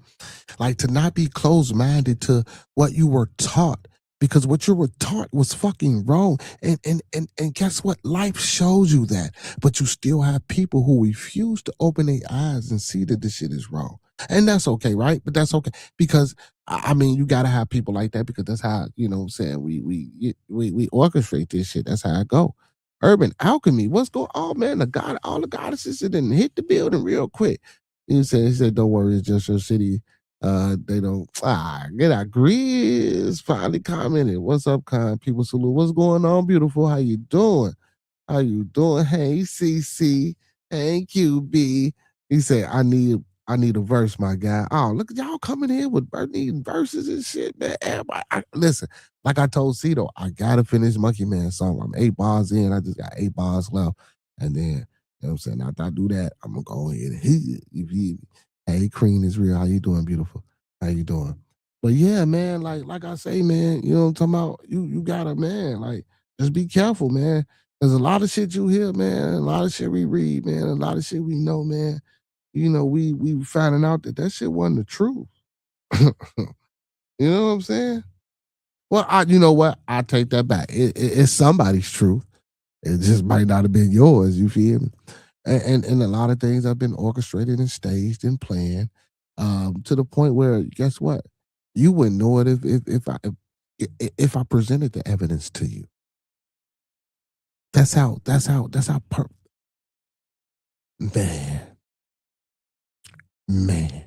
Like to not be closed-minded to what you were taught, because what you were taught was fucking wrong. And guess what? Life shows you that. But you still have people who refuse to open their eyes and see that this shit is wrong. And that's okay, right? But that's okay. Because I mean, you gotta have people like that, because that's how, you know what I'm saying, we orchestrate this shit. That's how it go. Urban alchemy. What's going on, man? All the goddesses didn't hit the building real quick. He said, don't worry, it's just your city. They don't get out. Grizz finally commented. What's up, kind people? Salute. What's going on, beautiful? How you doing? How you doing? Hey, CC. Hey, QB. He said, I need a verse, my guy. Oh, look at y'all coming in with needing verses and shit, man. Everybody, listen, like I told Cito, I gotta finish Monkey Man song. I'm 8 bars in. I just got 8 bars left. And then, you know what I'm saying? After I do that, I'm gonna go ahead and hit it. Hey, Cream is real. How you doing, beautiful? How you doing? But yeah, man, like I say, man, you know what I'm talking about? You gotta, man, like, just be careful, man. There's a lot of shit you hear, man. A lot of shit we read, man. A lot of shit we know, man. You know, we finding out that shit wasn't the truth. You know what I'm saying? Well, you know what? I take that back. It's somebody's truth. It just might not have been yours. You feel me? And a lot of things have been orchestrated and staged and planned, to the point where, guess what? You wouldn't know it if I presented the evidence to you. That's how man.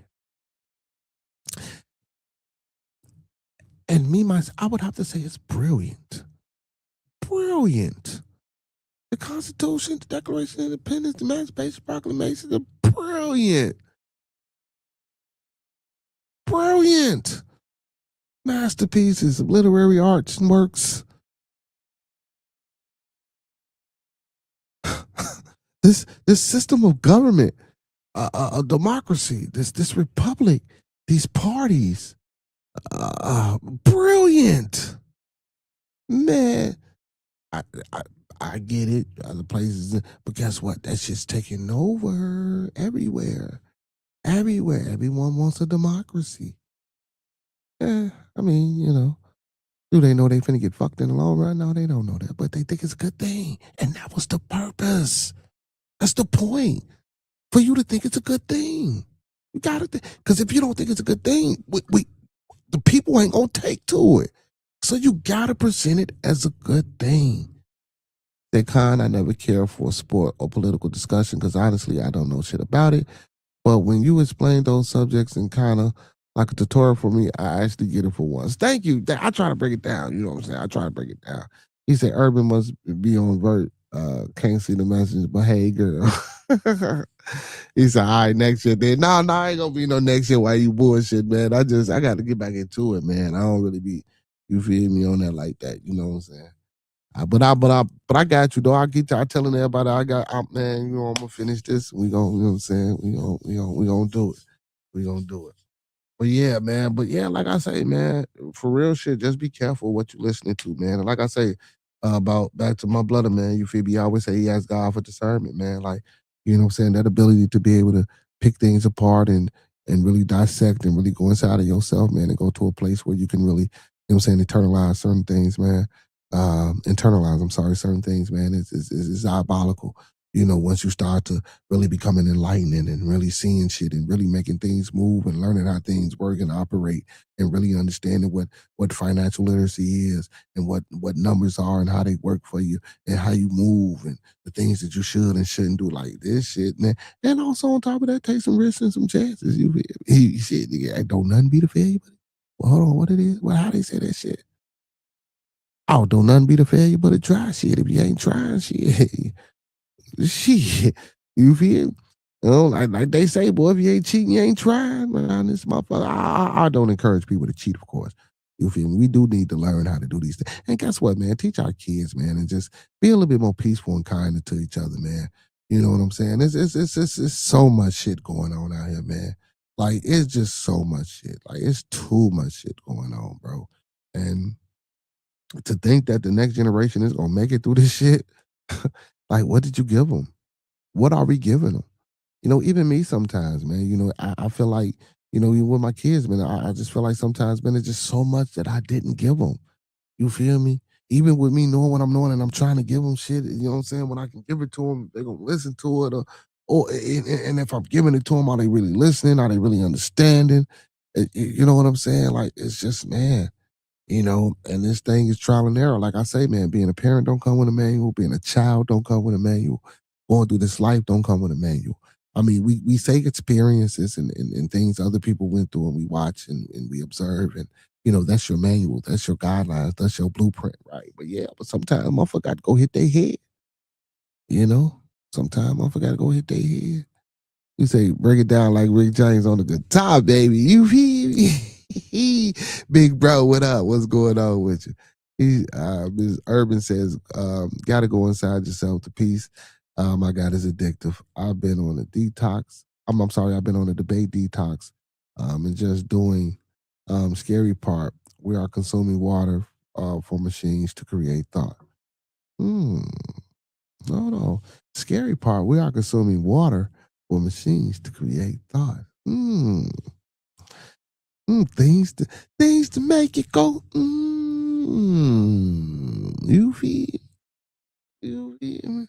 And me, myself, I would have to say it's brilliant. Brilliant. The Constitution, the Declaration of Independence, the Emancipation Proclamation, are brilliant. Brilliant. Masterpieces of literary arts and works. This system of government, a democracy, this republic, these parties, brilliant. Man, I get it, other places, but guess what? That shit's taking over everywhere. Everywhere. Everyone wants a democracy. I mean, you know, do they know they finna get fucked in the long run? No, they don't know that, but they think it's a good thing. And that was the purpose. That's the point. For you to think it's a good thing. You gotta think, because if you don't think it's a good thing, the people ain't gonna take to it. So you gotta present it as a good thing. Said, Khan, I never care for sport or political discussion because honestly, I don't know shit about it. But when you explain those subjects in kind of like a tutorial for me, I actually get it for once. Thank you. I try to break it down. You know what I'm saying? I try to break it down. He said, Urban must be on vert. Can't see the message, but hey, girl. He said, all right, next year. Then, no, I ain't gonna be no next year. Why you bullshit, man? I got to get back into it, man. I don't really be, you feel me, on that like that. You know what I'm saying? But I got you though. I telling everybody man, you know, I'm gonna finish this. We gonna, you know what I'm saying? We gonna do it. We gonna do it. But yeah, man. But yeah, like I say, man, for real shit, just be careful what you're listening to, man. And like I say, about back to my brother, man, you feel me? I always say he asked God for discernment, man. Like, you know what I'm saying? That ability to be able to pick things apart and really dissect and really go inside of yourself, man, and go to a place where you can really, you know what I'm saying, internalize certain things, man. Certain things, man. It's diabolical. You know, once you start to really becoming enlightened and really seeing shit and really making things move and learning how things work and operate and really understanding what financial literacy is and what numbers are and how they work for you and how you move and the things that you should and shouldn't do, like this shit, man. And also on top of that, take some risks and some chances. He shit, nigga, don't nothing beat a failure. Well, hold on, what it is? Well, how they say that shit? Oh, don't nothing beat a failure but a try, shit. If you ain't trying, shit. Shit. You feel? You know, like they say, boy, if you ain't cheating, you ain't trying, man. This motherfucker. I don't encourage people to cheat, of course. You feel me? We do need to learn how to do these things. And guess what, man? Teach our kids, man, and just be a little bit more peaceful and kinder to each other, man. You know what I'm saying? It's so much shit going on out here, man. Like, it's just so much shit. Like, it's too much shit going on, bro. And to think that the next generation is gonna make it through this shit, like, what did you give them? What are we giving them? You know, even me sometimes, man. You know, I feel like, you know, even with my kids, man, I just feel like sometimes, man, it's just so much that I didn't give them. You feel me? Even with me knowing what I'm knowing and I'm trying to give them shit, you know what I'm saying? When I can give it to them, they're gonna listen to it, and if I'm giving it to them, are they really listening? Are they really understanding? You know what I'm saying? Like, it's just, man. You know, and this thing is trial and error. Like I say, man, being a parent don't come with a manual. Being a child don't come with a manual. Going through this life don't come with a manual. I mean, we say experiences and things other people went through and we watch and we observe and, you know, that's your manual. That's your guidelines. That's your blueprint, right? But yeah, but sometimes motherfucker got to go hit their head. You know? Sometimes motherfucker got to go hit their head. You say, break it down like Rick James on the guitar, baby. You feel me? Big bro, what up? What's going on with you? Ms. Urban says, gotta go inside yourself to peace. My God, is addictive. I've been on a detox. I'm sorry, I've been on a debate detox. And just doing scary part. We are consuming water for machines to create thought. No. Scary part, we are consuming water for machines to create thought. Things to make it go. You feel? You feel me?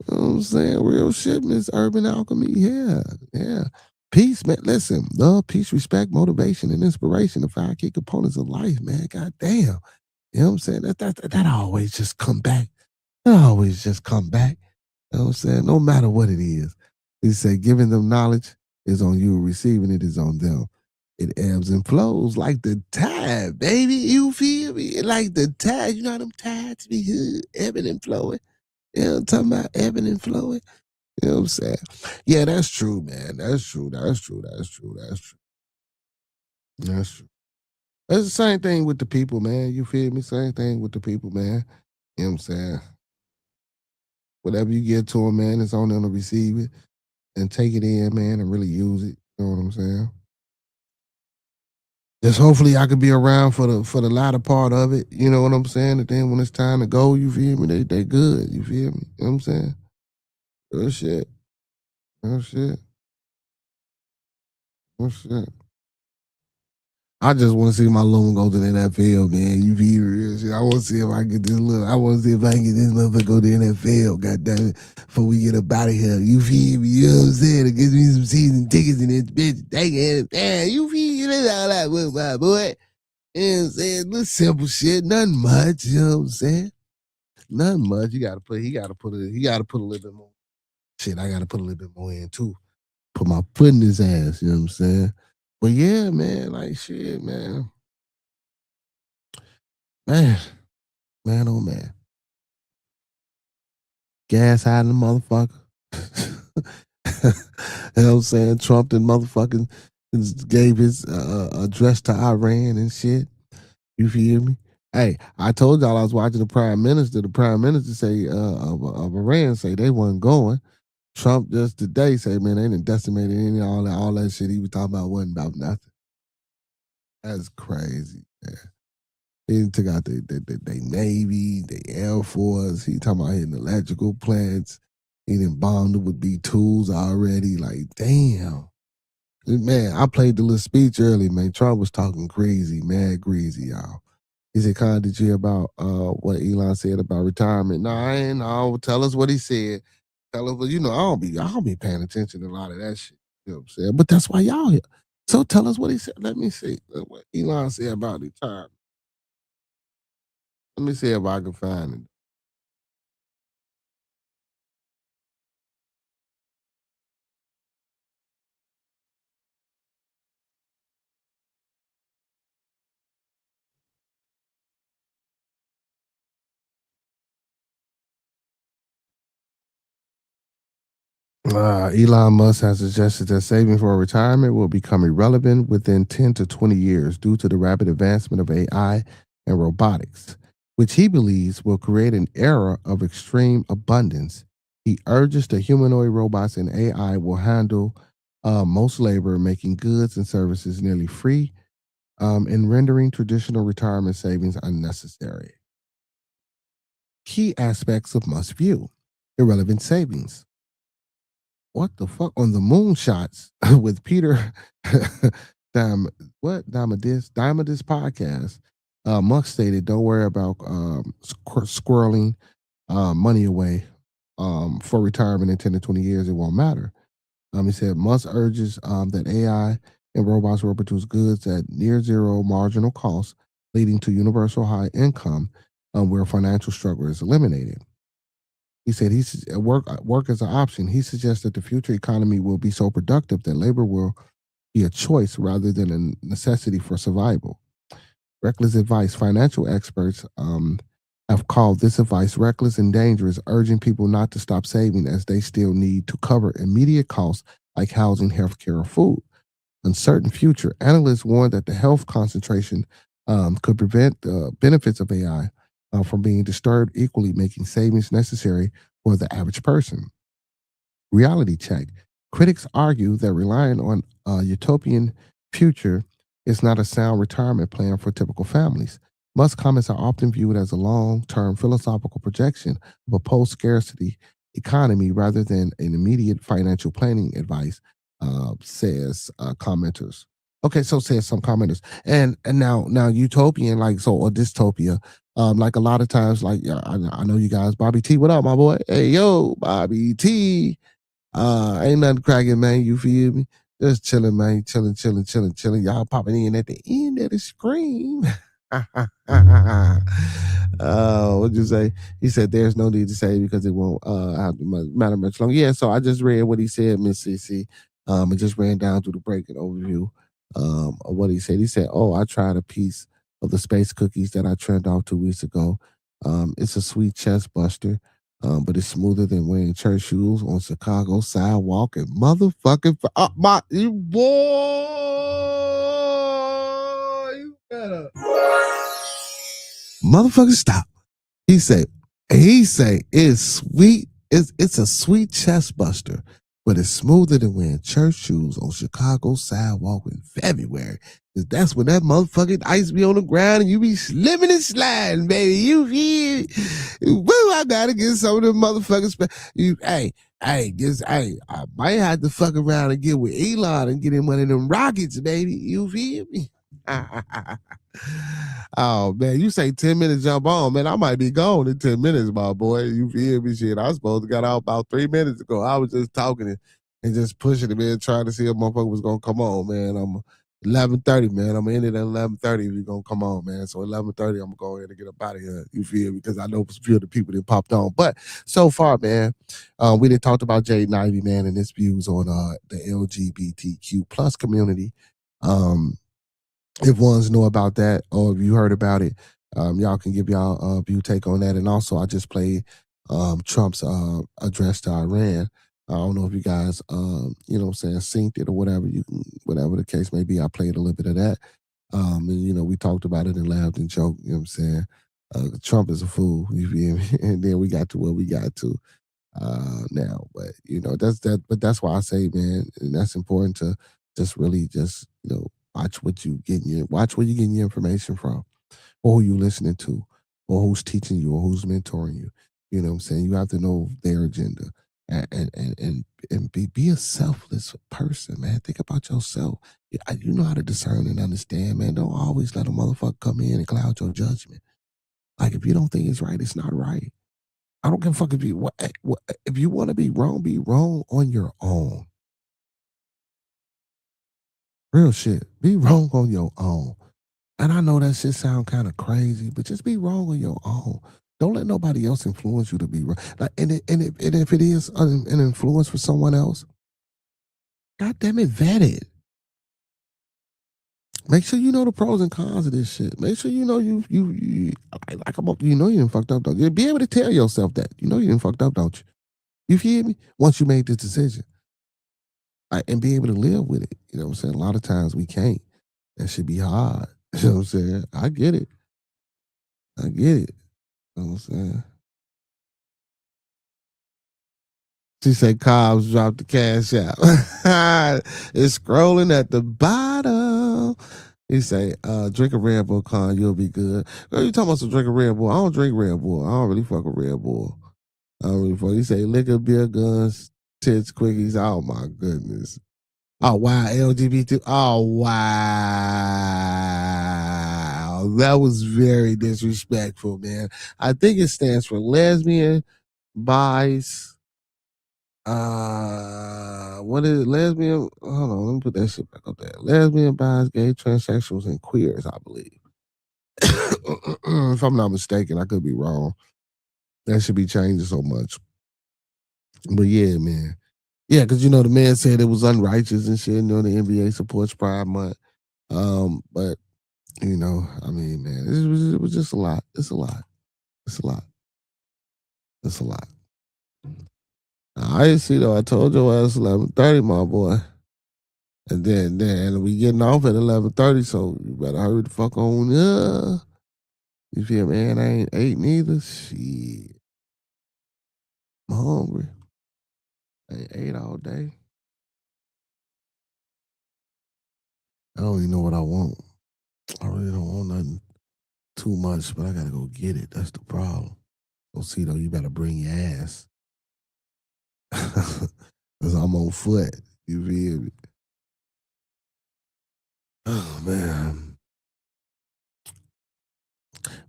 You know what I'm saying? Real shit, Miss Urban Alchemy. Yeah. Peace, man. Listen, love, peace, respect, motivation, and inspiration, the 5 key components of life, man. God damn. You know what I'm saying? That always just come back. That always just come back. You know what I'm saying? No matter what it is. He said, giving them knowledge is on you, receiving it is on them. It ebbs and flows like the tide, baby. You feel me? Like the tide. You know how them tides be ebbing and flowing? You know what I'm talking about? Ebbing and flowing. You know what I'm saying? Yeah, that's true, man. That's true. That's the same thing with the people, man. You feel me? Same thing with the people, man. You know what I'm saying? Whatever you get to them, man, it's on them to receive it and take it in, man, and really use it. You know what I'm saying? Just hopefully I could be around for the latter part of it. You know what I'm saying? And then when it's time to go, you feel me? They good. You feel me? You know what I'm saying? Good shit. I just want to see my loon go to the NFL, man. You feel real shit. I want to see if I can get this I want to see if I can get this motherfucker go to the NFL, goddamn it, before we get up out of here. You feel me? You know what I'm saying? It gives me some season tickets in this bitch. Dang it. Man, you feel me? That's all I want, my boy. You know what I'm saying? Little simple shit, nothing much, you know what I'm saying? Nothing much. He gotta put a little bit more. Shit, I gotta put a little bit more in too. Put my foot in his ass, you know what I'm saying? But yeah, man, like shit, man. Man, oh man. Gas high in the motherfucker. You know what I'm saying? Trump and motherfucking gave his address to Iran and shit. You feel me? Hey, I told y'all I was watching the prime minister. The prime minister say of Iran say they wasn't going. Trump just today say, man, they didn't decimated any all that shit he was talking about wasn't about nothing. That's crazy, man. He took out the Navy, the Air Force. He talking about hitting electrical plants. He done bombed it with B-2s already. Like, damn. Man, I played the little speech early, man. Trump was talking crazy, mad greasy, y'all. He said, Con, did you hear about what Elon said about retirement? No, I ain't know. Tell us what he said. Tell us, you know, I don't be paying attention to a lot of that shit. You know what I'm saying? But that's why y'all here. So tell us what he said. Let me see what Elon said about retirement. Let me see if I can find it. Elon Musk has suggested that saving for retirement will become irrelevant within 10 to 20 years due to the rapid advancement of AI and robotics, which he believes will create an era of extreme abundance. He urges that humanoid robots and AI will handle most labor, making goods and services nearly free and rendering traditional retirement savings unnecessary. Key aspects of Musk's view: irrelevant savings. What the fuck on the moonshots with Peter Diamandis podcast? Musk stated, "Don't worry about squirreling money away for retirement in 10 to 20 years. It won't matter." He said Musk urges that AI and robots will produce goods at near zero marginal cost, leading to universal high income where financial struggle is eliminated. He said work as an option. He suggests that the future economy will be so productive that labor will be a choice rather than a necessity for survival. Reckless advice. Financial experts have called this advice reckless and dangerous, urging people not to stop saving as they still need to cover immediate costs like housing, healthcare, or food. Uncertain future. Analysts warn that the health concentration could prevent the benefits of AI from being disturbed equally, making savings necessary for the average person. Reality check. Critics argue that relying on a utopian future is not a sound retirement plan for typical families. Musk comments are often viewed as a long-term philosophical projection of a post-scarcity economy rather than an immediate financial planning advice, says commenters. Okay, so says some commenters. And now utopian, like so, or dystopia, like a lot of times, like I know you guys, Bobby T, what up, my boy? Hey, yo, Bobby T. Ain't nothing cracking, man. You feel me? Just chilling, man. Chilling. Y'all popping in at the end of the screen. What'd you say? He said there's no need to say because it won't matter much longer. Yeah, so I just read what he said, Miss CC. I just ran down through the break and overview of what he said. He said, "Oh, I tried a piece of the space cookies that I turned off 2 weeks ago. It's a sweet chest buster, but it's smoother than wearing church shoes on Chicago sidewalk and motherfucking you boy, you better motherfucker stop." He say it's sweet. It's a sweet chest buster, but it's smoother than wearing church shoes on Chicago sidewalk in February. Cause that's when that motherfucking ice be on the ground and you be slipping and sliding, baby. You feel? Woo! I gotta get some of them motherfuckers. I might have to fuck around and get with Elon and get in one of them rockets, baby. You feel me? Oh man, you say 10 minutes jump on, man. I might be gone in 10 minutes, my boy. You feel me? Shit, I was supposed to got out about 3 minutes ago. I was just talking and just pushing it, man, trying to see if motherfucker was gonna come on, man. I'm 11:30, man. I'm gonna end it at 11:30 if you're gonna come on, man. So 11:30, I'm gonna go ahead and get up out of here. You feel me? Because I know a few of the people that popped on. But so far, man, we done talked about Jaden Ivey, man, and his views on the LGBTQ plus community. If ones know about that or if you heard about it, y'all can give y'all view take on that. And also, I just played Trump's address to Iran. I don't know if you guys, you know what I'm saying, synced it or whatever. You can, whatever the case may be, I played a little bit of that. And, you know, we talked about it and laughed and joked, you know what I'm saying? Trump is a fool, you feel me? And then we got to where we got to now. But, you know, that's why I say, man, and that's important to just really just, you know, watch where you're getting your information from, or who you listening to, or who's teaching you, or who's mentoring you. You know what I'm saying? You have to know their agenda. And be a selfless person, man. Think about yourself. You know how to discern and understand, man. Don't always let a motherfucker come in and cloud your judgment. Like, if you don't think it's right, it's not right. I don't give a fuck if you want to be wrong on your own. Real shit. Be wrong on your own. And I know that shit sound kind of crazy, but just be wrong on your own. Don't let nobody else influence you to be wrong. Like, and if it is an influence for someone else, God damn it, vet it. Make sure you know the pros and cons of this shit. Make sure you know you know you done fucked up, don't you? Be able to tell yourself that. You know you done fucked up, don't you? You feel me? Once you made this decision. And be able to live with it. You know what I'm saying? A lot of times we can't. That should be hard. You know what I'm saying? I get it. You know what I'm saying? She said Cobbs dropped the cash out. It's scrolling at the bottom. He say, drink a Red Bull, Con, you'll be good. Girl, you talking about some drink a Red Bull? I don't drink Red Bull. I don't really fuck with Red Bull. I don't really fuck. He say liquor, beer, guns, tits, quickies. Oh my goodness. Oh wow, LGBT. Oh wow. That was very disrespectful, man. I think it stands for lesbian, bis. What is it? Lesbian? Hold on, let me put that shit back up there. Lesbian, bis, gay, transsexuals, and queers, I believe. If I'm not mistaken, I could be wrong. That should be changing so much. But yeah, man. Yeah, because you know the man said it was unrighteous and shit. You know the NBA supports Pride Month. But you know, I mean, man, it was just a lot. It's a lot. I see though. I told your ass 11:30, my boy. And then we getting off at 11:30, so you better hurry the fuck on. You feel me? Man, I ain't ate neither. Shit, I'm hungry. I ain't ate all day. I don't even know what I want. I really don't want nothing too much, but I gotta go get it. That's the problem. So see though, you better bring your ass. Cause I'm on foot. You feel me? Oh man.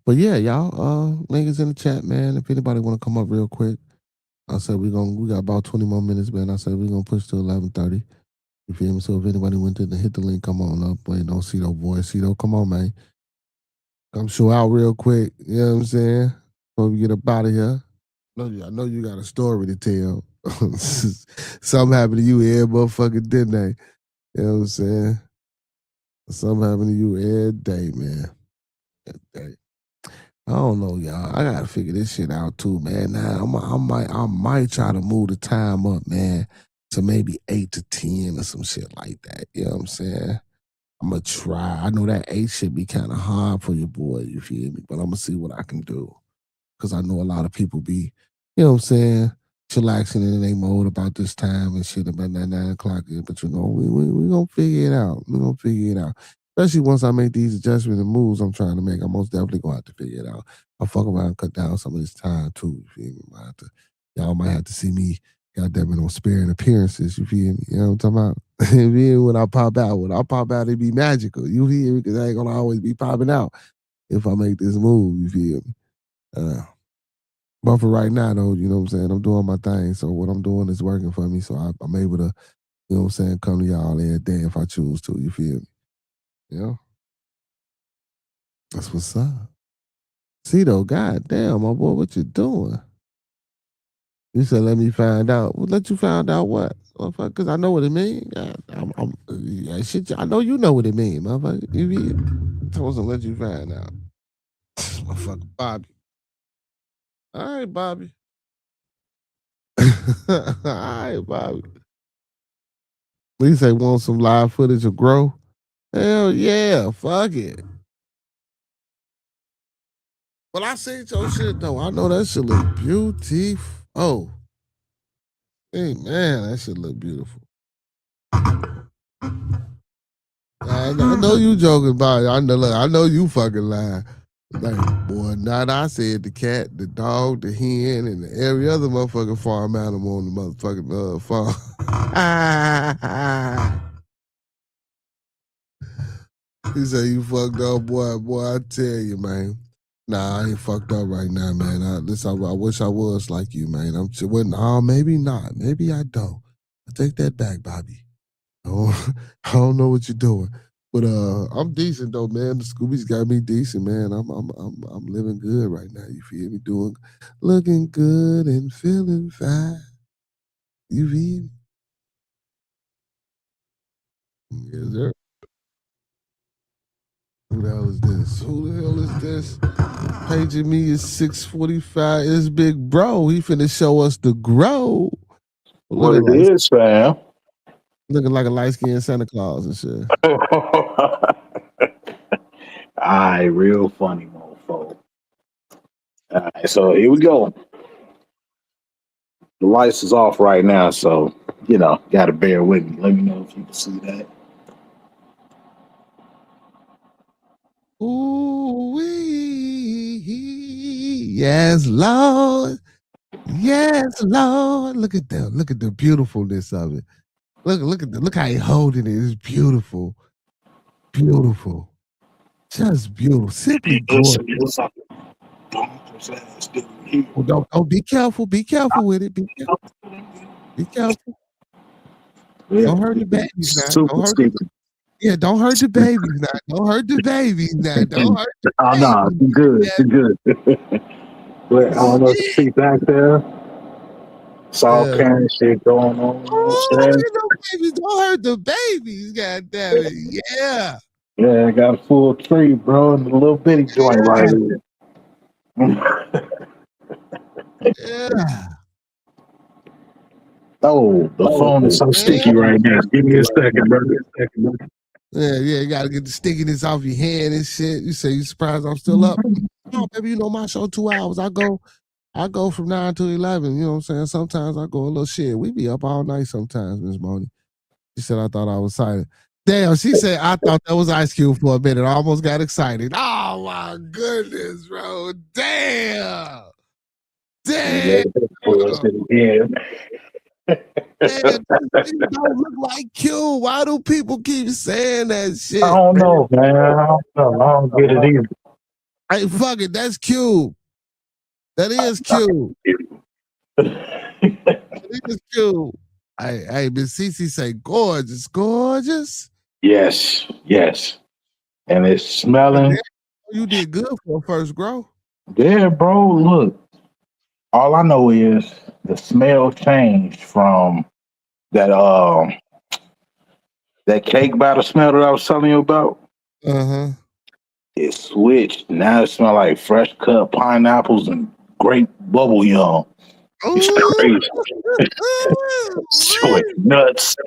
But yeah, y'all, link is in the chat, man. If anybody wanna come up real quick, I said we got about 20 more minutes, man. I said we're gonna push to 11:30. You feel me? So if anybody went to hit the link, come on up. Wait, don't see no boy. See though, come on, man. Come show out real quick. You know what I'm saying? Before we get up out of here. I know you got a story to tell. Something happened to you every motherfucking day. You know what I'm saying? Something happened to you every day, man. Every day. I don't know, y'all. I gotta figure this shit out too, man. Now I might try to move the time up, man, to maybe 8 to 10 or some shit like that. You know what I'm saying? I'm gonna try. I know that 8 should be kind of hard for your boy, you feel me? But I'm gonna see what I can do. Cause I know a lot of people be, you know what I'm saying, chillaxing in their mode about this time and shit about 9 o'clock. But you know, we gonna figure it out. We gonna figure it out. Especially once I make these adjustments and moves I'm trying to make, I'm most definitely gonna have to figure it out. I'll fuck around and cut down some of this time too. You feel me? Y'all might have to see me, goddamn it, on sparing appearances. You feel me? You know what I'm talking about? When I pop out, it be magical. You feel me? Because I ain't gonna always be popping out if I make this move. You feel me? But for right now, though, you know what I'm saying? I'm doing my thing. So what I'm doing is working for me. So I'm able to, you know what I'm saying, come to y'all every day if I choose to. You feel me? Yeah. That's what's up. See though, goddamn, my boy, what you doing? You said let me find out. Well, let you find out what? Because I know what it means. I know you know what it means, motherfucker. You be told to let you find out. Motherfucker Bobby. All right, Bobby. All right, Bobby. He say want some live footage of Grow? Hell yeah, fuck it. Well, I seen your shit though. I know that shit look beautiful. Oh, hey man, that shit look beautiful. I know you joking about it. I know you fucking lying. Like, boy, not I said the cat, the dog, the hen, and every other motherfucking farm animal on the motherfucking farm. He said you fucked up, boy. Boy, I tell you, man. Nah, I ain't fucked up right now, man. I wish I was like you, man. Oh, maybe not. Maybe I don't. I take that back, Bobby. I don't know what you're doing. But I'm decent though, man. The Scooby's got me decent, man. I'm living good right now. You feel me? Looking good and feeling fine. You feel me? Yes, sir. Who the hell is this? Who the hell is this? Paging me is 6:45. It's Big Bro. He finna show us the grow. What it is, fam. Looking like a light-skinned Santa Claus and shit. Alright, real funny, mofo. Alright, so here we go. The lights is off right now, so gotta bear with me. Let me know if you can see that. Ooh, yes, Lord. Yes, Lord. Look at that. Look at the beautifulness of it. Look how he holding it. It's beautiful. Beautiful. Just beautiful. Simply gorgeous. Oh, don't be careful. Be careful with it. Be careful. Be careful. Don't hurt the babies now. Don't hurt the babies now. Don't hurt the babies now. Don't hurt the babies. Oh no, you good. You good. But I don't know if you see back there. It's all kind of shit going on. Babies, don't hurt the babies, god damn it. Yeah. Yeah, I got a full tree, bro, and a little bitty joint right here. Yeah. Oh, the phone is so sticky right now. Give me a second, bro. Yeah, you gotta get the stickiness off your hand and shit. You say you surprised I'm still up. No, baby, my show 2 hours. I go from 9 to 11. You know what I'm saying? Sometimes I go a little shit. We be up all night sometimes, Miss Moni. She said I thought I was silent. Damn, she said I thought that was Ice Cube for a minute. I almost got excited. Oh my goodness, bro. Damn. Yeah. Man, you don't look like Q. Why do people keep saying that shit? I don't know, man. I don't get it either. Hey, fuck it. That's Q. That is Q. That is Q. Hey, Miss Cece say gorgeous, gorgeous. Yes. And it's smelling. You did good for a first grow. Yeah, bro. Look, all I know is the smell changed from that cake batter smell that I was telling you about. Uh-huh. It switched. Now it smells like fresh cut pineapples and grape bubble yum. It's crazy. Sweet nuts.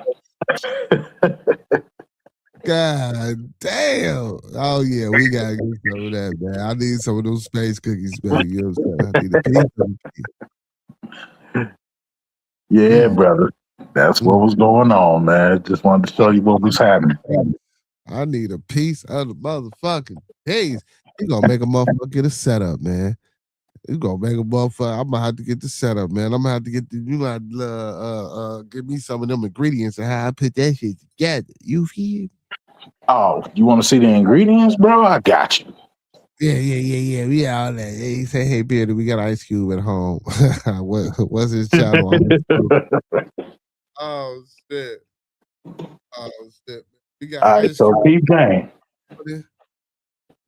God damn. Oh yeah, we gotta get some of that, man. I need some of those space cookies, man. You know what I'm saying? I need a piece. Yeah, brother. That's what was going on, man. Just wanted to show you what was happening. I need a piece of the motherfucking piece. You gonna make a motherfucker get a setup, man. You gonna make a motherfucker. I'm gonna have to get the setup, man. I'm gonna have to get you might give me some of them ingredients and how I put that shit together. You feel? Oh, you want to see the ingredients, bro? I got you. Yeah. We all that. He said, "Hey, Bearded, we got Ice Cube at home." What's his channel? Oh shit! We got all right, so keep going.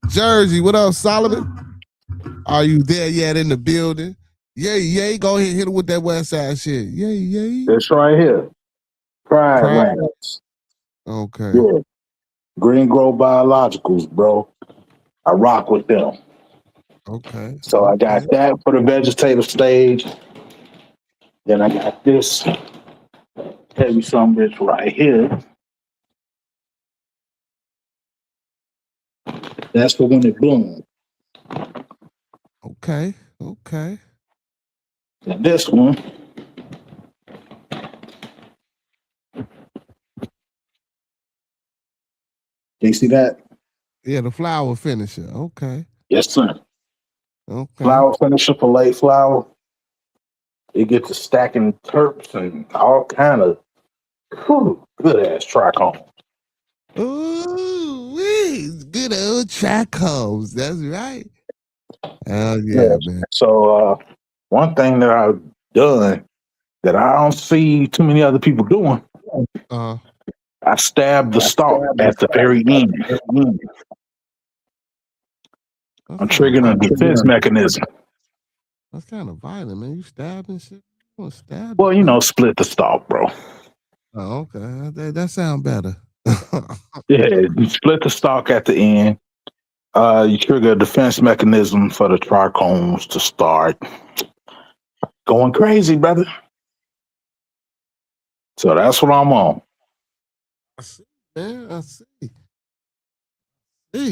Jersey, what up, Solomon? Are you there yet in the building? Yay. Go ahead, hit it with that West Side shit. Yay. It's right here. Pride Ranch. Okay. Yeah. Green Grove Biologicals, bro. I rock with them. Okay. So I got that for the vegetative stage. Then I got this heavy some bitch right here. That's for when it blooms. Okay. And this one. Do you see that? Yeah, the flower finisher. Okay. Yes, sir. Okay. Flower finisher for late flower. It gets to stacking terps and all kind of good ass trichomes. Ooh, good old trichomes. That's right. Hell yeah, man. So one thing that I've done that I don't see too many other people doing, I stabbed the stalk at the very end. I'm triggering a defense mechanism. That's kind of violent, man. You stabbing shit? You stab? Well, you know, split the stalk, bro. Oh, okay. That sounds better. Yeah, you split the stalk at the end. You trigger a defense mechanism for the trichomes to start going crazy, brother. So that's what I'm on. I see, man. I see.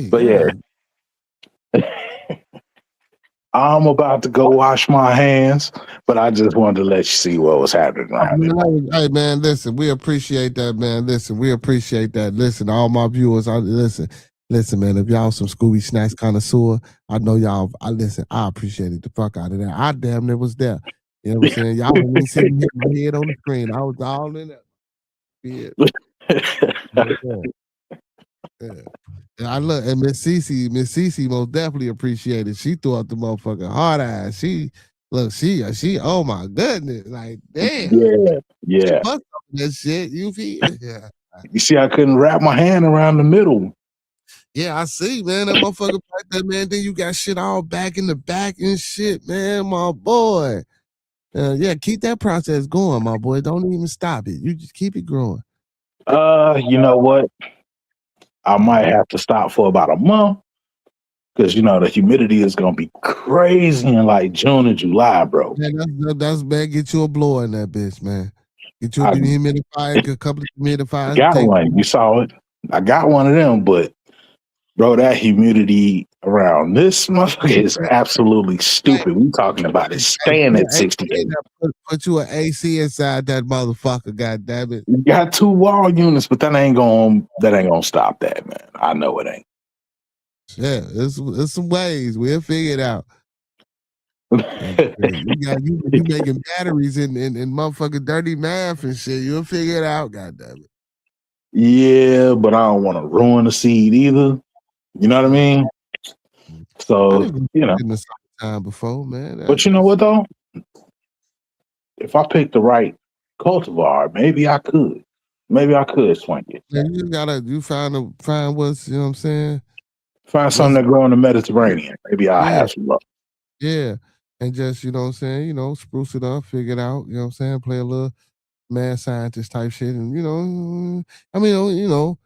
But yeah. I'm about to go wash my hands, but I just wanted to let you see what was happening around it. Hey, man, listen, we appreciate that, man. Listen, we appreciate that. Listen, all my viewers, listen, man, if y'all some Scooby Snacks connoisseur, I know y'all, I appreciated the fuck out of that. I damn near was there. You know what I'm saying? Y'all wouldn't see me hit my head on the screen. I was all in that. Yeah. And I look, and Miss Cece most definitely appreciated. She threw up the motherfucking hard eyes. She, oh my goodness, like damn. Yeah. That shit, you feel? Yeah. You see, I couldn't wrap my hand around the middle. Yeah, I see, man. That motherfucker like that, man. Then you got shit all back in the back and shit, man. My boy. Yeah, keep that process going, my boy. Don't even stop it. You just keep it growing. You know what? I might have to stop for about a month because you know the humidity is gonna be crazy in like June and July, bro. Man, that's bad. Get you a blower in that bitch, man. Get you a humidifier, a couple of humidifiers. I got one. You saw it. I got one of them, but bro, that humidity around this motherfucker is absolutely stupid. We talking about it staying at 68. Put you an AC inside that motherfucker, goddammit. You got 2 wall units, but that ain't gonna stop that, man. I know it ain't. Yeah, it's some ways. We'll figure it out. you making batteries and motherfucking dirty math and shit. You'll figure it out, goddammit. Yeah, but I don't want to ruin the seed either. You know what I mean? So, you know. In the summertime before, man. But you know what though? If I pick the right cultivar, maybe I could. Maybe I could swing it. Yeah, you find what's, you know what I'm saying? Find something that grow in the Mediterranean. Maybe I'll have some luck. Yeah. And just, you know what I'm saying, you know, spruce it up, figure it out, you know what I'm saying? Play a little mad scientist type shit. And, you know, I mean, you know.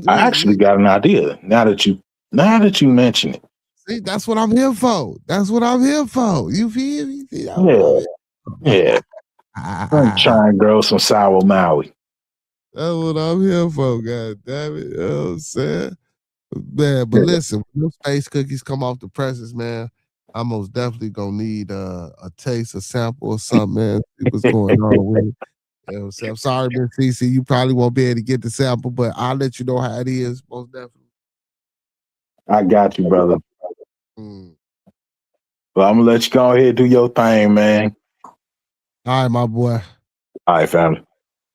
I actually got an idea now that you mention it. See, that's what I'm here for. You feel me? Yeah. I'm trying to grow some sour Maui. That's what I'm here for, god damn it. You know what I'm saying? Man, but listen, when those space cookies come off the presses, man, I'm most definitely gonna need a taste, a sample, or something, man. See what's going on with it. You know what I'm saying? I'm sorry, Miss CC, you probably won't be able to get the sample, but I'll let you know how it is, most definitely. I got you, brother. Well, I'm gonna let you go ahead and do your thing, man. All right, my boy. All right, family.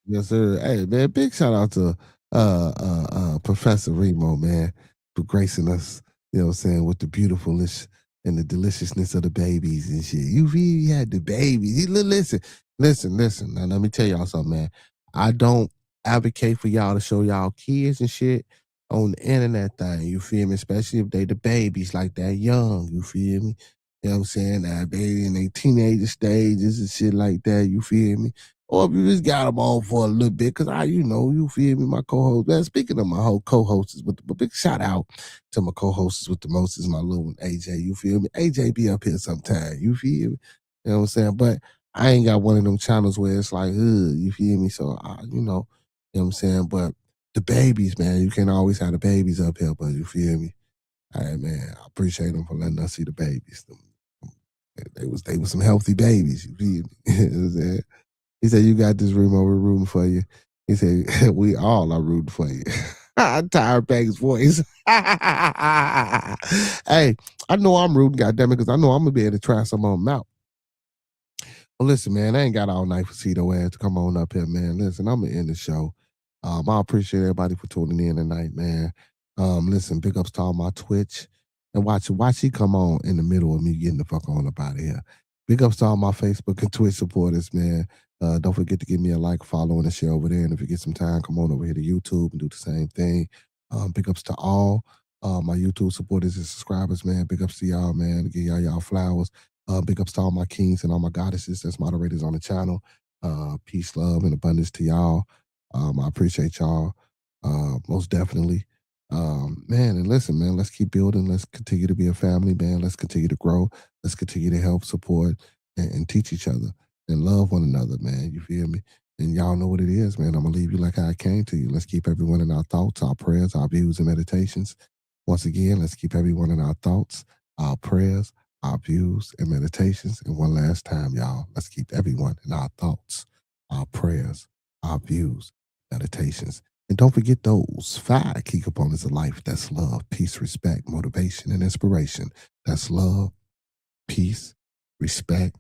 Yes, sir. Hey, man, big shout out to Professor Remo, man, for gracing us, you know what I'm saying, with the beautifulness and the deliciousness of the babies and shit. You really had the babies. Listen. Now, let me tell y'all something, man. I don't advocate for y'all to show y'all kids and shit, on the internet thing, you feel me? Especially if they the babies like that young, you feel me? You know what I'm saying? That baby in their teenager stages and shit like that, you feel me? Or if you just got them on for a little bit, because you feel me, my co-host. Man, speaking of my whole co-hosts, with a big shout out to my co-hosts with the most is my little one, AJ, you feel me? AJ be up here sometime, you feel me? You know what I'm saying? But I ain't got one of them channels where it's like, you feel me? So, you know what I'm saying? But the babies, man, you can't always have the babies up here, but you feel me? All right, man, I appreciate them for letting us see the babies. They was some healthy babies, you feel me? You know what I'm saying? He said, you got this Remo, we're rooting for you. He said, we all are rooting for you. I'm tired of his voice. Hey, I know I'm rooting, goddammit, because I know I'm going to be able to try some of them out. Well, listen, man, I ain't got all night for Cito ass to come on up here, man. Listen, I'm going to end the show. I appreciate everybody for tuning in tonight, man. Listen, big ups to all my Twitch. And watch he come on in the middle of me getting the fuck on up out of here. Big ups to all my Facebook and Twitch supporters, man. Don't forget to give me a like, follow, and a share over there. And if you get some time, come on over here to YouTube and do the same thing. Big ups to all my YouTube supporters and subscribers, man. Big ups to y'all, man. To give y'all flowers. Big ups to all my kings and all my goddesses that's moderators on the channel. Peace, love, and abundance to y'all. I appreciate y'all most definitely. Man, and listen, man, let's keep building. Let's continue to be a family, man. Let's continue to grow. Let's continue to help, support, and teach each other and love one another, man. You feel me? And y'all know what it is, man. I'm going to leave you like how I came to you. Let's keep everyone in our thoughts, our prayers, our views, and meditations. Once again, let's keep everyone in our thoughts, our prayers, our views, and meditations. And one last time, y'all, let's keep everyone in our thoughts, our prayers, our views, meditations. And don't forget those 5 key components of life. That's love, peace, respect, motivation, and inspiration. That's love, peace, respect,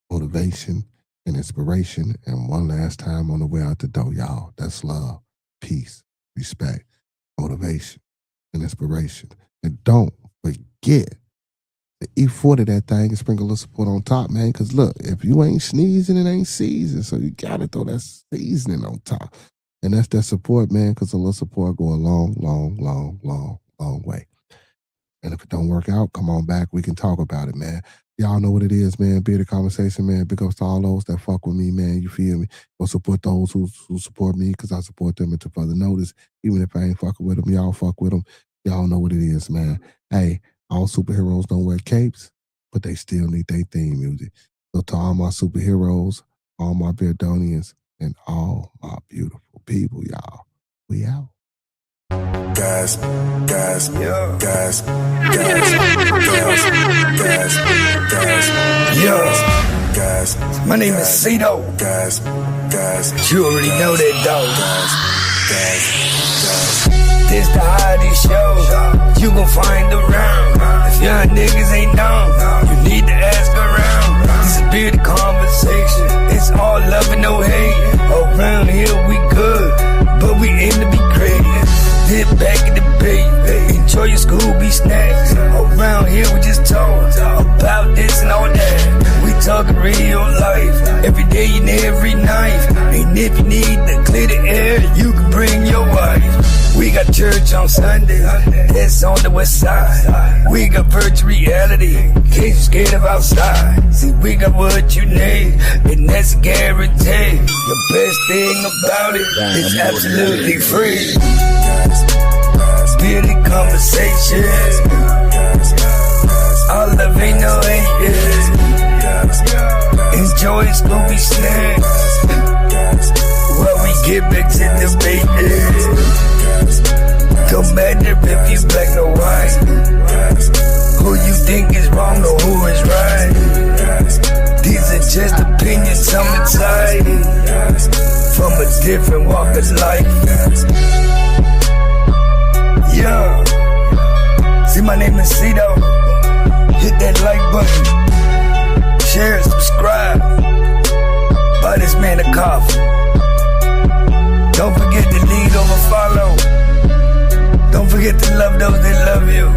motivation, and inspiration. And one last time on the way out the door, y'all. That's love, peace, respect, motivation, and inspiration. And don't forget the E40 that thing and sprinkle a little support on top, man. Because look, if you ain't sneezing, it ain't season. So you got to throw that seasoning on top. And that's that support, man, because a little support go a long, long, long, long, long way. And if it don't work out, come on back. We can talk about it, man. Y'all know what it is, man. Bearded Conversation, man. Big ups to all those that fuck with me, man. You feel me? Go support those who support me because I support them until further notice. Even if I ain't fucking with them, y'all fuck with them. Y'all know what it is, man. Hey, all superheroes don't wear capes, but they still need their theme music. So to all my superheroes, all my Beardonians, and all my beautiful people, y'all, we out. Guys, yeah. Guys, yeah. My name is Cito. Guys, you already know that, dog. This the hottest show you gon' find around. If young niggas ain't known, you need to ask around. This is Bearded Conversation. It's all love and no hate. Around here we good, but we aim to be great. Dip back in the bay, enjoy your Scooby snacks. Around here we just talk about this and all that. We talking real life, every day and every night. And if you need to clear the air, you can bring your wife. We got church on Sunday, that's on the west side. We got virtual reality, in case you're scared of outside. See, we got what you need, and that's a guarantee. The best thing about it, it's absolutely free. Bearded Conversations, all love ain't no haters. Enjoy Scooby snacks, while we get back to the business. Don't matter if you black or white, who you think is wrong or who is right. These are just opinions I'm inside, from a different walk of life. Yeah, see, my name is Cito. Hit that like button, share, subscribe, buy this man a coffee. Don't forget to lead over follow. Don't forget to love those that love you.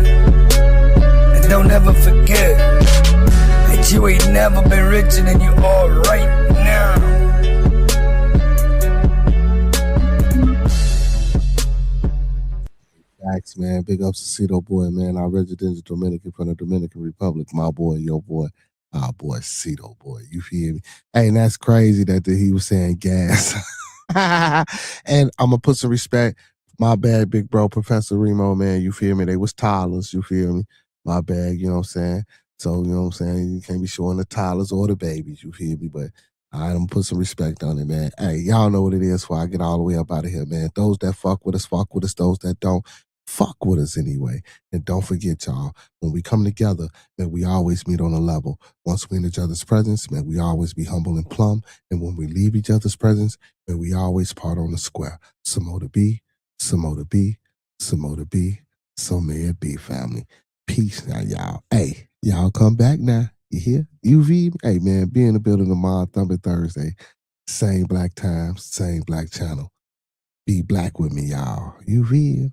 And don't ever forget that you ain't never been richer than you are right now. Thanks, man. Big ups to Cito Boy, man. Our resident Dominican from the Dominican Republic. My boy, your boy, our boy, Cito Boy. You feel me? Hey, and that's crazy that he was saying gas. And I'm going to put some respect. My bad, big bro, Professor Remo, man. You feel me? They was toddlers. You feel me? My bad, you know what I'm saying? So, you know what I'm saying? You can't be showing the toddlers or the babies. You feel me? But I'm going to put some respect on it, man. Hey, y'all know what it is before I get all the way up out of here, man. Those that fuck with us, fuck with us. Those that don't, fuck with us anyway. And don't forget, y'all, when we come together, man, we always meet on a level. Once we're in each other's presence, man, we always be humble and plumb. And when we leave each other's presence, man, we always part on the square. Some more to be, some more to be, some more to be, so may it be, family. Peace now, y'all. Hey, y'all come back now. You hear? UV? Hey, man, be in the building tomorrow, Thunder Thursday. Same black time, same black channel. Be black with me, y'all. UV?